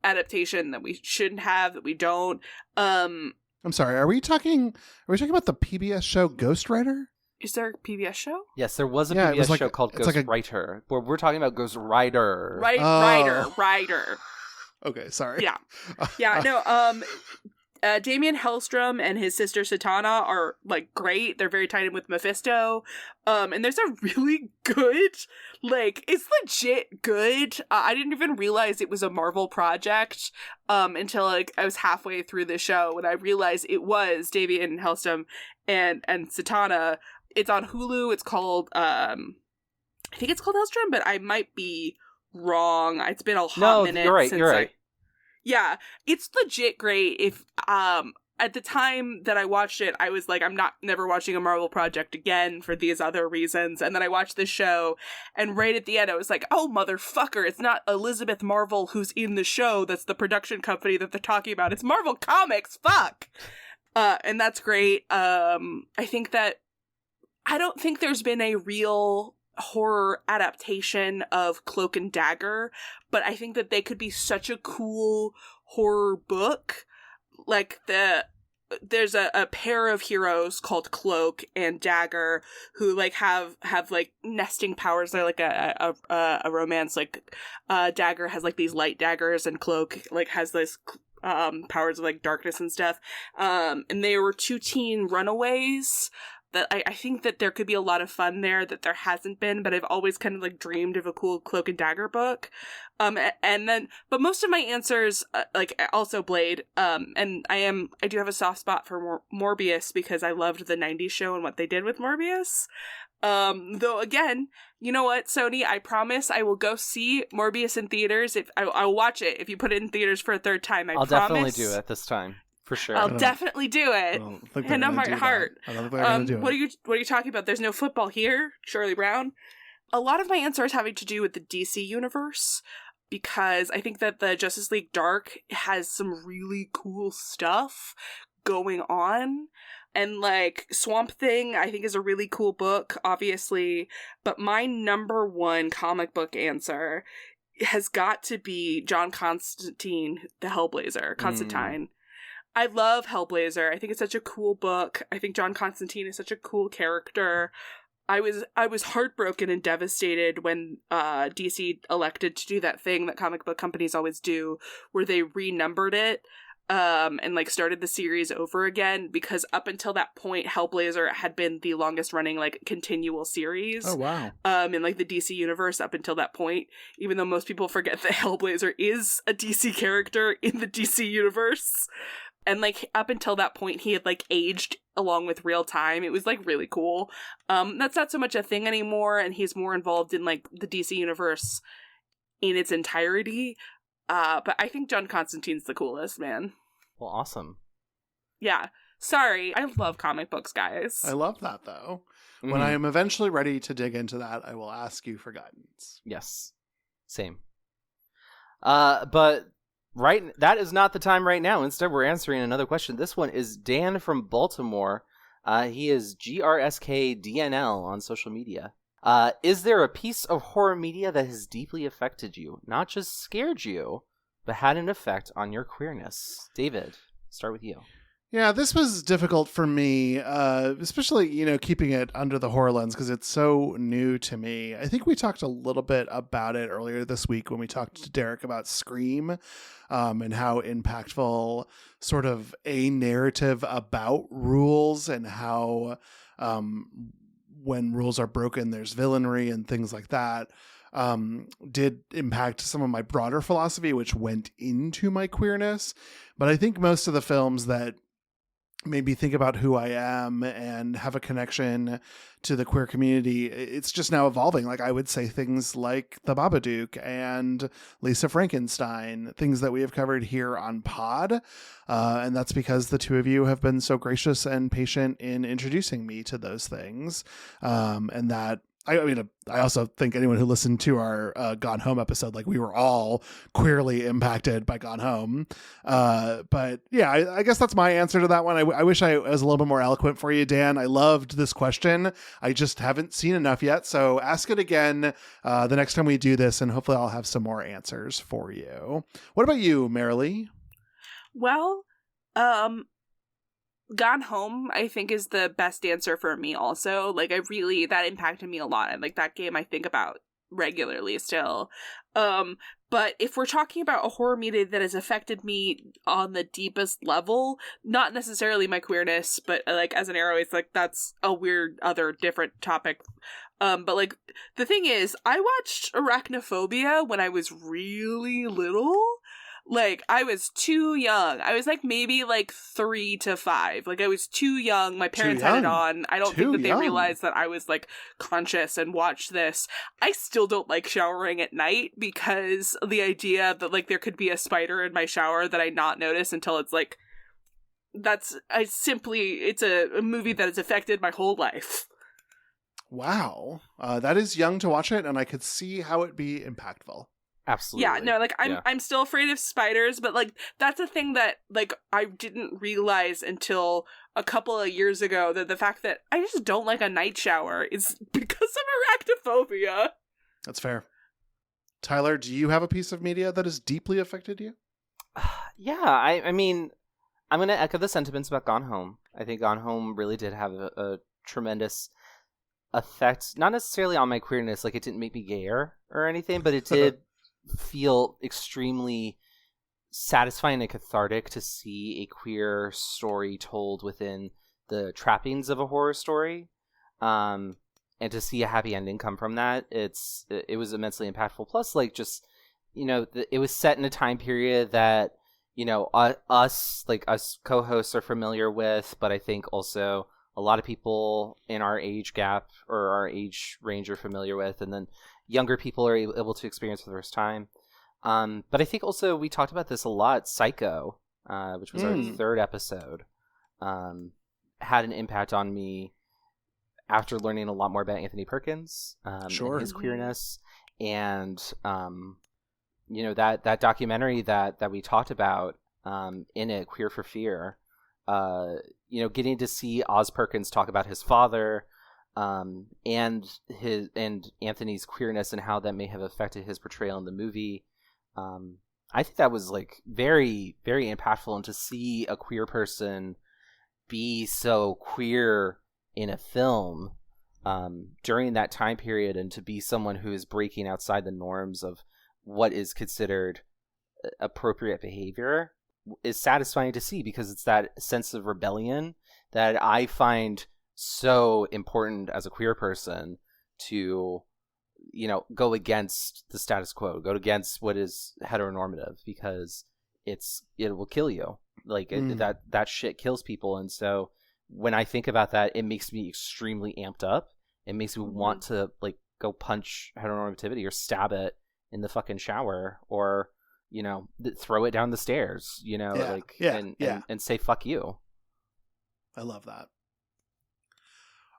adaptation that we shouldn't have, that we don't. I'm sorry, are we talking about the PBS show Ghost Rider? Is there a PBS show? Yes, there was a PBS show called Ghost Rider. Where we're talking about Ghost Rider. Rider. Okay, sorry. Yeah. No. Damien Hellstrom and his sister Satana are like great. They're very tied in with Mephisto. And there's a really good, like, it's legit good. I didn't even realize it was a Marvel project until like I was halfway through the show when I realized it was Damien Hellstrom and Satana. It's on Hulu. It's called I think it's called Hellstrom, but I might be wrong. It's been a hot minute. You're right. Since You're right. Yeah, it's legit great. If at the time that I watched it, I was like, I'm never watching a Marvel project again for these other reasons. And then I watched this show, and right at the end, I was like, oh, motherfucker, it's not Elizabeth Marvel who's in the show. That's the production company that they're talking about. It's Marvel Comics. Fuck. And that's great. I don't think there's been a real horror adaptation of Cloak and Dagger, but I think that they could be such a cool horror book. Like there's a pair of heroes called Cloak and Dagger who like have like nesting powers. They're like a romance. Like Dagger has like these light daggers, and Cloak like has this powers of like darkness and stuff. And they were two teen runaways. That I think that there could be a lot of fun there that there hasn't been, but I've always kind of like dreamed of a cool Cloak and Dagger book. But most of my answers, like also Blade, and I do have a soft spot for Morbius because I loved the 90s show and what they did with Morbius. Though again, you know what, Sony, I promise I will go see Morbius in theaters. If I'll watch it if you put it in theaters for a third time. I'll definitely do it this time. For sure. I'll definitely do it. Hand on my heart. I don't think they're gonna do it. What are you talking about? There's no football here, Shirley Brown. A lot of my answers having to do with the DC universe, because I think that the Justice League Dark has some really cool stuff going on. And like Swamp Thing, I think, is a really cool book, obviously. But my number one comic book answer has got to be John Constantine, the Hellblazer, Constantine. I love Hellblazer. I think it's such a cool book. I think John Constantine is such a cool character. I was heartbroken and devastated when DC elected to do that thing that comic book companies always do, where they renumbered it and like started the series over again, because up until that point Hellblazer had been the longest running like continual series. Oh wow. In like the DC universe up until that point, even though most people forget that Hellblazer is a DC character in the DC universe. And, like, up until that point, he had, like, aged along with real time. It was, like, really cool. That's not so much a thing anymore, and he's more involved in, like, the DC universe in its entirety. But I think John Constantine's the coolest, man. Well, awesome. Yeah. Sorry. I love comic books, guys. I love that, though. Mm-hmm. When I am eventually ready to dig into that, I will ask you for guidance. Yes. Same. But... that is not the time right now. Instead, we're answering another question. This one is Dan from Baltimore. He is GRSKDNL on social media. Is there a piece of horror media that has deeply affected you? Not just scared you, but had an effect on your queerness? David, start with you. Yeah, this was difficult for me, especially, keeping it under the horror lens because it's so new to me. I think we talked a little bit about it earlier this week when we talked to Derek about Scream and how impactful sort of a narrative about rules and how when rules are broken, there's villainy and things like that. did impact some of my broader philosophy, which went into my queerness. But I think most of the films that made me think about who I am and have a connection to the queer community, it's just now evolving. Like I would say things like The Babadook and Lisa Frankenstein, things that we have covered here on Pod. And that's because the two of you have been so gracious and patient in introducing me to those things. And that, I mean, I also think anyone who listened to our Gone Home episode, like we were all queerly impacted by Gone Home. But yeah, I guess that's my answer to that one. I wish I was a little bit more eloquent for you, Dan. I loved this question. I just haven't seen enough yet. So ask it again the next time we do this, and hopefully I'll have some more answers for you. What about you, Marilee? Well, Gone Home, I think, is the best answer for me also. Like, that impacted me a lot. And, like, that game I think about regularly still. But if we're talking about a horror media that has affected me on the deepest level, not necessarily my queerness, but, like, as an arrow, it's like, that's a weird other different topic. But, like, the thing is, I watched Arachnophobia when I was really little. Like, I was too young. I was, like, maybe, like, 3 to 5. Like, I was too young. My parents had it on. I don't think that they realized that I was, like, conscious and watched this. I still don't like showering at night because the idea that, like, there could be a spider in my shower that I not notice until it's, like, it's a movie that has affected my whole life. Wow. That is young to watch it, and I could see how it'd be impactful. Absolutely. Yeah, no, like, I'm still afraid of spiders, but, like, that's a thing that, like, I didn't realize until a couple of years ago, that the fact that I just don't like a night shower is because of arachnophobia. That's fair. Tyler, do you have a piece of media that has deeply affected you? Yeah, I mean, I'm going to echo the sentiments about Gone Home. I think Gone Home really did have a tremendous effect, not necessarily on my queerness, like, it didn't make me gayer or anything, but it did feel extremely satisfying and cathartic to see a queer story told within the trappings of a horror story, and to see a happy ending come from that. It was immensely impactful. Plus, like, just, you know, it was set in a time period that, you know, us co-hosts are familiar with, but I think also a lot of people in our age gap or our age range are familiar with, and then younger people are able to experience for the first time. But I think also we talked about this a lot. Psycho, which was our third episode, had an impact on me after learning a lot more about Anthony Perkins, and his queerness, and you know, that documentary that we talked about in it, Queer for Fear. You know, getting to see Oz Perkins talk about his father, and Anthony's queerness and how that may have affected his portrayal in the movie. I think that was, like, very, very impactful, and to see a queer person be so queer in a film during that time period, and to be someone who is breaking outside the norms of what is considered appropriate behavior is satisfying to see, because it's that sense of rebellion that I find so important as a queer person to, you know, go against the status quo, go against what is heteronormative, because it will kill you. Like, that shit kills people. And so when I think about that, it makes me extremely amped up. It makes me want to, like, go punch heteronormativity or stab it in the fucking shower, or, you know, throw it down the stairs, you know, and say, fuck you. I love that.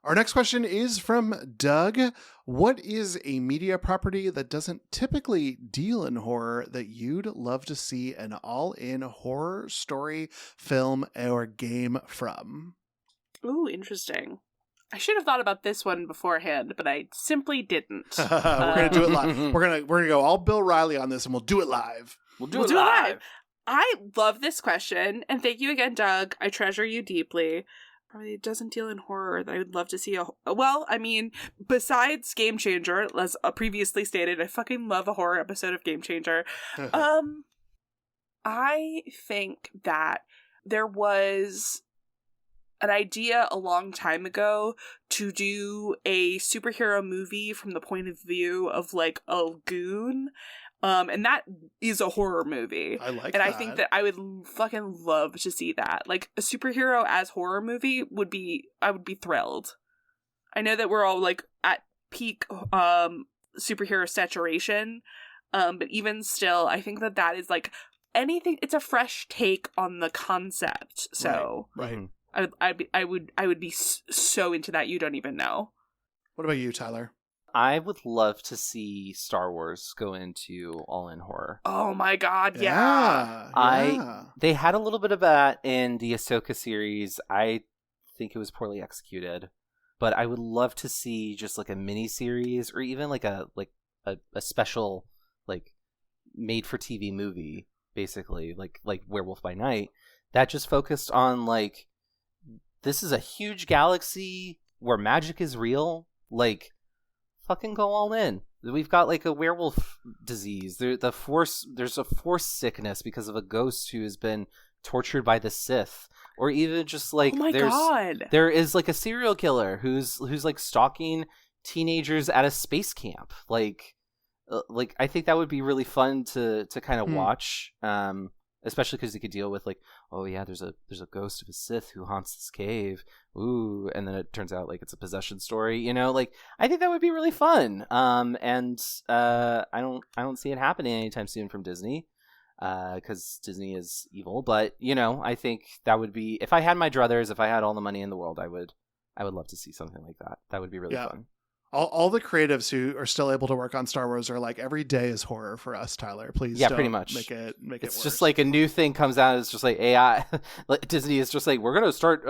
Our next question is from Doug. What is a media property that doesn't typically deal in horror that you'd love to see an all-in horror story, film, or game from? Ooh, interesting. I should have thought about this one beforehand, but I simply didn't. We're gonna do it live. We're gonna go all Bill Riley on this, and we'll do it live. We'll do it live. I love this question, and thank you again, Doug. I treasure you deeply. Probably doesn't deal in horror that I would love to see well, I mean, besides Game Changer, as previously stated, I fucking love a horror episode of Game Changer. I think that there was an idea a long time ago to do a superhero movie from the point of view of like a goon. And that is a horror movie. I like and that. I think that I would fucking love to see that. Like a superhero as horror movie I would be thrilled. I know that we're all like at peak superhero saturation. But even still, I think that is like anything. It's a fresh take on the concept. So right. I would be so into that. You don't even know. What about you, Tyler? I would love to see Star Wars go into all-in horror. Oh my god, yeah. They had a little bit of that in the Ahsoka series. I think it was poorly executed, but I would love to see just like a mini series or even like a special like made for TV movie, basically like Werewolf by Night, that just focused on like, this is a huge galaxy where magic is real. Like, fucking go all in. We've got like a werewolf disease. There's a force sickness because of a ghost who has been tortured by the Sith, or even just like, there is like a serial killer who's like stalking teenagers at a space camp. Like I think that would be really fun to kind of watch. Especially because they could deal with like, oh yeah, there's a ghost of a Sith who haunts this cave. Ooh, and then it turns out like it's a possession story. You know, like I think that would be really fun. And I don't see it happening anytime soon from Disney, because Disney is evil. But you know, I think that would be, if I had my druthers, if I had all the money in the world, I would love to see something like that. That would be really fun. All the creatives who are still able to work on Star Wars are like, every day is horror for us, Tyler. Please, don't pretty much make it. It's worse. Just like a new thing comes out. It's just like AI. Disney is just like, we're gonna start,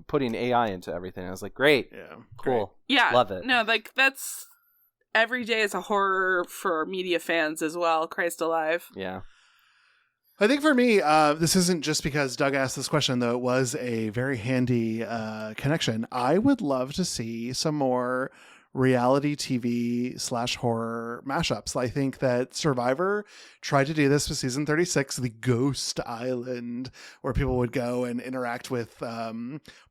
putting AI into everything. I was like, great, cool, yeah, love it. No, like that's every day is a horror for media fans as well. Christ alive. Yeah. I think for me, this isn't just because Doug asked this question, though it was a very handy connection. I would love to see some more reality TV / horror mashups. I think that Survivor tried to do this with season 36, the Ghost Island, where people would go and interact with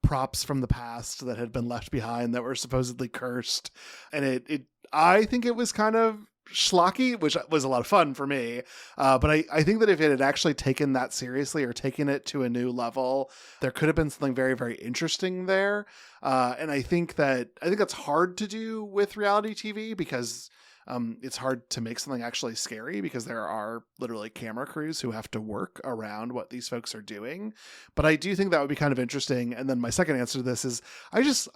props from the past that had been left behind that were supposedly cursed. And I think it was kind of schlocky, which was a lot of fun for me. But I think that if it had actually taken that seriously or taken it to a new level, there could have been something very, very interesting there. And I think that's hard to do with reality TV because it's hard to make something actually scary because there are literally camera crews who have to work around what these folks are doing. But I do think that would be kind of interesting. And then my second answer to this is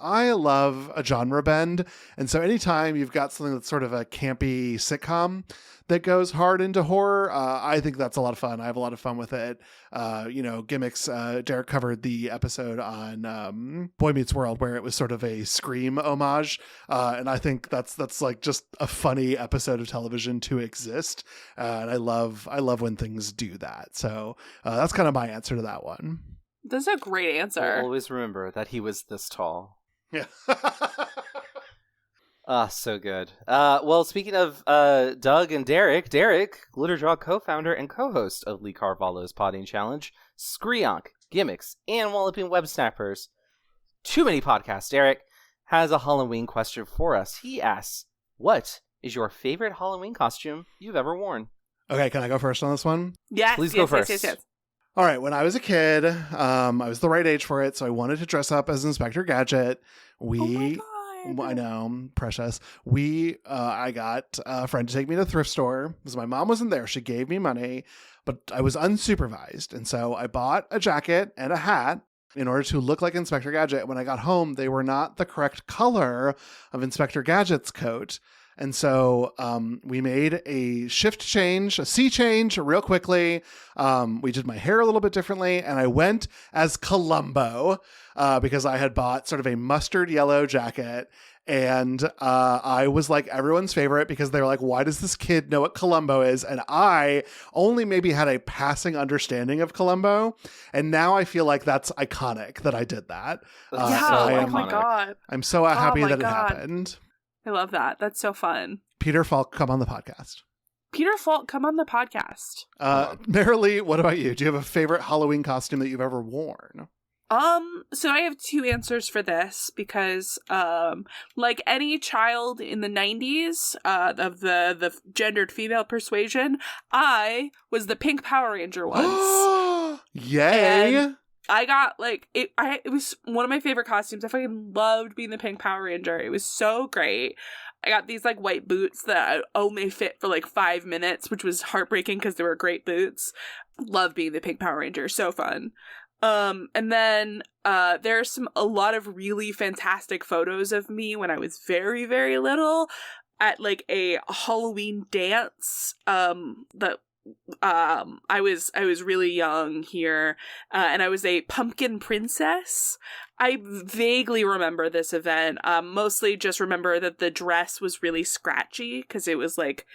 I love a genre bend. And so anytime you've got something that's sort of a campy sitcom that goes hard into horror, I think that's a lot of fun. I have a lot of fun with it. Gimmicks. Derek covered the episode on Boy Meets World where it was sort of a Scream homage. And I think that's like just a funny episode of television to exist. And I love when things do that. So that's kind of my answer to that one. That's a great answer. I'll always remember that he was this tall. Yeah. So good. Well, speaking of Doug and Derek, Glitterjaw co-founder and co-host of Lee Carvalho's Podding Challenge, Screonk, Gimmicks, and Walloping Web Snappers. Too many podcasts. Derek has a Halloween question for us. He asks, what is your favorite Halloween costume you've ever worn? Okay, can I go first on this one? Yes. Please go first. Yes. All right, when I was a kid, I was the right age for it, so I wanted to dress up as Inspector Gadget. Oh my God. I know, precious. I got a friend to take me to the thrift store because my mom wasn't there. She gave me money, but I was unsupervised. And so I bought a jacket and a hat in order to look like Inspector Gadget. When I got home, they were not the correct color of Inspector Gadget's coat. And so we made a sea change real quickly. We did my hair a little bit differently, and I went as Columbo because I had bought sort of a mustard yellow jacket. And I was like everyone's favorite because they were like, why does this kid know what Columbo is? And I only maybe had a passing understanding of Columbo. And now I feel like that's iconic that I did that. Oh my God. I'm so happy that it happened. I love that. That's so fun. Peter Falk, come on the podcast. Peter Falk, come on the podcast. Marilee, what about you? Do you have a favorite Halloween costume that you've ever worn? So I have two answers for this because, like any child in the 90s, of the gendered female persuasion, I was the Pink Power Ranger once. Yay! And I got, like, it was one of my favorite costumes. I fucking loved being the Pink Power Ranger. It was so great. I got these, like, white boots that only fit for, like, 5 minutes, which was heartbreaking because they were great boots. Love being the Pink Power Ranger. So fun. And then there's a lot of really fantastic photos of me when I was very, very little at like a Halloween dance that I was really young here, and I was a pumpkin princess. I vaguely remember this event, mostly just remember that the dress was really scratchy because it was like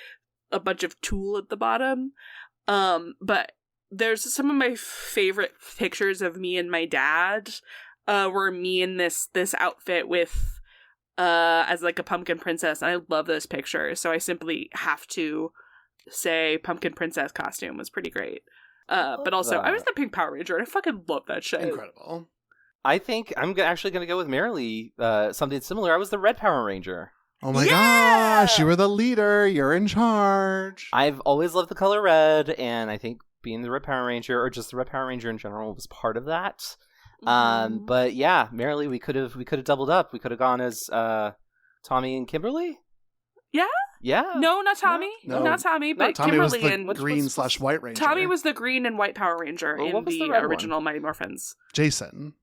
a bunch of tulle at the bottom. But there's some of my favorite pictures of me and my dad, were me in this outfit with, as like a pumpkin princess. And I love those pictures. So I simply have to say pumpkin princess costume was pretty great. But also I was the Pink Power Ranger and I fucking love that shit. Incredible. I think I'm actually going to go with Marilee, something similar. I was the Red Power Ranger. Oh my gosh, you were the leader. You're in charge. I've always loved the color red, and I think being the Red Power Ranger, or just the Red Power Ranger in general, was part of that. Mm-hmm. But yeah, Marilee, we could have doubled up. We could have gone as Tommy and Kimberly. Yeah. Yeah. No, not Tommy. No. Not Tommy, but Tommy Kimberly was the and green/white Ranger. Tommy was the green and white Power Ranger in the original Mighty Morphins. Jason.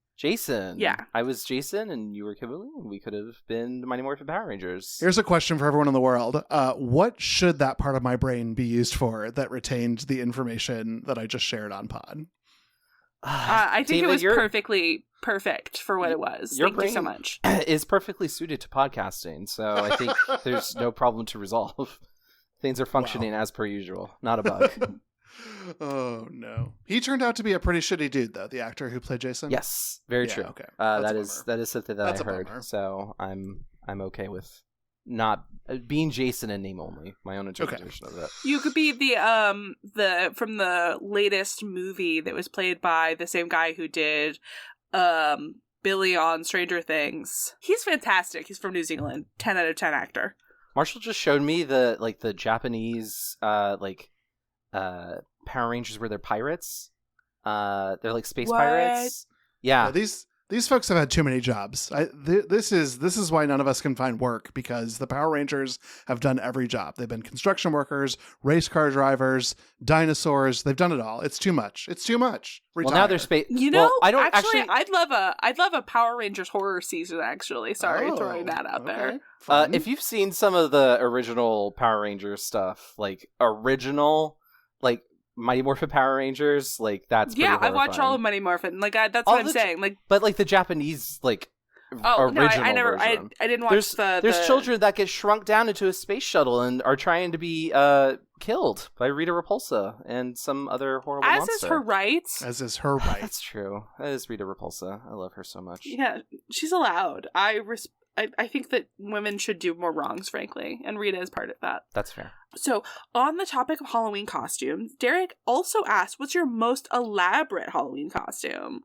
Yeah. I was Jason and you were Kimberly, and we could have been the Mighty Morphin Power Rangers. Here's a question for everyone in the world. What should that part of my brain be used for that retained the information that I just shared on pod? I think David, it was perfectly perfect for what it was. Thank you so much. Is perfectly suited to podcasting, so I think there's no problem to resolve. Things are functioning as per usual. Not a bug. Oh no, he turned out to be a pretty shitty dude, though. The actor who played Jason. Yes, very true. Okay, that is something that I heard. So I'm okay with not being Jason in name only. My own interpretation of it. You could be the from the latest movie that was played by the same guy who did Billy on Stranger Things. He's fantastic. He's from New Zealand. 10 out of 10 actor. Marshall just showed me the Japanese Power Rangers where they're pirates. They're like space pirates. Yeah. These folks have had too many jobs. This is why none of us can find work, because the Power Rangers have done every job. They've been construction workers, race car drivers, dinosaurs. They've done it all. It's too much. Retire. Well, now they're space. You know, I don't actually. I'd love a Power Rangers horror season. Actually, sorry, throwing that out there. If you've seen some of the original Power Rangers stuff, like Mighty Morphin Power Rangers, like that's I watch all of Mighty Morphin. Like that's what I'm saying. Like, but like the Japanese original no, I never. Version. I didn't watch There's children that get shrunk down into a space shuttle and are trying to be killed by Rita Repulsa and some other horrible monster. As is her right. As is her right. That's true. That is Rita Repulsa. I love her so much. Yeah, she's allowed. I think that women should do more wrongs, frankly, and Rita is part of that. That's fair. So, on the topic of Halloween costumes, Derek also asked, what's your most elaborate Halloween costume?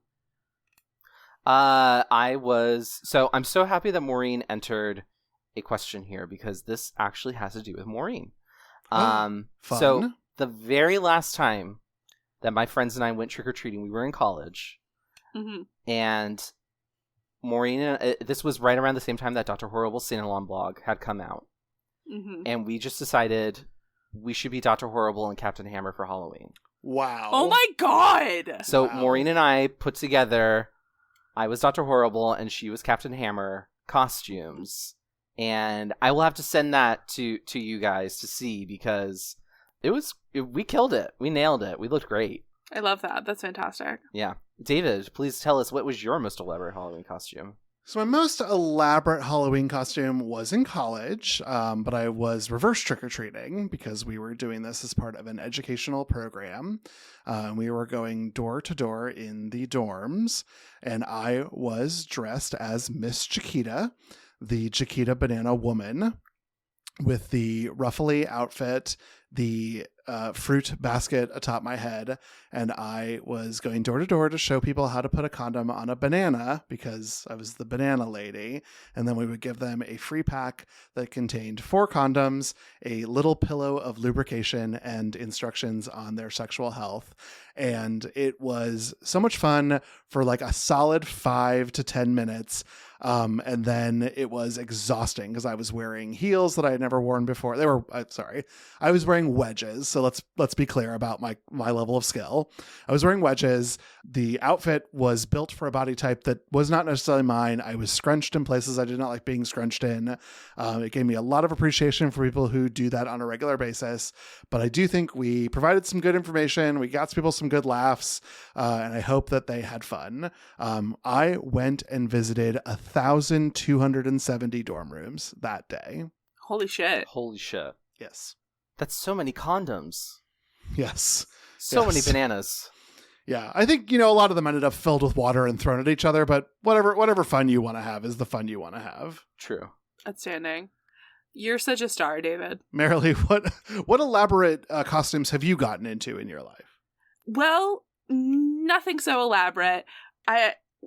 I'm so happy that Maureen entered a question here, because this actually has to do with Maureen. Fun. So, the very last time that my friends and I went trick-or-treating, we were in college, and Maureen, this was right around the same time that Dr. Horrible's Sing-Along blog had come out. And we just decided we should be Dr. Horrible and Captain Hammer for Halloween. Wow. Oh my god! So Maureen and I put together, I was Dr. Horrible and she was Captain Hammer costumes. And I will have to send that to you guys to see, because we killed it. We nailed it. We looked great. I love that. That's fantastic. Yeah. David, please tell us, what was your most elaborate Halloween costume? So my most elaborate Halloween costume was in college, but I was reverse trick-or-treating because we were doing this as part of an educational program. We were going door to door in the dorms, and I was dressed as Miss Chiquita, the Chiquita Banana Woman, with the ruffly outfit the fruit basket atop my head, and I was going door to door to show people how to put a condom on a banana because I was the banana lady. And then we would give them a free pack that contained 4 condoms, a little pillow of lubrication, and instructions on their sexual health. And it was so much fun for like a solid 5 to 10 minutes. And then it was exhausting because I was wearing heels that I had never worn before. I was wearing wedges. So let's be clear about my level of skill. I was wearing wedges. The outfit was built for a body type that was not necessarily mine. I was scrunched in places I did not like being scrunched in. It gave me a lot of appreciation for people who do that on a regular basis. But I do think we provided some good information. We got people some good laughs. And I hope that they had fun. I went and visited 1,270 dorm rooms that day. Holy shit. Yes. That's so many condoms. Yes. So many bananas. Yeah. I think, a lot of them ended up filled with water and thrown at each other, but whatever fun you want to have is the fun you want to have. True. Outstanding. You're such a star, David. Marilee, what elaborate costumes have you gotten into in your life? Well, nothing so elaborate.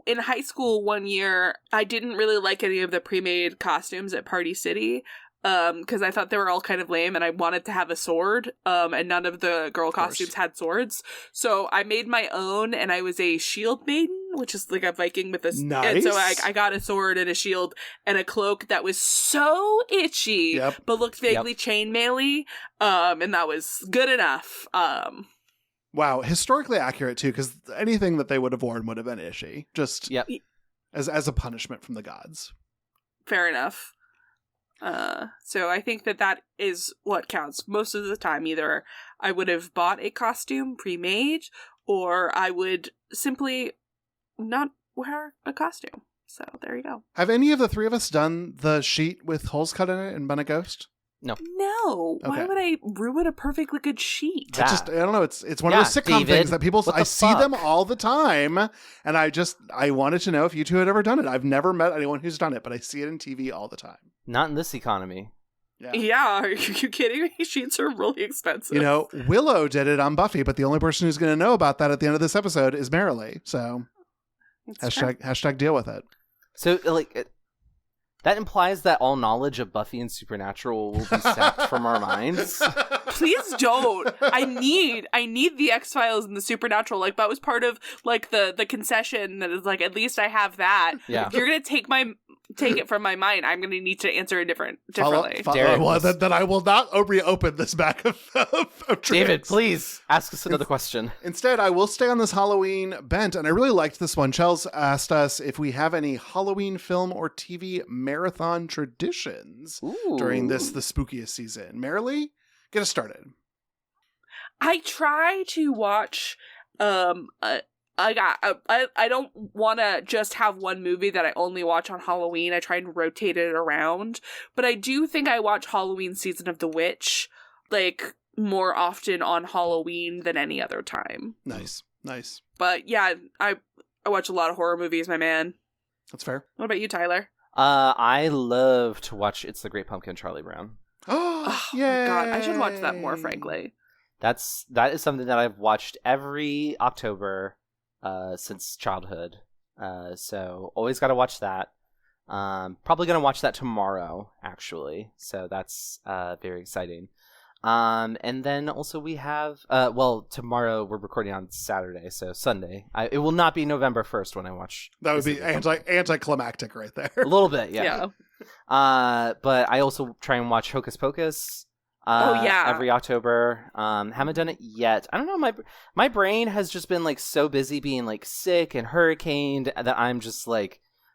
In high school one year, I didn't really like any of the pre-made costumes at Party City because I thought they were all kind of lame and I wanted to have a sword and none of the girl costumes had swords. So I made my own and I was a shield maiden, which is like a Viking with a... Nice. And so I got a sword and a shield and a cloak that was so itchy but looked vaguely chainmail-y and that was good enough. Wow, historically accurate too, because anything that they would have worn would have been ishy, just as a punishment from the gods. Fair enough. So I think that is what counts most of the time. Either I would have bought a costume pre-made, or I would simply not wear a costume. So there you go. Have any of the 3 of us done the sheet with holes cut in it and been a ghost? No. Okay. Why would I ruin a perfectly good sheet? I don't know. It's one of those sitcom things that people, I see them all the time. And I wanted to know if you two had ever done it. I've never met anyone who's done it, but I see it in TV all the time. Not in this economy. Yeah. Are you kidding me? Sheets are really expensive. Willow did it on Buffy, but the only person who's going to know about that at the end of this episode is Marilee. So hashtag deal with it. So that implies that all knowledge of Buffy and Supernatural will be sapped from our minds. Please don't. I need the X-Files and the Supernatural. Like, that was part of the concession that is like, at least I have that. Yeah. If you're gonna take it from my mind, I'm gonna need to answer it differently. Then I will not reopen this bag of tricks. David, please ask us another question. Instead, I will stay on this Halloween bent, and I really liked this one. Chels asked us if we have any Halloween film or TV marathon traditions during the spookiest season. Marilee, get us started. I try to watch I don't want to just have one movie that I only watch on Halloween. I try and rotate it around. But I do think I watch Halloween Season of the Witch, more often on Halloween than any other time. Nice. But yeah, I watch a lot of horror movies, my man. That's fair. What about you, Tyler? I love to watch It's the Great Pumpkin, Charlie Brown. Oh, my God. I should watch that more, frankly. That is something that I've watched every October since childhood. So always got to watch that. Probably going to watch that tomorrow, actually. So that's very exciting. And then also we have, tomorrow we're recording on Saturday, so Sunday. It will not be November 1st when I watch. That would be anticlimactic right there. A little bit, yeah. But I also try and watch Hocus Pocus. Every October. Haven't done it yet. I don't know. My brain has just been so busy being sick and hurricaned that I'm just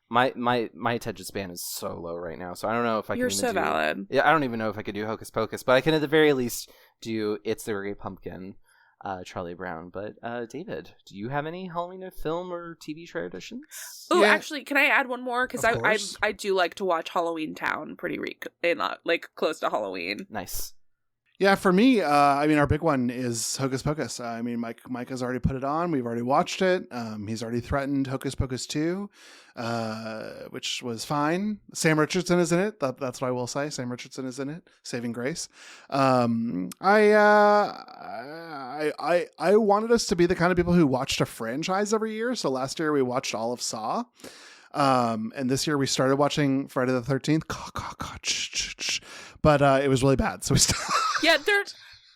my attention span is so low right now. So I don't know if I can. You're so valid. Yeah, I don't even know if I could do Hocus Pocus, but I can at the very least do It's the Great Pumpkin, Charlie Brown. But David, do you have any Halloween film or TV traditions? Oh, actually, can I add one more? Because I do like to watch Halloween Town pretty close to Halloween. Nice. Yeah, for me, I mean, our big one is Hocus Pocus. I mean, Mike has already put it on. We've already watched it. He's already threatened Hocus Pocus 2, which was fine. Sam Richardson is in it. That's what I will say. Sam Richardson is in it. Saving grace. I wanted us to be the kind of people who watched a franchise every year. So last year we watched all of Saw. And this year we started watching Friday the 13th. But it was really bad. So we stopped. Yeah,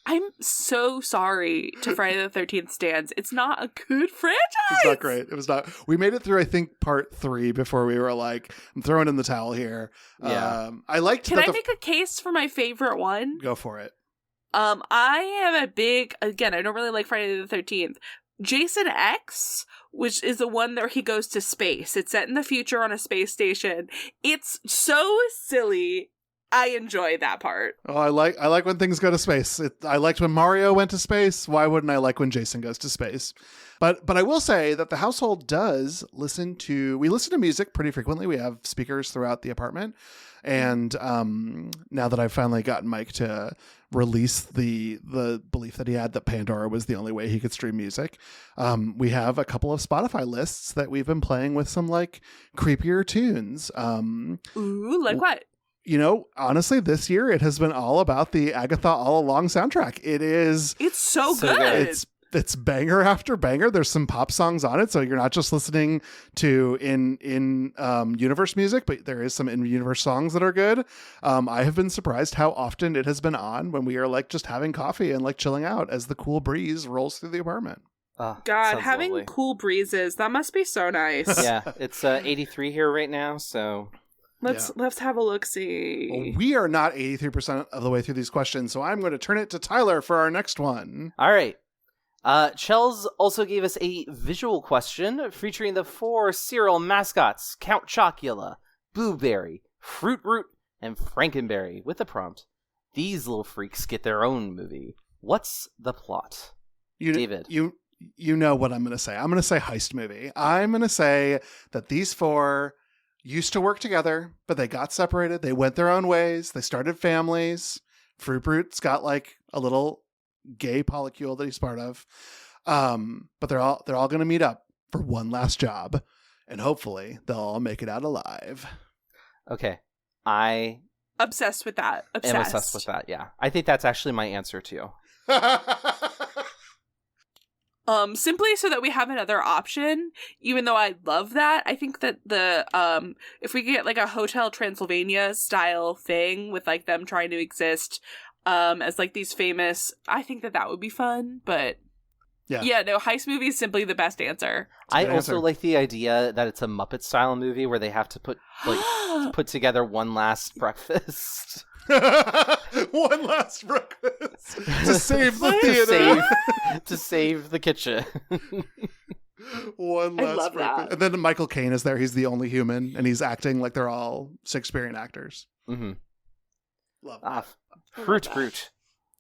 I'm so sorry to Friday the 13th stands. It's not a good franchise. It's not great. It was not. We made it through, I think, part 3 before we were like, I'm throwing in the towel here. Yeah. I liked. Can I make a case for my favorite one? Go for it. I am a big, again, I don't really like Friday the 13th. Jason X, which is the one where he goes to space. It's set in the future on a space station. It's so silly. I enjoy that part. Oh, I like when things go to space. I liked when Mario went to space. Why wouldn't I like when Jason goes to space? But I will say that the household does listen to music pretty frequently. We have speakers throughout the apartment. And now that I've finally gotten Mike to release the belief that he had that Pandora was the only way he could stream music, we have a couple of Spotify lists that we've been playing with some like creepier tunes. Ooh, like what? You know, honestly, this year it has been all about the Agatha All Along soundtrack. It's so good. It's banger after banger. There's some pop songs on it, so you're not just listening to in universe music, but there is some in universe songs that are good. I have been surprised how often it has been on when we are like just having coffee and like chilling out as the cool breeze rolls through the apartment. God, having lovely. Cool breezes, that must be so nice. Yeah, it's 83 here right now, so let's have a look-see. Well, we are not 83% of the way through these questions, so I'm going to turn it to Tyler for our next one. All right. Chels also gave us a visual question featuring the 4 cereal mascots, Count Chocula, Blueberry, Fruit Root, and Frankenberry, with the prompt, these little freaks get their own movie. What's the plot? David. You know what I'm going to say. I'm going to say heist movie. I'm going to say that these 4 used to work together, but they got separated. They went their own ways. They started families. Fruit Root's got like a little gay polycule that he's part of. But they're all going to meet up for one last job, and hopefully they'll all make it out alive. Okay. I obsessed with that. am obsessed with that. Yeah. I think that's actually my answer too. Simply so that we have another option, even though I love that. I think that the if we get like a Hotel Transylvania style thing with like them trying to exist as like these famous, I think that would be fun. But yeah, no, heist movie is simply the best answer. I also like the idea that it's a Muppet style movie where they have to put together one last breakfast. One last breakfast to save the theater, to save the kitchen. One last breakfast, and then Michael Caine is there. He's the only human, and he's acting like they're all Shakespearean actors. Mm-hmm. Love that. Fruit.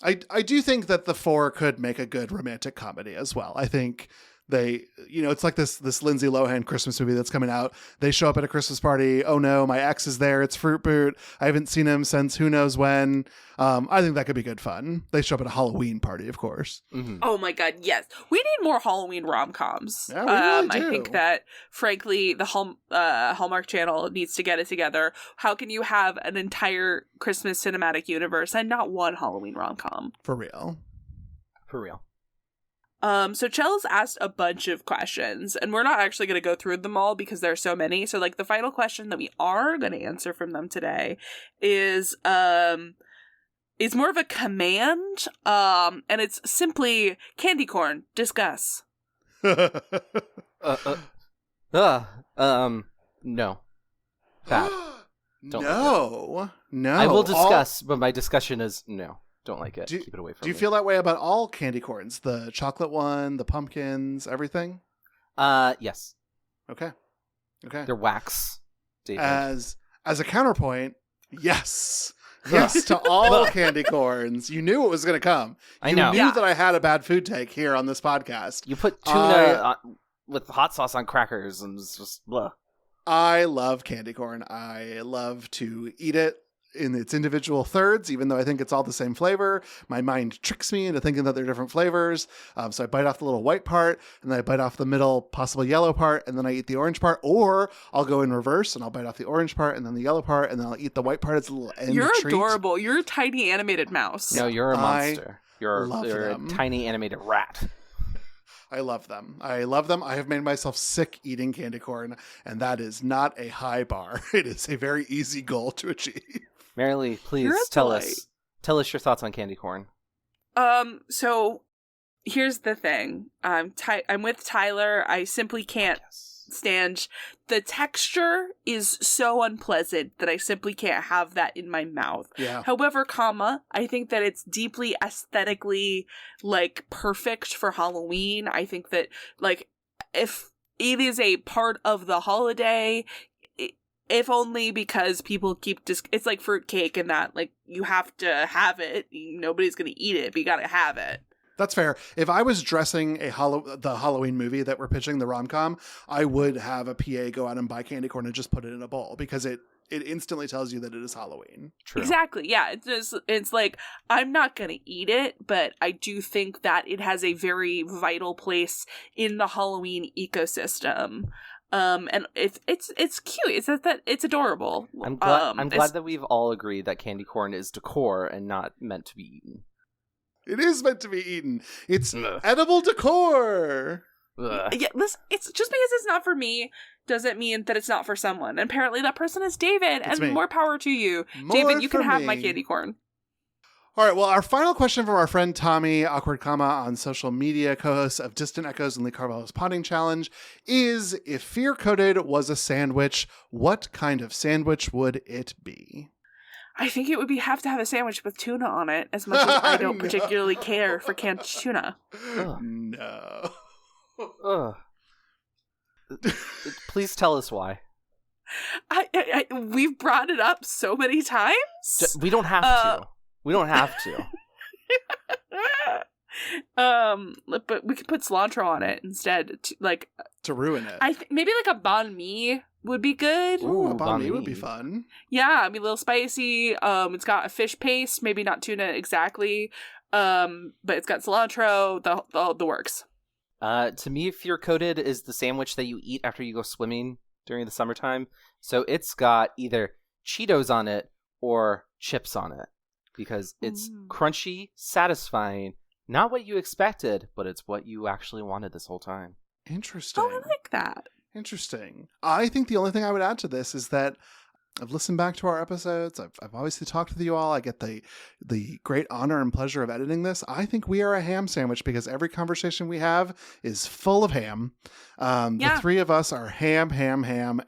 I do think that the 4 could make a good romantic comedy as well. I think they, it's like this Lindsay Lohan Christmas movie that's coming out. They show up at a Christmas party. Oh no, my ex is there. It's Fruit Boot. I haven't seen him since who knows when. I think that could be good fun. They show up at a Halloween party, of course. Mm-hmm. Oh my God, yes. We need more Halloween rom-coms. Yeah, we really do. I think that, frankly, the Hallmark Channel needs to get it together. How can you have an entire Christmas cinematic universe and not one Halloween rom-com? For real. So Chels asked a bunch of questions, and we're not actually going to go through them all because there are so many. So like the final question that we are going to answer from them today is more of a command, and it's simply candy corn, discuss. No. Bad. No. I will discuss, but my discussion is no. Don't like it. Keep it away from me. Do you feel that way about all candy corns? The chocolate one, the pumpkins, everything? Yes. Okay. They're wax, David. As a counterpoint, yes. Yes to all candy corns. You knew it was going to come. I know. You knew that I had a bad food take here on this podcast. You put tuna with hot sauce on crackers and it's just blah. I love candy corn. I love to eat it in its individual thirds, even though I think it's all the same flavor. My mind tricks me into thinking that they're different flavors. So I bite off the little white part, and then I bite off the middle, possible yellow part, and then I eat the orange part. Or I'll go in reverse, and I'll bite off the orange part, and then the yellow part, and then I'll eat the white part. It's a little end You're treat. adorable. You're a tiny animated mouse. No, you're a monster. You're a them. tiny animated rat. I love them. I love them. I have made myself sick eating candy corn, and that is not a high bar. It is a very easy goal to achieve. Marilee, please tell us your thoughts on candy corn. So here's the thing. I'm with Tyler. I simply can't stand. The texture is so unpleasant that I simply can't have that in my mouth. Yeah. However, I think that it's deeply aesthetically like perfect for Halloween. I think that like if it is a part of the holiday, if only because people keep it's like fruitcake and that like you have to have it. Nobody's gonna eat it, but you gotta have it. That's fair. If I was dressing the Halloween movie that we're pitching, the rom-com, I would have a PA go out and buy candy corn and just put it in a bowl because it instantly tells you that it is Halloween. True. Exactly. Yeah. It's like, I'm not going to eat it, but I do think that it has a very vital place in the Halloween ecosystem. And it's cute. It's adorable. I'm glad that we've all agreed that candy corn is decor and not meant to be eaten. It is meant to be eaten. It's edible decor. Yeah, listen, it's just because it's not for me doesn't mean that it's not for someone. And apparently that person is David, and more power to you. David, you can have my candy corn. All right, well, our final question from our friend Tommy, Awkward Comma, on social media, co-host of Distant Echoes and Lee Carvalho's Potting Challenge, is if Fear Coated was a sandwich, what kind of sandwich would it be? I think it would have to have a sandwich with tuna on it, as much as I don't particularly care for canned tuna. No. Please tell us why. We've brought it up so many times. We don't have to. We don't have to. But we could put cilantro on it instead, to ruin it. Maybe like a banh mi would be good. Ooh, a banh mi would be fun. Yeah, I mean, a little spicy. It's got a fish paste, maybe not tuna exactly. But it's got cilantro, the works. To me, Fear Coated is the sandwich that you eat after you go swimming during the summertime. So it's got either Cheetos on it or chips on it because it's crunchy, satisfying, not what you expected, but it's what you actually wanted this whole time. Interesting. Oh, I like that. Interesting. I think the only thing I would add to this is that I've listened back to our episodes. I've obviously talked with you all. I get the great honor and pleasure of editing this. I think we are a ham sandwich because every conversation we have is full of ham. The three of us are ham,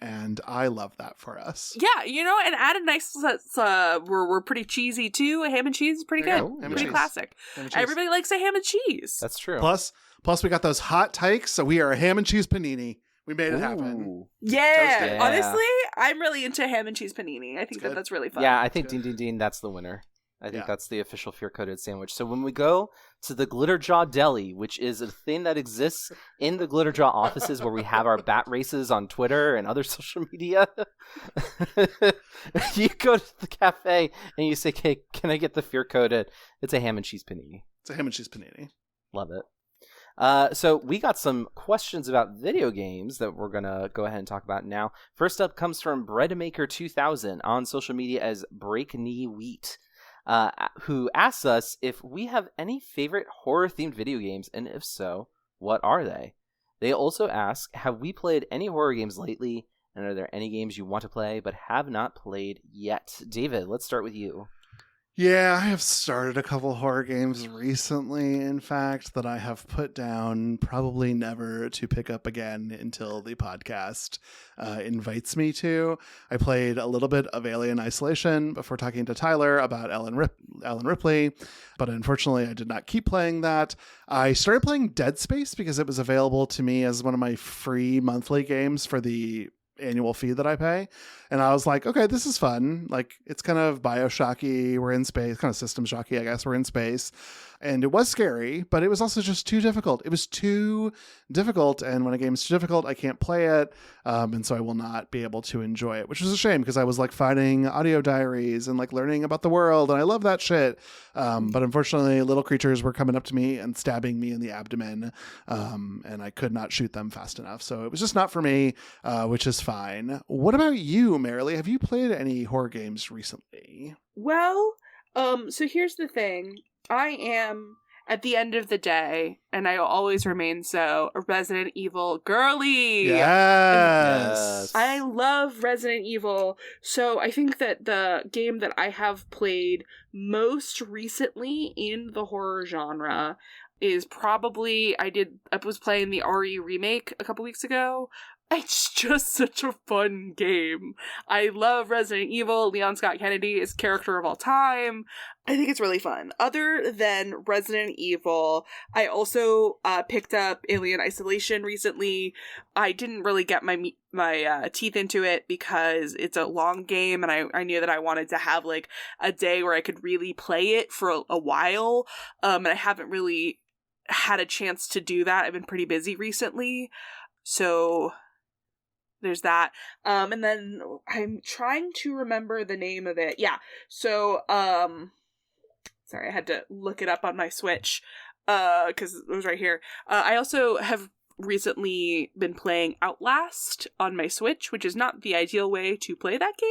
and I love that for us. Yeah, and add a nice, we're pretty cheesy too. A ham and cheese is pretty good. Pretty classic. Everybody likes a ham and cheese. That's true. Plus we got those hot tykes, so we are a ham and cheese panini. We made it happen. Yeah. Honestly, I'm really into ham and cheese panini. I think that's really fun. Yeah, I think Ding, that's the winner. I think that's the official Fear Coated sandwich. So when we go to the Glitter Jaw Deli, which is a thing that exists in the Glitter Jaw offices where we have our bat races on Twitter and other social media, you go to the cafe and you say, "Hey, can I get the Fear Coated?" It's a ham and cheese panini. It's a ham and cheese panini. Love it. So we got some questions about video games that we're going to go ahead and talk about now. First up comes from Breadmaker2000 on social media as Break Knee Wheat, who asks us if we have any favorite horror-themed video games, and if so, what are they? They also ask, have we played any horror games lately, and are there any games you want to play but have not played yet? David, let's start with you. Yeah, I have started a couple horror games recently, in fact, that I have put down probably never to pick up again until the podcast invites me to. I played a little bit of Alien Isolation before talking to Tyler about Ellen Ripley, but unfortunately I did not keep playing that. I started playing Dead Space because it was available to me as one of my free monthly games for the annual fee that I pay. And I was like, okay, this is fun. Like, it's kind of Bioshocky. We're in space, kind of System Shocky, I guess. We're in space. And it was scary, but it was also just too difficult. It was too difficult. And when a game's too difficult, I can't play it. And so I will not be able to enjoy it, which was a shame because I was like finding audio diaries and like learning about the world. And I love that shit. But unfortunately, little creatures were coming up to me and stabbing me in the abdomen. And I could not shoot them fast enough. So it was just not for me, which is fine. What about you, Marilee? Have you played any horror games recently? Well, so here's the thing. I am, at the end of the day, and I will always remain so, a Resident Evil girly. Yes. I love Resident Evil. So I think that the game that I have played most recently in the horror genre is probably, I was playing the RE remake a couple weeks ago. It's just such a fun game. I love Resident Evil. Leon Scott Kennedy is character of all time. I think it's really fun. Other than Resident Evil, I also picked up Alien Isolation recently. I didn't really get my teeth into it because it's a long game, and I knew that I wanted to have like a day where I could really play it for a while. And I haven't really had a chance to do that. I've been pretty busy recently. So there's that. And then I'm trying to remember the name of it. Yeah. So, sorry, I had to look it up on my Switch, because it was right here. I also have recently been playing Outlast on my Switch, which is not the ideal way to play that game,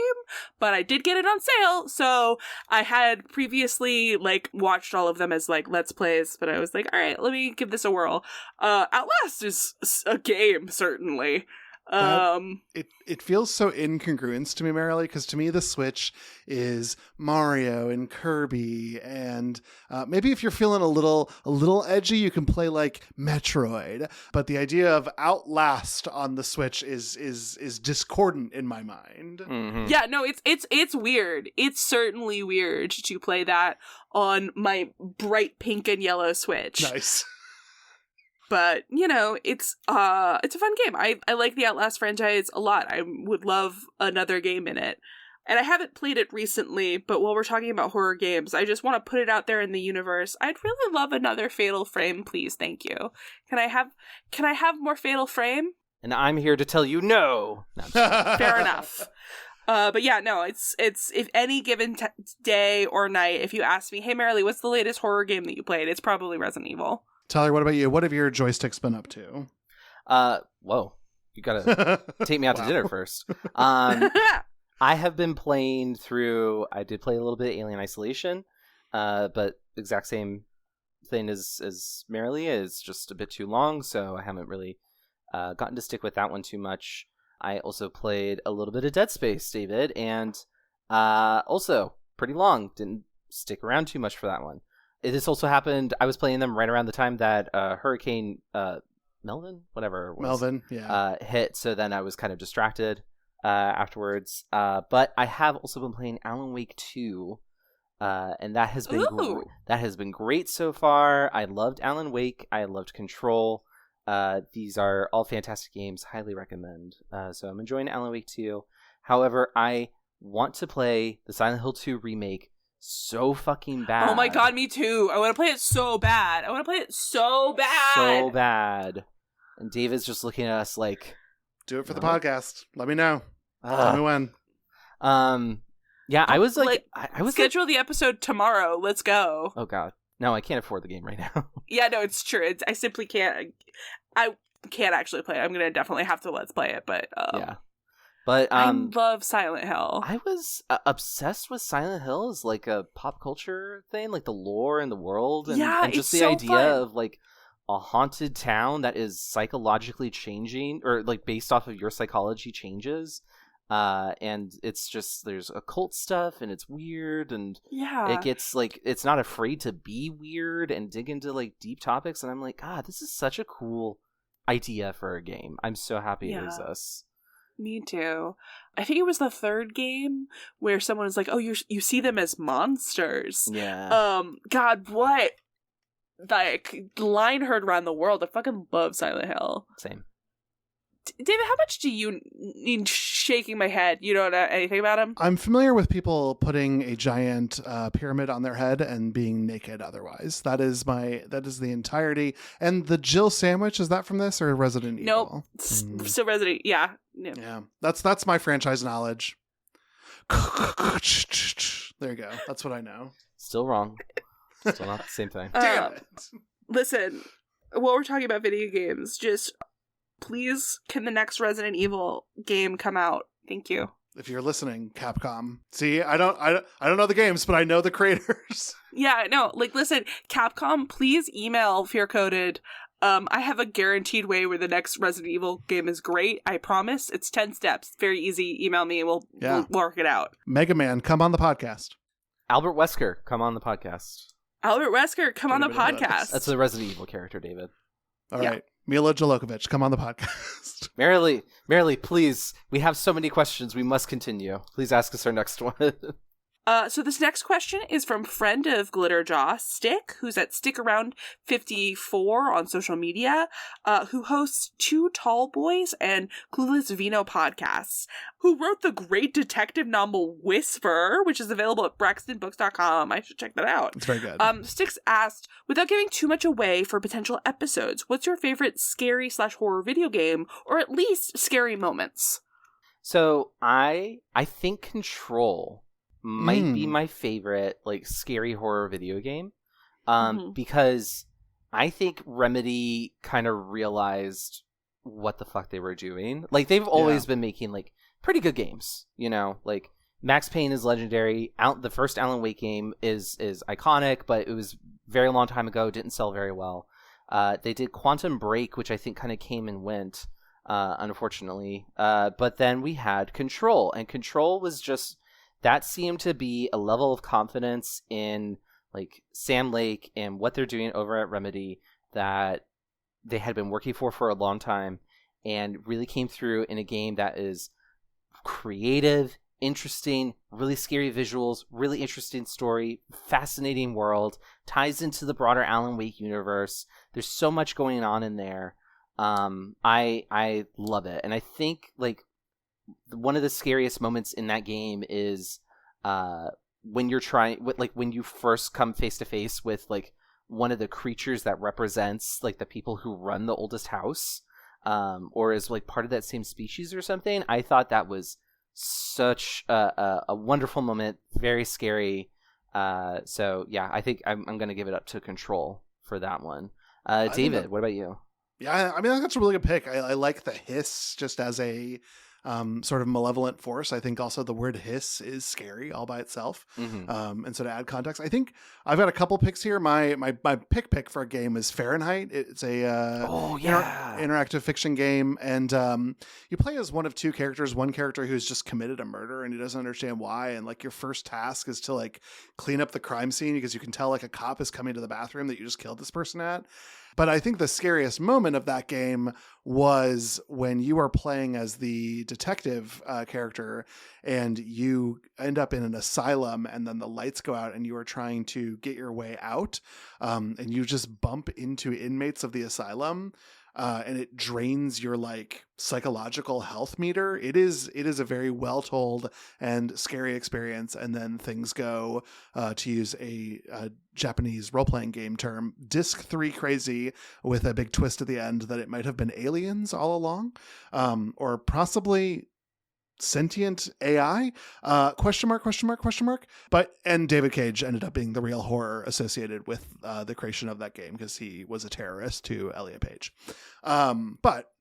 but I did get it on sale. So I had previously like watched all of them as like Let's Plays, but I was like, all right, let me give this a whirl. Outlast is a game, certainly. It feels so incongruent to me, Marilee, because to me the Switch is Mario and Kirby, and maybe if you're feeling a little edgy, you can play like Metroid. But the idea of Outlast on the Switch is discordant in my mind. Mm-hmm. Yeah, no, it's weird. It's certainly weird to play that on my bright pink and yellow Switch. Nice. But, you know, it's a fun game. I like the Outlast franchise a lot. I would love another game in it. And I haven't played it recently, but while we're talking about horror games, I just want to put it out there in the universe. I'd really love another Fatal Frame, please. Thank you. Can I have more Fatal Frame? And I'm here to tell you no. Fair enough. But yeah, no, it's if any given day or night, if you ask me, hey, Marilee, what's the latest horror game that you played? It's probably Resident Evil. Tyler, what about you? What have your joysticks been up to? Whoa. You gotta take me out to dinner first. I have been playing through, I did play a little bit of Alien Isolation, but exact same thing as Marilee, is just a bit too long, so I haven't really gotten to stick with that one too much. I also played a little bit of Dead Space, David, and also pretty long. Didn't stick around too much for that one. This also happened, I was playing them right around the time that Hurricane Melvin, whatever it was, Melvin, yeah, hit, so then I was kind of distracted afterwards. But I have also been playing Alan Wake 2, and that has been great so far. I loved Alan Wake. I loved Control. These are all fantastic games. Highly recommend. So I'm enjoying Alan Wake 2. However, I want to play the Silent Hill 2 remake so fucking bad. Oh my god, me too. I want to play it so bad. So bad. And David's just looking at us like, do it for the podcast. Let me know. Tell me when. Yeah, I was like, I was schedule the episode tomorrow. Let's go. Oh god. No, I can't afford the game right now. Yeah, no, it's true. I simply can't. I can't actually play it. I'm gonna definitely have to let's play it, but yeah. But I love Silent Hill. I was obsessed with Silent Hill as like a pop culture thing, like the lore and the world, and, and just the so idea fun. Of like a haunted town that is psychologically changing, or like based off of your psychology changes. And it's just, there's occult stuff, and it's weird, and it gets like, it's not afraid to be weird and dig into like deep topics, and I'm like, God, this is such a cool idea for a game. I'm so happy it exists. Me too. I think it was the third game where someone was like, oh, you see them as monsters. Yeah. God, what? Like, line heard around the world. I fucking love Silent Hill. Same. David, how much do you shaking my head. You don't know anything about him? I'm familiar with people putting a giant pyramid on their head and being naked otherwise. That is the entirety. And the Jill sandwich, is that from this or Resident Evil? Nope. So Resident, yeah. Yeah. That's my franchise knowledge. There you go. That's what I know. Still wrong. Still not the same thing. Damn it. Listen, while we're talking about video games, just please, can the next Resident Evil game come out? Thank you. If you're listening, Capcom. See, I don't know the games, but I know the creators. Yeah, no, like, listen, Capcom, please email Fear Coded. I have a guaranteed way where the next Resident Evil game is great. I promise. It's 10 steps. Very easy. Email me and we'll work it out. Mega Man, come on the podcast. Albert Wesker, come on the podcast. Albert Wesker, come on the podcast. That's the Resident Evil character, David. All right. Mila Jalokovic, come on the podcast. Merrily, please. We have so many questions. We must continue. Please ask us our next one. So this next question is from friend of Glitterjaw, Stick, who's at StickAround54 on social media, who hosts Two Tall Boys and Clueless Vino podcasts, who wrote the great detective novel Whisper, which is available at braxtonbooks.com. I should check that out. It's very good. Sticks asked, without giving too much away for potential episodes, what's your favorite scary/horror video game, or at least scary moments? So I think Control might be my favorite like scary horror video game, because I think Remedy kind of realized what the fuck they were doing. Like, they've always been making like pretty good games, you know, like Max Payne is legendary. The first Alan Wake game is iconic, but it was very long time ago, didn't sell very well. They did Quantum Break, which I think kind of came and went, unfortunately, but then we had Control, and Control was just, that seemed to be a level of confidence in like Sam Lake and what they're doing over at Remedy that they had been working for a long time, and really came through in a game that is creative, interesting, really scary visuals, really interesting story, fascinating world, ties into the broader Alan Wake universe. There's so much going on in there. I love it. And I think like one of the scariest moments in that game is when you're when you first come face to face with like one of the creatures that represents like the people who run the oldest house, or is like part of that same species or something. I thought that was such a wonderful moment, very scary. So yeah, I think I'm gonna give it up to Control for that one. David, what about you? Yeah, I mean, that's a really good pick. I like the hiss just as a sort of malevolent force. I think also the word hiss is scary all by itself. And so to add context, I think I've got a couple picks here. My pick for a game is Fahrenheit. It's a interactive fiction game, and you play as one of two characters. One character who's just committed a murder and he doesn't understand why, and like your first task is to like clean up the crime scene because you can tell like a cop is coming to the bathroom that you just killed this person at. But I think the scariest moment of that game was when you are playing as the detective character and you end up in an asylum and then the lights go out and you are trying to get your way out, and you just bump into inmates of the asylum. And it drains your like psychological health meter. It is a very well told and scary experience. And then things go, to use a Japanese role playing game term, disc 3 crazy, with a big twist at the end that it might have been aliens all along, or possibly sentient AI, question mark. But David Cage ended up being the real horror associated with the creation of that game because he was a terrorist to Elliot Page. But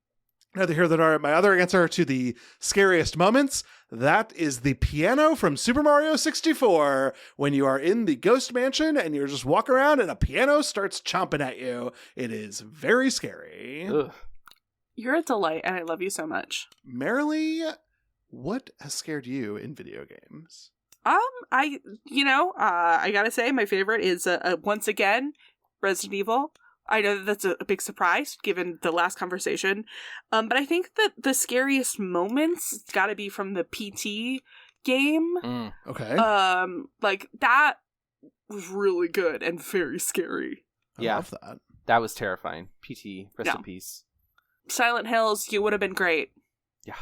neither here nor there. My other answer to the scariest moments, that is the piano from Super Mario 64. When you are in the ghost mansion and you're just walking around and a piano starts chomping at you, it is very scary. Ugh. You're a delight, and I love you so much. Merrily, what has scared you in video games? I gotta say my favorite is once again Resident Evil. I know that's a big surprise given the last conversation, but I think that the scariest moments gotta be from the PT game. Okay. Like that was really good and very scary. I love that. That was terrifying. PT, rest in peace. Silent Hills, you would have been great. Yeah.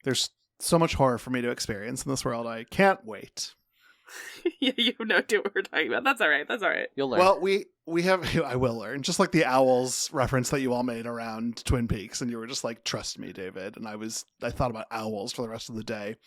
There's so much horror for me to experience in this world. I can't wait. Yeah, you have no idea what we're talking about. That's all right. You'll learn. Well, we have. I will learn. Just like the owls reference that you all made around Twin Peaks, and you were just like, "Trust me, David." And I thought about owls for the rest of the day.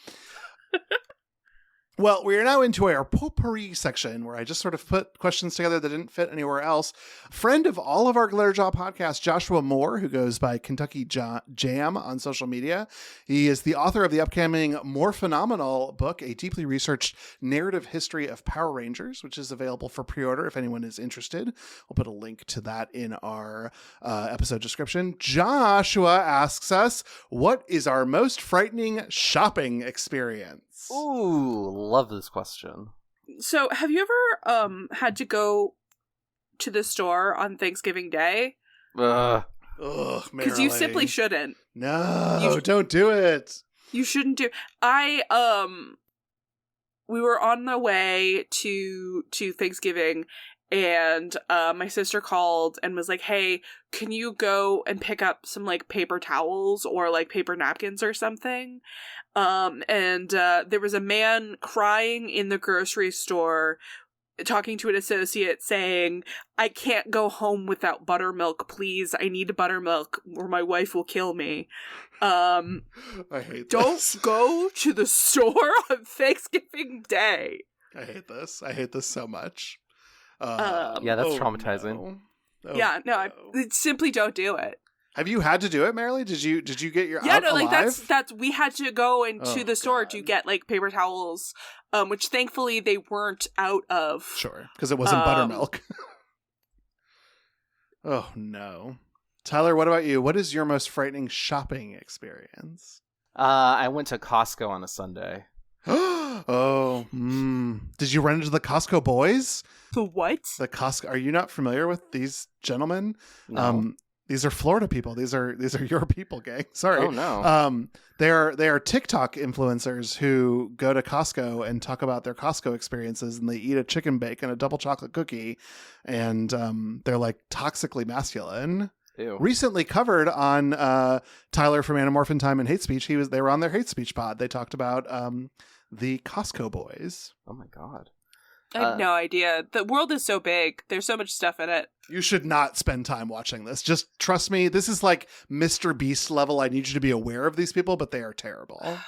Well, we are now into our potpourri section where I just sort of put questions together that didn't fit anywhere else. Friend of all of our Glitterjaw podcasts, Joshua Moore, who goes by Kentucky Jam on social media. He is the author of the upcoming More Phenomenal book, a deeply researched narrative history of Power Rangers, which is available for pre-order if anyone is interested. We'll put a link to that in our episode description. Joshua asks us, what is our most frightening shopping experience? Ooh, love this question. So, have you ever had to go to the store on Thanksgiving Day? Ugh, because you simply shouldn't. No, don't do it. You shouldn't do. We were on the way to Thanksgiving, and my sister called and was like, "Hey, can you go and pick up some like paper towels or like paper napkins or something?" And there was a man crying in the grocery store, talking to an associate saying, "I can't go home without buttermilk, please. I need buttermilk or my wife will kill me." I hate this. Don't go to the store on Thanksgiving Day. I hate this. I hate this so much. Yeah, that's traumatizing. No. I simply don't do it. Have you had to do it, Marilee? Did you get your out alive? Like that's we had to go into the store to get like paper towels, which thankfully they weren't out of. Sure, because it wasn't buttermilk. Oh no, Tyler, what about you? What is your most frightening shopping experience? I went to Costco on a Sunday. Did you run into the Costco boys? The what? The Costco. Are you not familiar with these gentlemen? No. These are Florida people. These are your people, gang. Sorry. Oh no. They are TikTok influencers who go to Costco and talk about their Costco experiences, and they eat a chicken bake and a double chocolate cookie, and they're like toxically masculine. Ew. Recently covered on Tyler from Anamorphin Time and Hate Speech. They were on their Hate Speech pod. They talked about the Costco boys. Oh my god. I have no idea. The world is so big. There's so much stuff in it. You should not spend time watching this. Just trust me. This is like Mr. Beast level. I need you to be aware of these people, but they are terrible.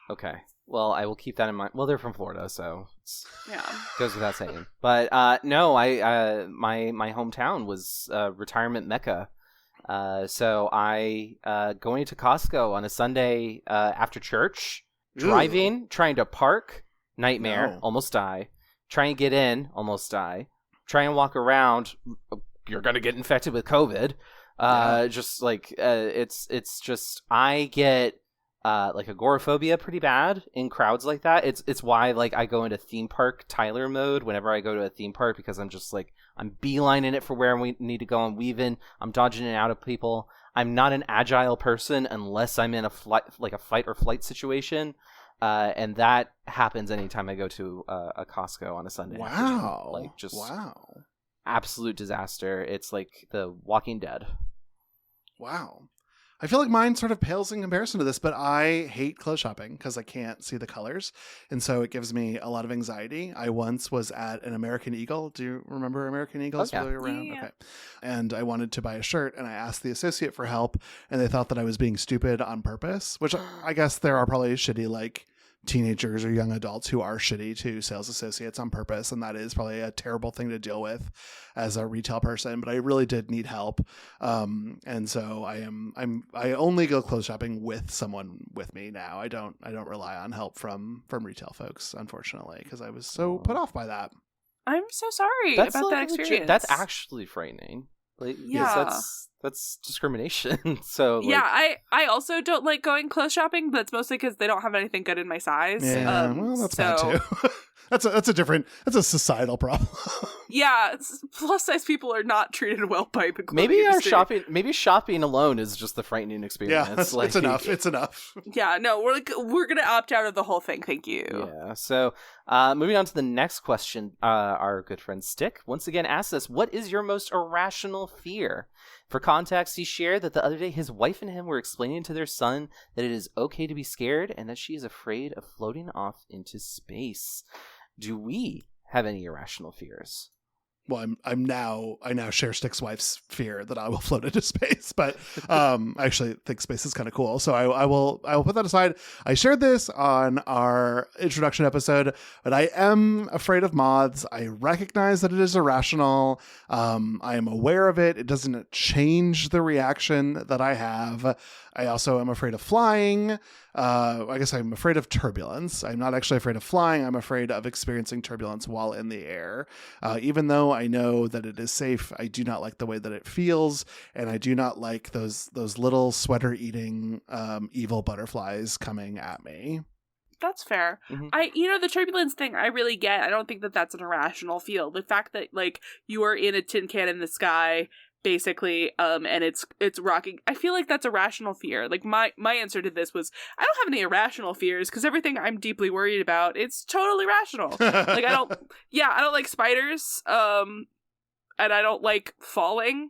Okay. Well, I will keep that in mind. Well, they're from Florida, so yeah, goes without saying. But no, my hometown was retirement mecca. So I going to Costco on a Sunday after church, driving, trying to park, nightmare, almost die. Try and get in, almost die. Try and walk around, you're gonna get infected with COVID. Just like it's just I get like agoraphobia pretty bad in crowds like that. It's why like I go into theme park Tyler mode whenever I go to a theme park, because I'm just like I'm beelining it for where we need to go. I'm weaving. I'm dodging in and out of people. I'm not an agile person unless I'm in a fight or flight situation. And that happens anytime I go to a Costco on a Sunday. Wow. Like just absolute disaster. It's like The Walking Dead. Wow. I feel like mine sort of pales in comparison to this, but I hate clothes shopping because I can't see the colors. And so it gives me a lot of anxiety. I once was at an American Eagle. Do you remember American Eagles? Oh, yeah. Around? Yeah. Okay. And I wanted to buy a shirt, and I asked the associate for help, and they thought that I was being stupid on purpose, which I guess there are probably shitty like teenagers or young adults who are shitty to sales associates on purpose, and that is probably a terrible thing to deal with as a retail person, but I really did need help. And so I only go clothes shopping with someone with me now. I don't rely on help from retail folks, unfortunately, because I was so put off by that. I'm so sorry about that experience. That's actually frightening. Like, yeah, that's discrimination. So like, yeah, I also don't like going clothes shopping, but it's mostly because they don't have anything good in my size. Yeah, well, that's bad too. That's a societal problem. Yeah, plus size people are not treated well by the clothing maybe industry. Maybe shopping alone is just the frightening experience. Yeah, it's enough. It's enough. Yeah, no, we're gonna opt out of the whole thing. Thank you. Yeah. So, moving on to the next question, our good friend Stick once again asks us, "What is your most irrational fear?" For context, he shared that the other day his wife and him were explaining to their son that it is okay to be scared and that she is afraid of floating off into space. Do we have any irrational fears? Well, I now share Stick's wife's fear that I will float into space, but I actually think space is kind of cool. So I will put that aside. I shared this on our introduction episode, but I am afraid of moths. I recognize that it is irrational. I am aware of it. It doesn't change the reaction that I have. I also am afraid of flying. I guess I'm afraid of turbulence. I'm not actually afraid of flying. I'm afraid of experiencing turbulence while in the air. Even though I know that it is safe, I do not like the way that it feels, and I do not like those little sweater-eating evil butterflies coming at me. That's fair. Mm-hmm. The turbulence thing I really get. I don't think that that's an irrational feel. The fact that, like, you are in a tin can in the sky, basically, and it's rocking. I feel like that's a rational fear. Like, my answer to this was, I don't have any irrational fears, because everything I'm deeply worried about, it's totally rational. Like, I don't like spiders, and I don't like falling.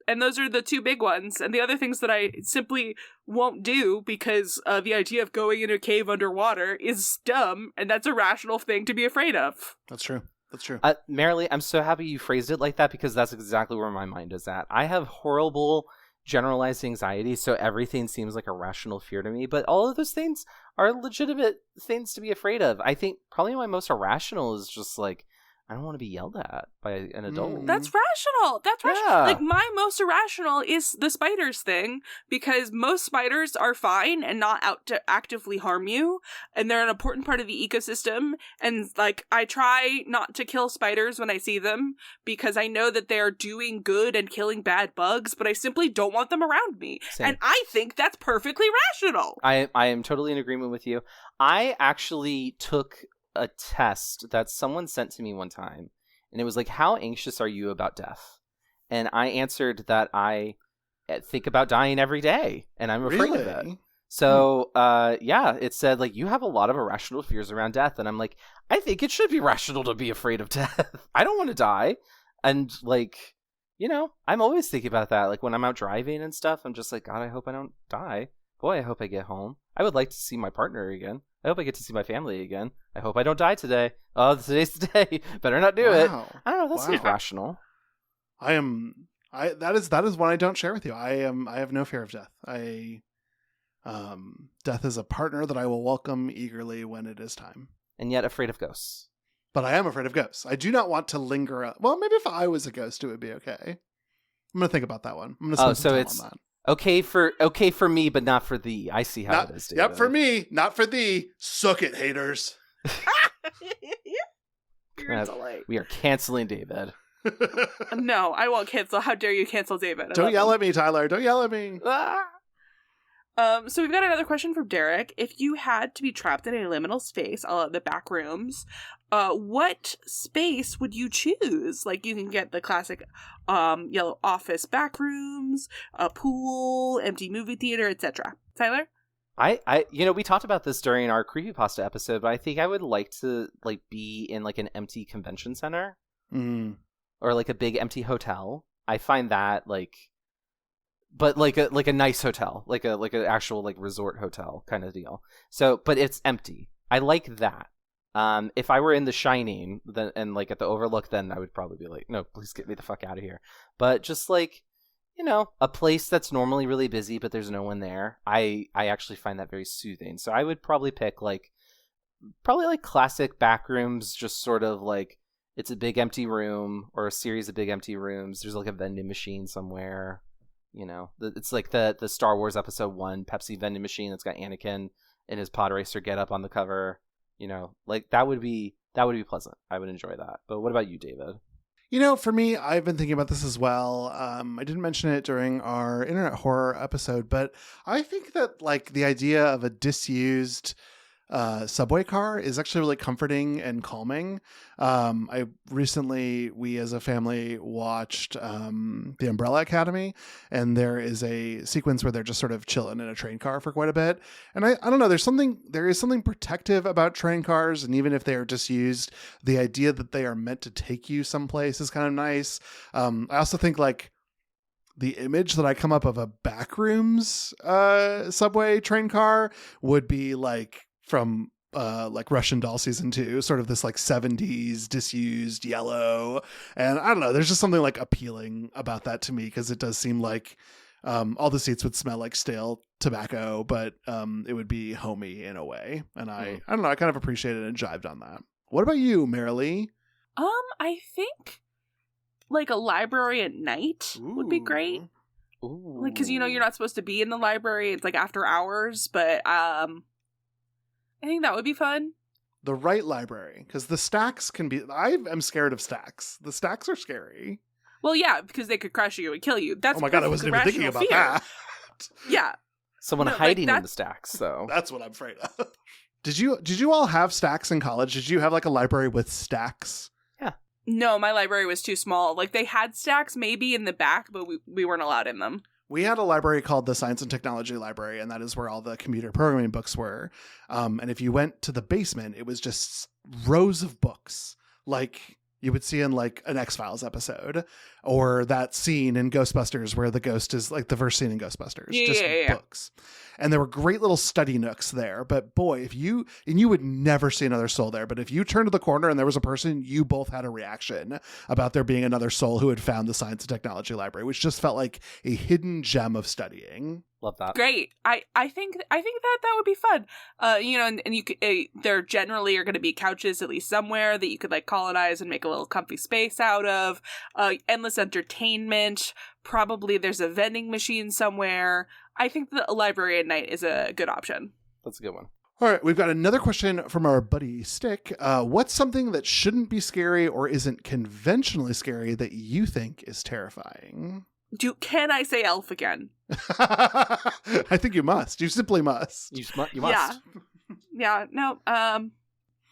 And those are the two big ones. And the other things that I simply won't do because the idea of going in a cave underwater is dumb, and that's a rational thing to be afraid of. That's true. That's true. Marilee, I'm so happy you phrased it like that, because that's exactly where my mind is at. I have horrible generalized anxiety, so everything seems like a rational fear to me, but all of those things are legitimate things to be afraid of. I think probably my most irrational is just like, I don't want to be yelled at by an adult. That's rational. That's rational. Yeah. Like, my most irrational is the spiders thing, because most spiders are fine and not out to actively harm you, and they're an important part of the ecosystem. And, like, I try not to kill spiders when I see them, because I know that they're doing good and killing bad bugs, but I simply don't want them around me. Same. And I think that's perfectly rational. I am totally in agreement with you. I actually took a test that someone sent to me one time, and it was like, how anxious are you about death? And I answered that I think about dying every day, and I'm afraid of it. So it said, like, you have a lot of irrational fears around death, and I'm like, I think it should be rational to be afraid of death. I don't want to die. And, like, I'm always thinking about that. Like, when I'm out driving and stuff, I'm just like, God, I hope I don't die. Boy, I hope I get home. I would like to see my partner again. I hope I get to see my family again. I hope I don't die today. Oh, today's the day. Better not do it. I don't know. That's irrational. That is one I don't share with you. I have no fear of death. Death is a partner that I will welcome eagerly when it is time. And yet afraid of ghosts. But I am afraid of ghosts. I do not want to linger. Well, maybe if I was a ghost, it would be okay. I'm going to think about that one. I'm going to spend some time on that. Okay for me, but not for thee. I see how it is, David. Yep, for me, not for thee. Suck it, haters. We are canceling David. No, I won't cancel. How dare you cancel David? Don't yell at me, Tyler. Don't yell at me. So we've got another question from Derek. If you had to be trapped in a liminal space, the back rooms, what space would you choose? Like, you can get the classic yellow office back rooms, a pool, empty movie theater, etc. Tyler? We talked about this during our creepypasta episode, but I think I would like to, like, be in, like, an empty convention center. Or, like, a big empty hotel. I find that, like, but like a nice hotel, like an actual, like, resort hotel kind of deal. So, but it's empty. I like that. If I were in The Shining, then, and, like, at the Overlook, then I would probably be like, no, please get me the fuck out of here. But just, like, a place that's normally really busy, but there's no one there, I actually find that very soothing. So I would probably pick, like, classic back rooms, just sort of like, it's a big empty room or a series of big empty rooms. There's, like, a vending machine somewhere. It's like the Star Wars Episode 1 Pepsi vending machine that's got Anakin in his pod racer getup on the cover. Like, that would be pleasant. I would enjoy that. But what about you, David? For me, I've been thinking about this as well. I didn't mention it during our internet horror episode, but I think that, like, the idea of a disused subway car is actually really comforting and calming. We as a family watched The Umbrella Academy, and there is a sequence where they're just sort of chilling in a train car for quite a bit. And I don't know, there is something protective about train cars, and even if they are disused, the idea that they are meant to take you someplace is kind of nice. I also think, like, the image that I come up of a backrooms subway train car would be like from like Russian Doll season 2, sort of this like 70s disused yellow. And I don't know, there's just something like appealing about that to me, because it does seem like all the seats would smell like stale tobacco, but it would be homey in a way. And I don't know, I kind of appreciated and jived on that. What about you, Marilee? I think like a library at night would be great. Ooh. Like, because you're not supposed to be in the library. It's like after hours, but I think that would be fun. The right library, because the stacks can be. I am scared of stacks. The stacks are scary. Well, yeah, because they could crush you and kill you. That's oh my god, I wasn't even thinking about that. Yeah, someone hiding in the stacks. So that's what I'm afraid of. Did you all have stacks in college? Did you have like a library with stacks? Yeah. No, my library was too small. Like they had stacks maybe in the back, but we weren't allowed in them. We had a library called the Science and Technology Library, and that is where all the computer programming books were. And if you went to the basement, it was just rows of books, like you would see in like an X-Files episode, or that scene in Ghostbusters where the ghost is like the first scene in Ghostbusters. Books. And there were great little study nooks there. But boy, you would never see another soul there. But if you turned to the corner and there was a person, you both had a reaction about there being another soul who had found the Science and Technology Library, which just felt like a hidden gem of studying. Love that. Great. I think that would be fun. And you could, there generally are going to be couches at least somewhere that you could like colonize and make a little comfy space out of. Endless entertainment. Probably there's a vending machine somewhere. I think the library at night is a good option. That's a good one. All right, we've got another question from our buddy Stick. What's something that shouldn't be scary or isn't conventionally scary that you think is terrifying? Can I say elf again? I think you must. You simply must. You must. Yeah. No.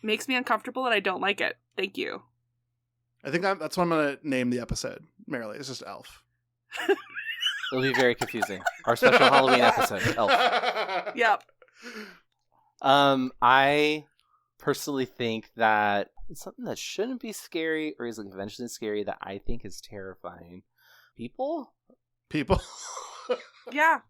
Makes me uncomfortable and I don't like it. Thank you. I think that's what I'm going to name the episode. Marilee, it's just elf. It'll be very confusing. Our special Halloween episode, elf. Yep. I personally think that it's something that shouldn't be scary or isn't conventionally scary that I think is terrifying. People. Yeah.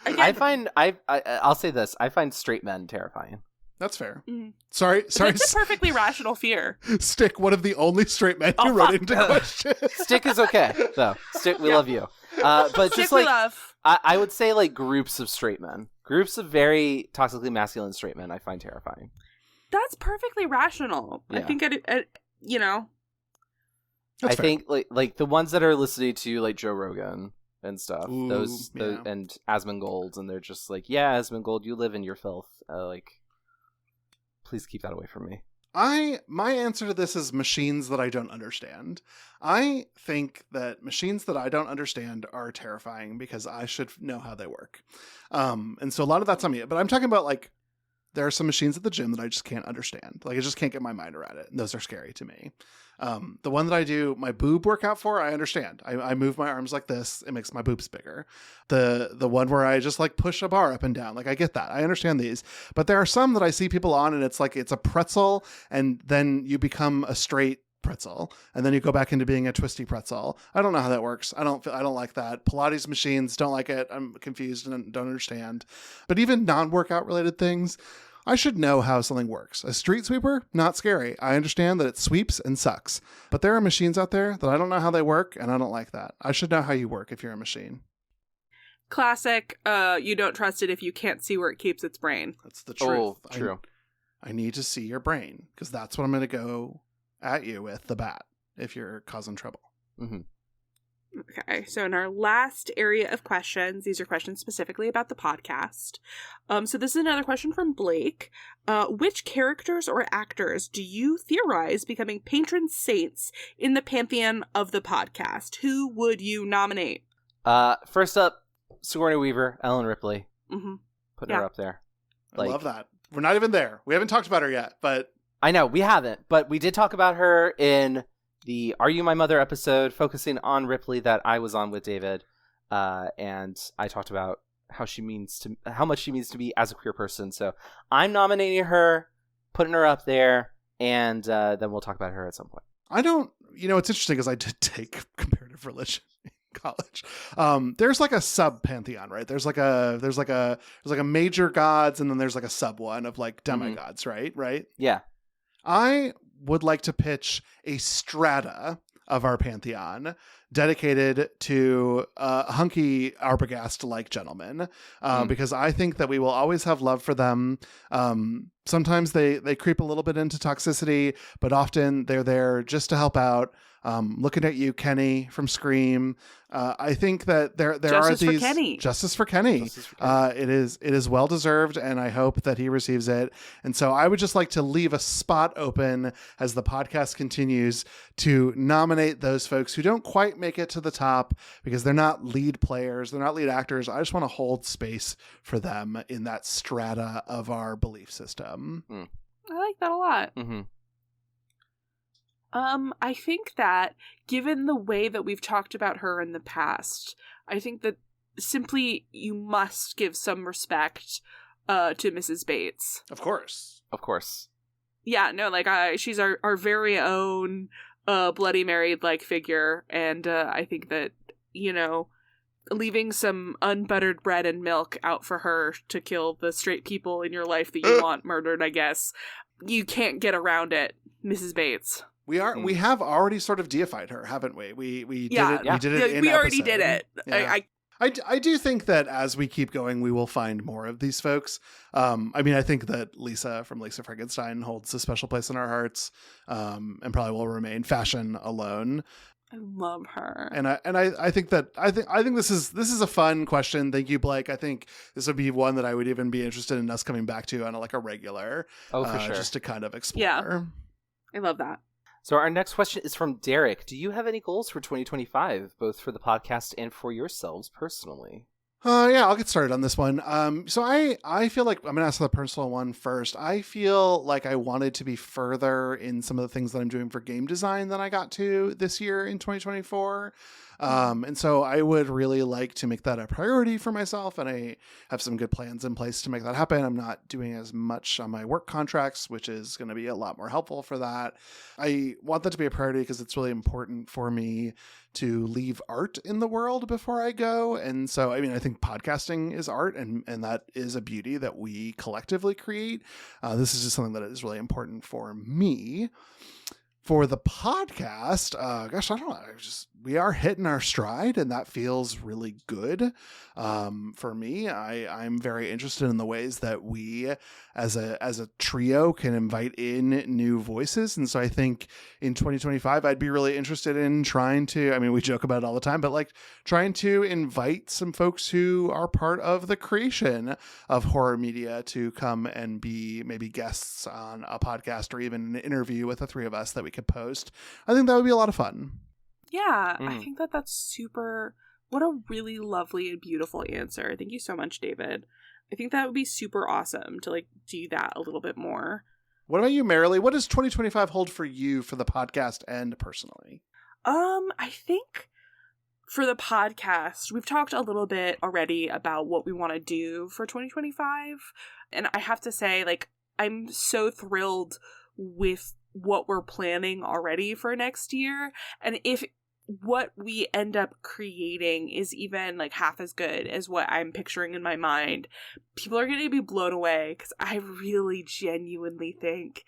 Again, I'll say this. I find straight men terrifying. That's fair. Mm. Sorry. It's a perfectly rational fear. Stick, one of the only straight men who wrote into question. Stick is okay, though. Stick, we love you. But Stick, just like, we love. I would say like groups of straight men. Groups of very toxically masculine straight men I find terrifying. That's perfectly rational. Yeah. I think, That's fair. think like the ones that are listening to like Joe Rogan and stuff, those and Asmongold, and they're just like, yeah, Asmongold, you live in your filth. Please keep that away from me. My answer to this is machines that I don't understand. I think that machines that I don't understand are terrifying because I should know how they work. And so a lot of that's on me. But I'm talking about like, there are some machines at the gym that I just can't understand. Like I just can't get my mind around it. And those are scary to me. The one that I do my boob workout for, I understand. I move my arms like this. It makes my boobs bigger. The one where I just like push a bar up and down. Like I get that. I understand these. But there are some that I see people on and it's like, it's a pretzel and then you become a straight pretzel and then you go back into being a twisty pretzel. I don't know how that works. I don't like that. Pilates machines, don't like it. I'm confused and don't understand. But even non-workout related things, I should know how something works. A street sweeper, not scary. I understand that it sweeps and sucks. But there are machines out there that I don't know how they work, and I don't like that. I should know how you work if you're a machine. Classic, you don't trust it if you can't see where it keeps its brain. That's the truth. Oh, true. I need to see your brain, because that's what I'm going to go at you with, the bat, if you're causing trouble. Mm-hmm. Okay, so in our last area of questions, these are questions specifically about the podcast. So this is another question from Blake. Which characters or actors do you theorize becoming patron saints in the pantheon of the podcast? Who would you nominate? First up, Sigourney Weaver, Ellen Ripley. Mm-hmm. Putting her up there. I love that. We're not even there. We haven't talked about her yet, but... I know, we haven't, but we did talk about her in the Are You My Mother episode, focusing on Ripley that I was on with David, and I talked about how much she means to me as a queer person. So I'm nominating her, putting her up there, and then we'll talk about her at some point. I don't, it's interesting because I did take comparative religion in college. There's like a sub pantheon, right? There's like a major gods, and then there's like a sub one of like demigods, right? Yeah. I would like to pitch a strata of our pantheon dedicated to hunky Arbogast-like gentlemen, because I think that we will always have love for them. Sometimes they creep a little bit into toxicity, but often they're there just to help out. Looking at you, Kenny from Scream. I think that there are these justice for Kenny. It is well deserved, and I hope that he receives it. And so I would just like to leave a spot open as the podcast continues to nominate those folks who don't quite make it to the top because they're not lead players, they're not lead actors. I just want to hold space for them in that strata of our belief system. I like that a lot. Mm-hmm. I think that given the way that we've talked about her in the past, I think that simply you must give some respect to Mrs. Bates. Of course. Yeah, no, like she's our very own Bloody Mary-like figure, and I think that, you know, leaving some unbuttered bread and milk out for her to kill the straight people in your life that you want murdered, I guess, you can't get around it, Mrs. Bates. We have already sort of deified her, haven't we? We did it. We already did it. Yeah. I do think that as we keep going, we will find more of these folks. I mean, I think that Lisa from Lisa Frankenstein holds a special place in our hearts, and probably will remain. Fashion alone. I love her. And I think this is a fun question. Thank you, Blake. I think this would be one that I would even be interested in us coming back to on a regular. Oh, for sure. Just to kind of explore. Yeah. I love that. So our next question is from Derek. Do you have any goals for 2025, both for the podcast and for yourselves personally? Yeah, I'll get started on this one. So I feel like I'm going to ask the personal one first. I feel like I wanted to be further in some of the things that I'm doing for game design than I got to this year in 2024. And so I would really like to make that a priority for myself, and I have some good plans in place to make that happen. I'm not doing as much on my work contracts, which is going to be a lot more helpful for that. I want that to be a priority because it's really important for me to leave art in the world before I go. And so, I mean, I think podcasting is art, and that is a beauty that we collectively create. This is just something that is really important for me. For the podcast, gosh, I don't know. We are hitting our stride, and that feels really good. For me, I'm very interested in the ways that we, as a trio, can invite in new voices. And so I think in 2025, I'd be really interested in trying to, I mean, we joke about it all the time, but like trying to invite some folks who are part of the creation of horror media to come and be maybe guests on a podcast or even an interview with the three of us that we could post. I think that would be a lot of fun. Yeah, I think that's super. What a really lovely and beautiful answer. Thank you so much, David. I think that would be super awesome to do that a little bit more. What about you, Marilee? What does 2025 hold for you for the podcast and personally? I think for the podcast, we've talked a little bit already about what we want to do for 2025. And I have to say, I'm so thrilled with what we're planning already for next year. And if what we end up creating is even half as good as what I'm picturing in my mind, people are going to be blown away, because I really genuinely think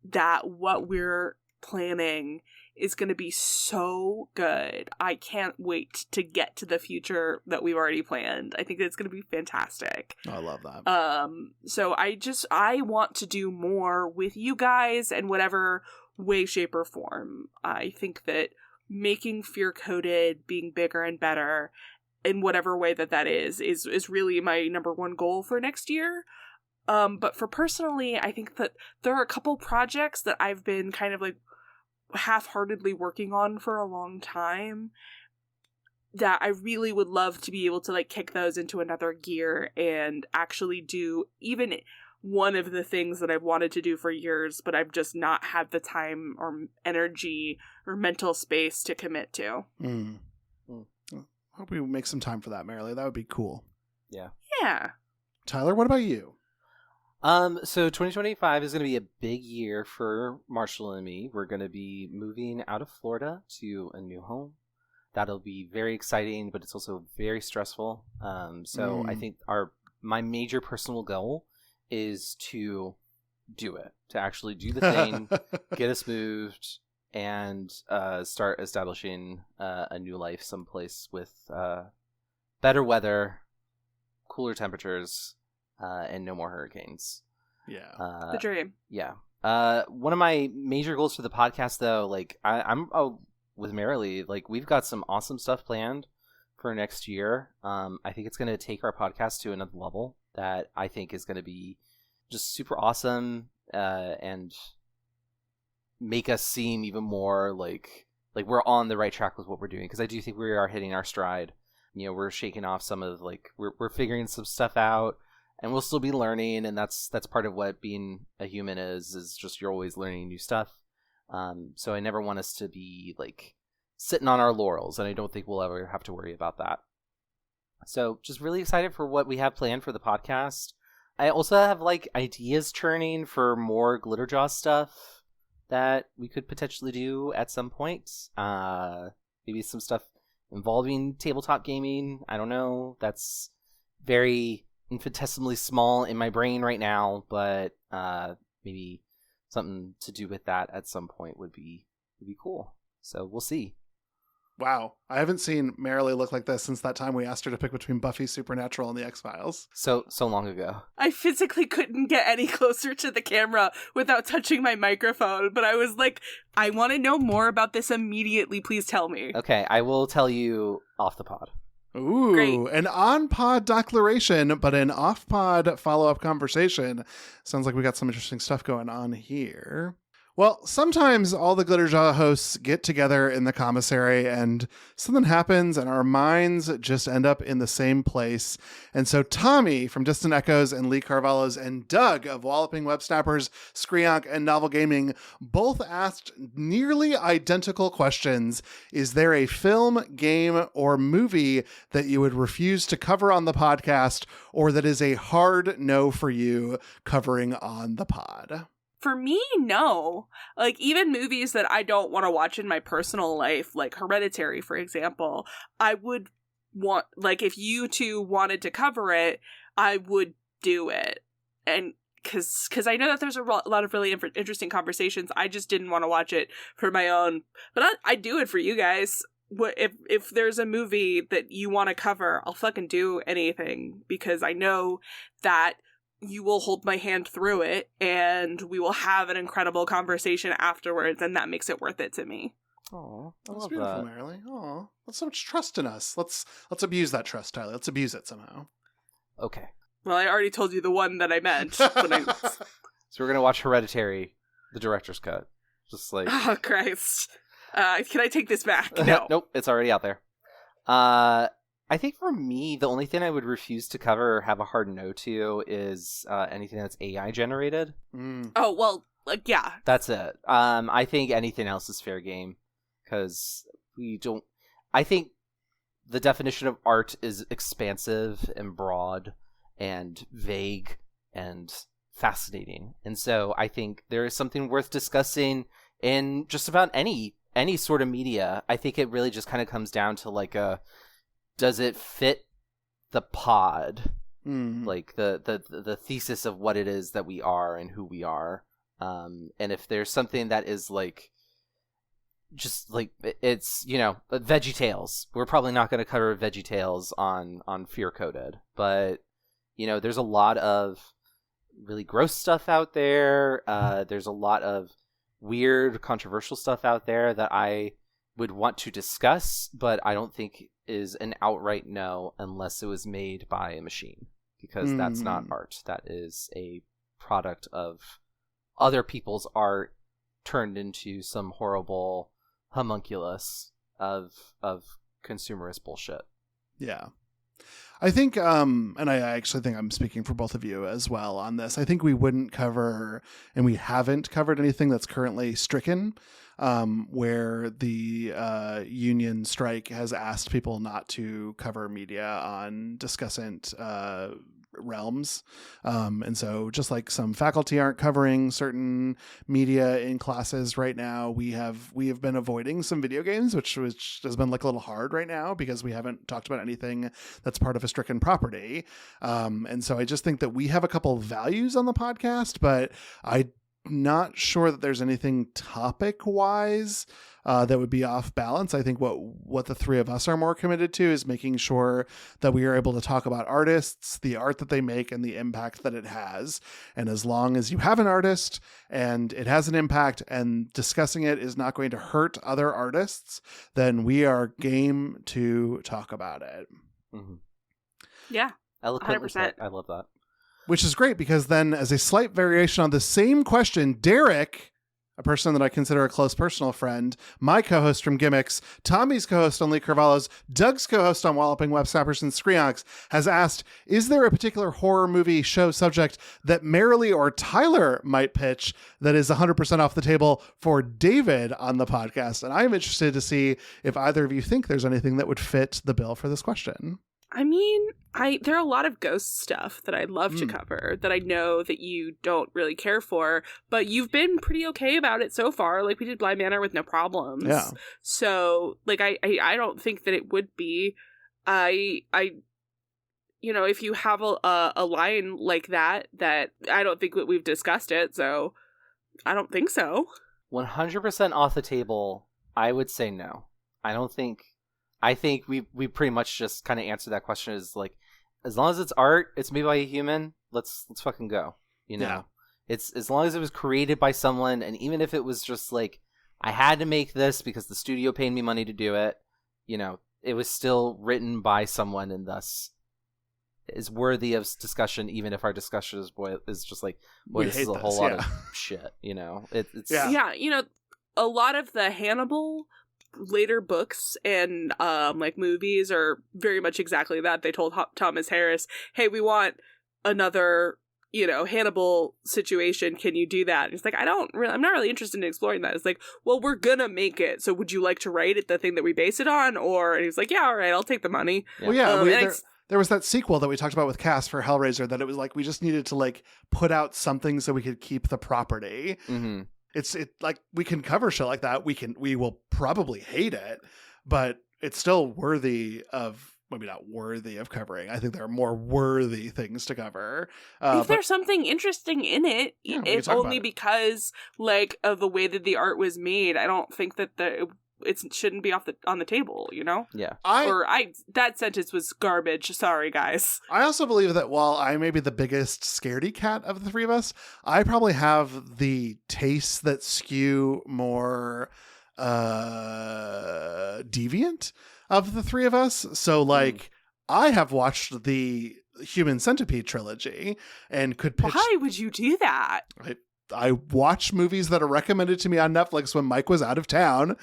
that what we're planning is going to be so good. I can't wait to get to the future that we've already planned. I think it's going to be fantastic. I love that. So I want to do more with you guys in whatever way, shape, or form. I think that making Fear Coded being bigger and better in whatever way that is really my number one goal for next year. But for personally, I think that there are a couple projects that I've been kind of half-heartedly working on for a long time that I really would love to be able to kick those into another gear and actually do even one of the things that I've wanted to do for years, but I've just not had the time or energy or mental space to commit to. Hope we make some time for that, Marilee. That would be cool. Yeah. Tyler, what about you? So 2025 is going to be a big year for Marshall and me. We're going to be moving out of Florida to a new home. That'll be very exciting, but it's also very stressful. So I think my major personal goal is to do it, to actually do the thing, get us moved, and start establishing a new life someplace with better weather, cooler temperatures, and no more hurricanes. Yeah. The dream. Yeah. One of my major goals for the podcast, though, like I'm with Marilee, like we've got some awesome stuff planned for next year. I think it's going to take our podcast to another level that I think is going to be just super awesome, and make us seem even more like we're on the right track with what we're doing. Because I do think we are hitting our stride. You know, we're shaking off some of we're figuring some stuff out, and we'll still be learning, and that's part of what being a human is just you're always learning new stuff. So I never want us to be like sitting on our laurels, and I don't think we'll ever have to worry about that. So just really excited for what we have planned for the podcast. I also have like ideas churning for more Glitterjaw stuff that we could potentially do at some point. Maybe some stuff involving tabletop gaming. I don't know. That's very infinitesimally small in my brain right now, but maybe something to do with that at some point would be cool. So we'll see. Wow. I haven't seen Marilee look like this since that time we asked her to pick between Buffy, Supernatural, and The X-Files. So long ago. I physically couldn't get any closer to the camera without touching my microphone, but I was like, I want to know more about this immediately. Please tell me. Okay, I will tell you off the pod. Ooh, great. An on-pod declaration, but an off-pod follow-up conversation. Sounds like we got some interesting stuff going on here. Well, sometimes all the Glitterjaw hosts get together in the commissary and something happens and our minds just end up in the same place. And so Tommy from Distant Echoes and Lee Carvalho's and Doug of Walloping Web Snappers, Screonk, and Novel Gaming both asked nearly identical questions. Is there a film, game, or movie that you would refuse to cover on the podcast, or that is a hard no for you covering on the pod? For me, no. Like, even movies that I don't want to watch in my personal life, like Hereditary, for example, I would want, like, if you two wanted to cover it, I would do it. And because I know that there's a lot of really interesting conversations. I just didn't want to watch it for my own, but I'd do it for you guys. If there's a movie that you want to cover, I'll fucking do anything, because I know that you will hold my hand through it, and we will have an incredible conversation afterwards, and that makes it worth it to me. Oh, that's beautiful, Marilee. Oh, that's so much trust in us. Let's abuse that trust, Tyler. Let's abuse it somehow. Okay. Well, I already told you the one that I meant. So we're gonna watch Hereditary, the director's cut. Just like, oh Christ! Can I take this back? No. Nope, it's already out there. I think for me, the only thing I would refuse to cover or have a hard no to is anything that's AI generated. Oh, well, like, yeah. That's it. I think anything else is fair game, because I think the definition of art is expansive and broad and vague and fascinating. And so I think there is something worth discussing in just about any sort of media. I think it really just kind of comes down to like does it fit the pod? Like the thesis of what it is that we are and who we are. And if there's something that is like, just like, it's, VeggieTales. We're probably not going to cover VeggieTales on Fear Coded, but there's a lot of really gross stuff out there. There's a lot of weird, controversial stuff out there that I would want to discuss, but I don't think is an outright no unless it was made by a machine, because that's not art. That is a product of other people's art turned into some horrible homunculus of consumerist bullshit. Yeah. I think, and I actually think I'm speaking for both of you as well on this, I think we wouldn't cover, and we haven't covered anything that's currently stricken, where the union strike has asked people not to cover media on discussant realms. And so just like some faculty aren't covering certain media in classes right now, we have been avoiding some video games, which has been like a little hard right now because we haven't talked about anything that's part of a stricken property. And so I just think that we have a couple of values on the podcast, but I'm not sure that there's anything topic wise that would be off balance. I think what the three of us are more committed to is making sure that we are able to talk about artists, the art that they make, and the impact that it has. And as long as you have an artist and it has an impact and discussing it is not going to hurt other artists, then we are game to talk about it. Mm-hmm. Yeah. Eloquently said. I love that. Which is great because then, as a slight variation on the same question, Derek, a person that I consider a close personal friend, my co-host from Gimmicks, Tommy's co-host on Lee Carvalho's, Doug's co-host on Walloping Web Snappers and Screonks, has asked, is there a particular horror movie show subject that Marilee or Tyler might pitch that is 100% off the table for David on the podcast? And I'm interested to see if either of you think there's anything that would fit the bill for this question. I mean, there are a lot of ghost stuff that I'd love to cover that I know that you don't really care for, but you've been pretty okay about it so far. Like, we did Bly Manor with no problems. Yeah. So, like, I don't think that it would be. You know, if you have a line like that I don't think that we've discussed it, so I don't think so. 100% off the table, I would say no. I think we pretty much just kind of answered that question as like, as long as it's art, it's made by a human, let's fucking go. You know, yeah. It's as long as it was created by someone, and even if it was just like, I had to make this because the studio paid me money to do it, you know, it was still written by someone and thus is worthy of discussion, even if our discussion is just like, boy, this is a whole lot of shit, you know. It's yeah, you know, a lot of the Hannibal later books and like movies are very much exactly that. They told Thomas Harris, hey, we want another, you know, Hannibal situation, can you do that? And he's like, I'm not really interested in exploring that. It's like, well, we're gonna make it, so would you like to write it, the thing that we base it on? Or, and he's like, yeah, all right, I'll take the money. Well, yeah, there was that sequel that we talked about with Cass for Hellraiser that it was like we just needed to like put out something so we could keep the property. Mm-hmm. It's like we can cover shit like that. We will probably hate it, but it's still worthy of, maybe not worthy of covering. I think there are more worthy things to cover. If there's something interesting in it, if only because like of the way that the art was made, I don't think that it shouldn't be on the table, you know? Yeah. That sentence was garbage. Sorry, guys. I also believe that while I may be the biggest scaredy cat of the three of us, I probably have the tastes that skew more deviant of the three of us. So, like, I have watched the Human Centipede trilogy and could pitch... Why would you do that? I watch movies that are recommended to me on Netflix when Mike was out of town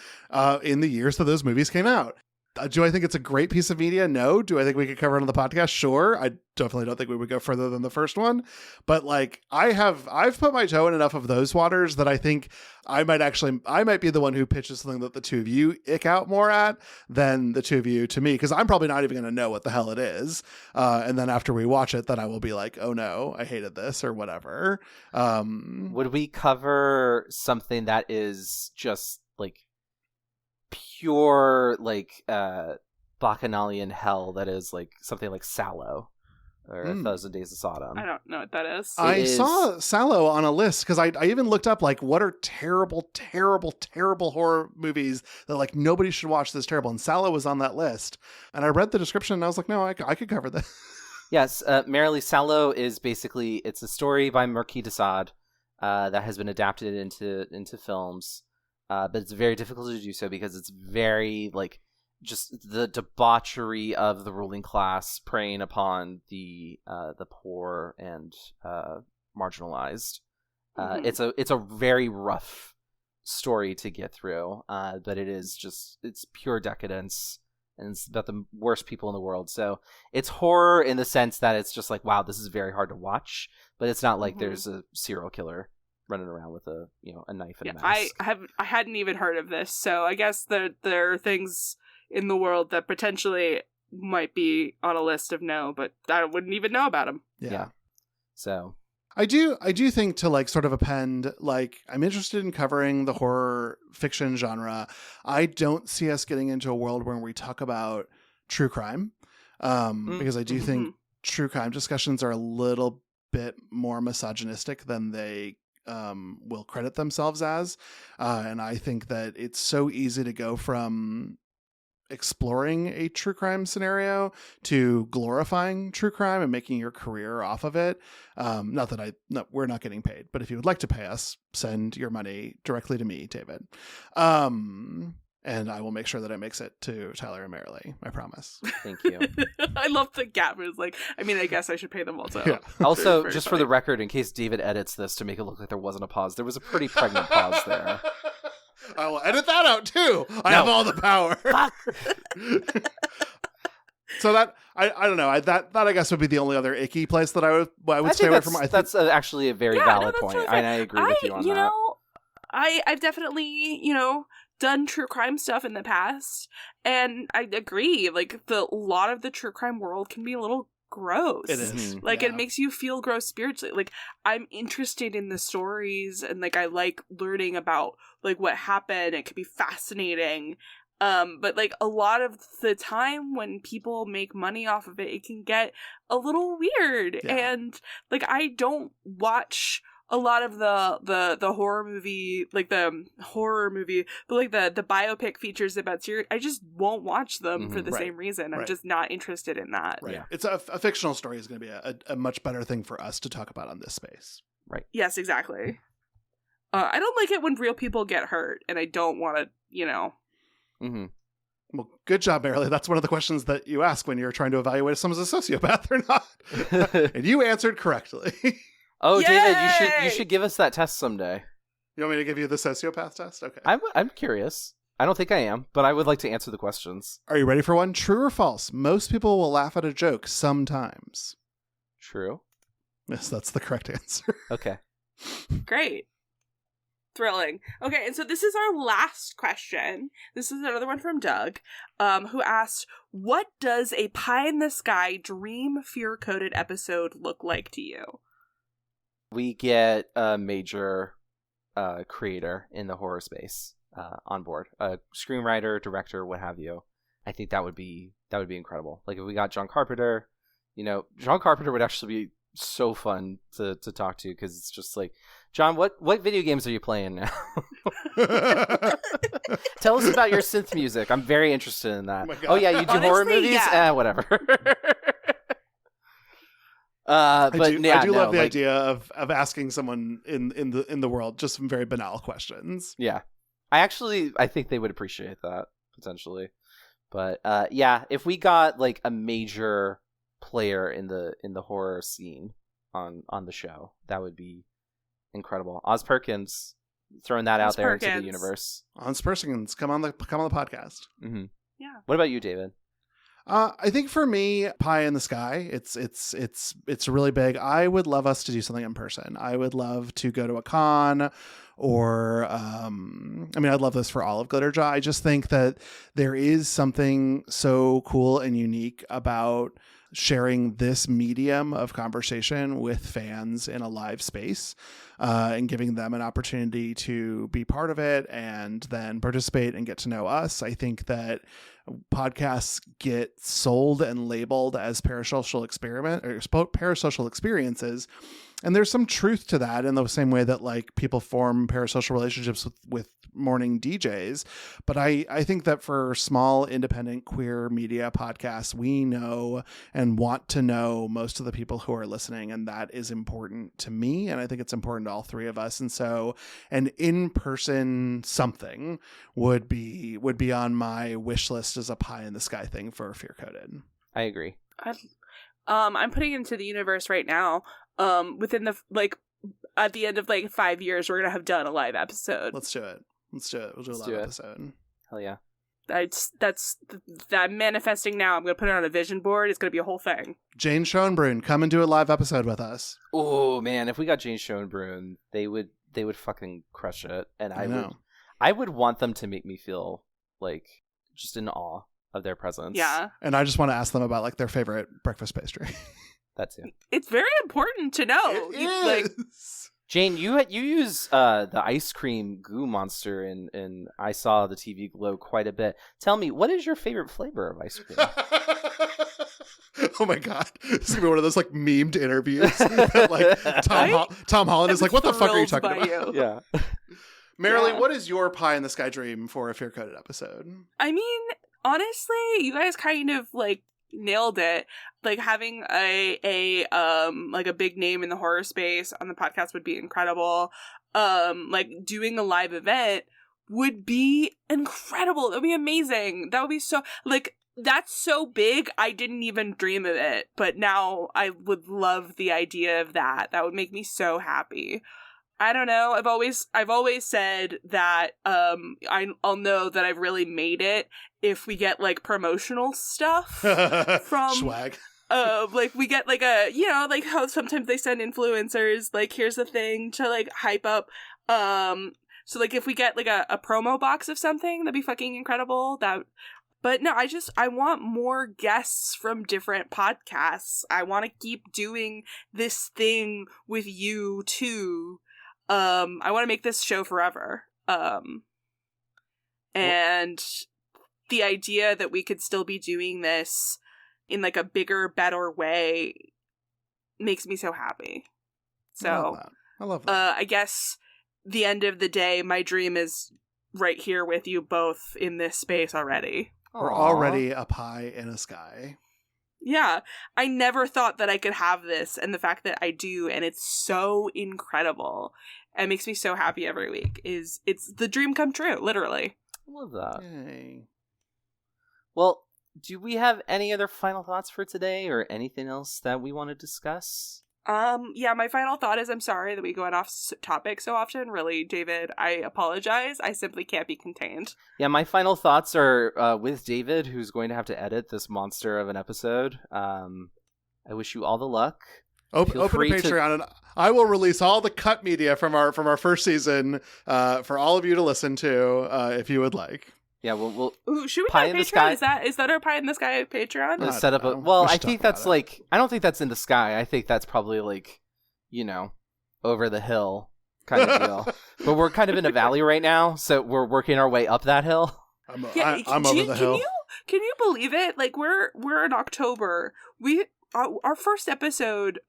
in the years that those movies came out. Do I think it's a great piece of media? No. Do I think we could cover it on the podcast? Sure. I definitely don't think we would go further than the first one. But like I've put my toe in enough of those waters that I think I might be the one who pitches something that the two of you ick out more at than the two of you to me, because I'm probably not even going to know what the hell it is. And then after we watch it, then I will be like, oh no, I hated this or whatever. Would we cover something that is just like pure like bacchanalian hell, that is like something like Sallow or 1,000 Days of Sodom? I don't know what that is. I saw Sallow on a list because I even looked up like what are terrible horror movies that like nobody should watch this terrible, and Sallow was on that list, and I read the description and I was like, no, I could cover this. Yes, Marilee, Sallow is basically, it's a story by Marquis de Sade that has been adapted into films. But it's very difficult to do so because it's very like just the debauchery of the ruling class preying upon the poor and marginalized. It's a very rough story to get through, but it's pure decadence, and it's about the worst people in the world. So it's horror in the sense that it's just like, wow, this is very hard to watch, but it's not like there's a serial killer running around with a knife and a mask. I hadn't even heard of this, so I guess there are things in the world that potentially might be on a list of no, but I wouldn't even know about them. Yeah. So I do think, to like sort of append, like, I'm interested in covering the horror fiction genre. I don't see us getting into a world where we talk about true crime, because I do think true crime discussions are a little bit more misogynistic than they will credit themselves as. And I think that it's so easy to go from exploring a true crime scenario to glorifying true crime and making your career off of it. Not that we're not getting paid, but if you would like to pay us, send your money directly to me, David. And I will make sure that it makes it to Tyler and Marilee. I promise. Thank you. I love the gap. It was like, I mean, I guess I should pay them also. Yeah. Also, very just funny. For the record, in case David edits this to make it look like there wasn't a pause, there was a pretty pregnant pause there. I will edit that out too. I have all the power. So that I don't know. That I guess would be the only other icky place that I would stay away from. That's actually a very valid point, and I agree with you on that. I've definitely done true crime stuff in the past, and I agree. Like a lot of the true crime world can be a little gross. It is. It makes you feel gross spiritually. Like, I'm interested in the stories, and like I like learning about like what happened. It can be fascinating. But like a lot of the time when people make money off of it, it can get a little weird. Yeah. And like I don't watch a lot of the horror movie, like the horror movie, but like the biopic features about serial, I just won't watch them for the same reason. I'm just not interested in that. Right. Yeah. It's a fictional story is going to be a much better thing for us to talk about on this space. Right. Yes, exactly. I don't like it when real people get hurt, and I don't want to, Mm-hmm. Well, good job, Marilee. That's one of the questions that you ask when you're trying to evaluate if someone's a sociopath or not. And you answered correctly. Oh, yay! David, you should give us that test someday. You want me to give you the sociopath test? Okay. I'm curious. I don't think I am, but I would like to answer the questions. Are you ready for one? True or false? Most people will laugh at a joke sometimes. True. Yes, that's the correct answer. Okay. Great. Thrilling. Okay, and so this is our last question. This is another one from Doug, who asked, what does a pie-in-the-sky dream fear-coded episode look like to you? We get a major creator in the horror space on board. A screenwriter, director, what have you. I think that would be incredible. Like if we got John Carpenter, John Carpenter would actually be so fun to talk to, because it's just like, John, what video games are you playing now? Tell us about your synth music. I'm very interested in that. Oh yeah, you do honestly, horror movies? Yeah. Whatever. I do love the idea of asking someone in the world just some very banal questions. Yeah. I think they would appreciate that potentially. But yeah, if we got like a major player in the horror scene on the show, that would be incredible. Oz Perkins, throwing that out there into the universe. Oz Perkins, come on the podcast. Mm-hmm. Yeah. What about you, David? I think for me, pie in the sky, it's really big. I would love us to do something in person. I would love to go to a con, or I'd love this for all of Glitterjaw. I just think that there is something so cool and unique about sharing this medium of conversation with fans in a live space, and giving them an opportunity to be part of it and then participate and get to know us. I think that podcasts get sold and labeled as parasocial experiences, and there's some truth to that, in the same way that like people form parasocial relationships with morning DJs. But I think that for small independent queer media podcasts, we know and want to know most of the people who are listening, and that is important to me, and I think it's important to all three of us. And so an in-person something would be on my wish list as a pie in the sky thing for Fear Coded. I agree. I'm putting it into the universe right now. Within the at the end of 5 years, we're gonna have done a live episode. Let's do it. We'll do a live episode. Hell yeah. I'm manifesting now. I'm gonna put it on a vision board. It's gonna be a whole thing. Jane Schoenbrunn, come and do a live episode with us. Oh man, if we got Jane Schoenbrunn, they would fucking crush it. And I would want them to make me feel like just in awe of their presence. Yeah. And I just want to ask them about like their favorite breakfast pastry. That's it. It's very important to know. It is. Jane, you use the ice cream goo monster, and I saw the TV glow quite a bit. Tell me, what is your favorite flavor of ice cream? Oh my god, this is gonna be one of those like memed interviews that like Tom Holland is like, what the fuck are you talking about? Yeah. Marilee, what is your pie in the sky dream for a Fear Coded episode? I mean, honestly, you guys kind of like nailed it. Like having a like a big name in the horror space on the podcast would be incredible. Like doing a live event would be incredible. That would be amazing. That would be so like that's so big. I didn't even dream of it, but now I would love the idea of that. That would make me so happy. I don't know. I've always said that I'll know that I've really made it if we get like promotional stuff from swag. Like we get like a, you know, like how sometimes they send influencers like here's the thing to like hype up. So like if we get like a promo box of something, that'd be fucking incredible. But no, I want more guests from different podcasts. I want to keep doing this thing with you too. I want to make this show forever. And the idea that we could still be doing this in like a bigger, better way makes me so happy. So I love that. I guess the end of the day, my dream is right here with you both in this space already. We're already a pie in a sky. Yeah, I never thought that I could have this, and the fact that I do, and it's so incredible, and makes me so happy every week. It's the dream come true, literally. I love that. Yay. Well, do we have any other final thoughts for today, or anything else that we want to discuss? Yeah, my final thought is I'm sorry that we go off topic so often. Really, David, I apologize. I simply can't be contained. Yeah, my final thoughts are with David, who's going to have to edit this monster of an episode. I wish you all the luck. Open a Patreon, and I will release all the cut media from our first season for all of you to listen to if you would like. Yeah, we'll Ooh, should we Pie have in the Patreon? Sky? Is that our Pie in the Sky Patreon? set up I think that's like, I don't think that's in the sky. I think that's probably like, you know, over the hill kind of deal. But we're kind of in a valley right now, so we're working our way up that hill. I'm over the hill. Can you believe it? Like we're in October. Our first episode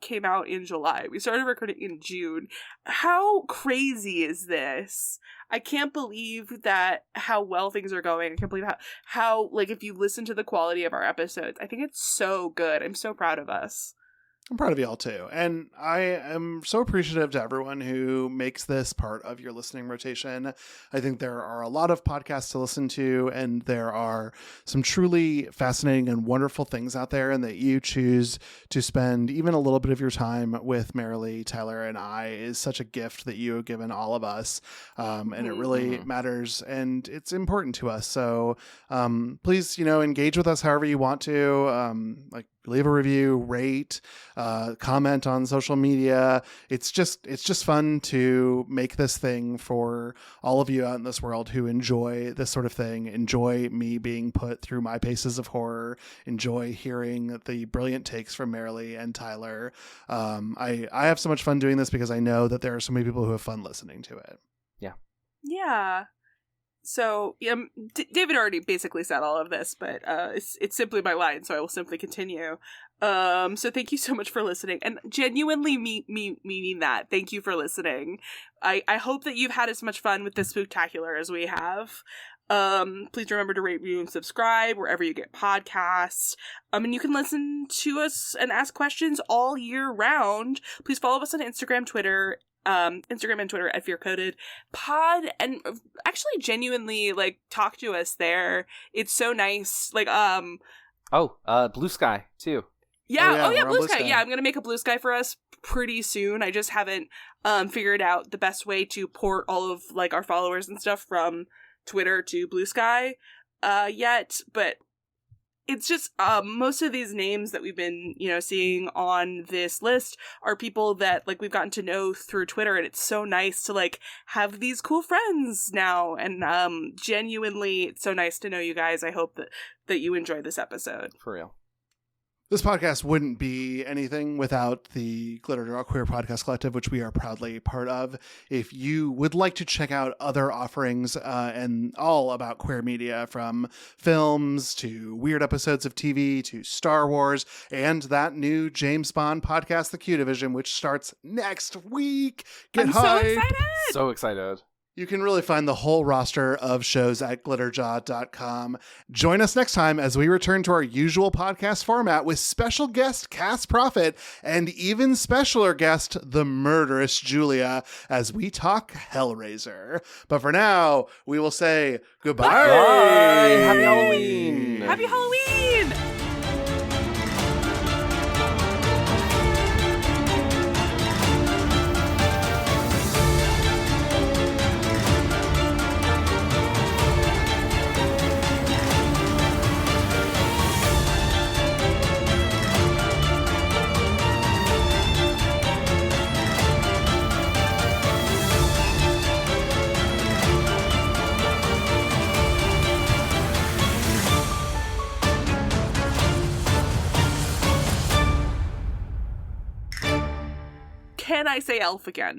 came out in July. We started recording in June. How crazy is this? I can't believe that how well things are going. I can't believe how like if you listen to the quality of our episodes, I think it's so good. I'm so proud of us. I'm proud of y'all too. And I am so appreciative to everyone who makes this part of your listening rotation. I think there are a lot of podcasts to listen to, and there are some truly fascinating and wonderful things out there, and that you choose to spend even a little bit of your time with Marilee, Tyler, and I is such a gift that you have given all of us. And it really matters, and it's important to us. So please, engage with us however you want to, like leave a review, rate, comment on social media. It's just fun to make this thing for all of you out in this world who enjoy this sort of thing, enjoy me being put through my paces of horror, enjoy hearing the brilliant takes from Marilee and Tyler. I have so much fun doing this because I know that there are so many people who have fun listening to it. Yeah. So, David already basically said all of this, but it's simply my line, so I will simply continue. So thank you so much for listening, and genuinely meaning that. Thank you for listening. I hope that you've had as much fun with this spooktacular as we have. Please remember to rate, review, and subscribe wherever you get podcasts. And you can listen to us and ask questions all year round. Please follow us on Instagram and Twitter at Fear Coded Pod, and actually genuinely like talk to us there. It's so nice. Like Blue Sky too. Yeah, Blue Sky. Yeah, I'm gonna make a Blue Sky for us pretty soon. I just haven't figured out the best way to port all of like our followers and stuff from Twitter to Blue Sky yet, but it's just most of these names that we've been, seeing on this list are people that like we've gotten to know through Twitter, and it's so nice to like have these cool friends now. And genuinely, it's so nice to know you guys. I hope that you enjoyed this episode. For real. This podcast wouldn't be anything without the Glitter Girl Queer Podcast Collective, which we are proudly part of. If you would like to check out other offerings and all about queer media, from films to weird episodes of TV to Star Wars and that new James Bond podcast, The Q Division, which starts next week. Get I'm hyped. so excited! So excited. You can really find the whole roster of shows at glitterjaw.com. Join us next time as we return to our usual podcast format with special guest Cass Prophet and even specialer guest, the murderous Julia, as we talk Hellraiser. But for now, we will say goodbye. Bye. Happy Halloween. Happy Halloween. Can I say elf again?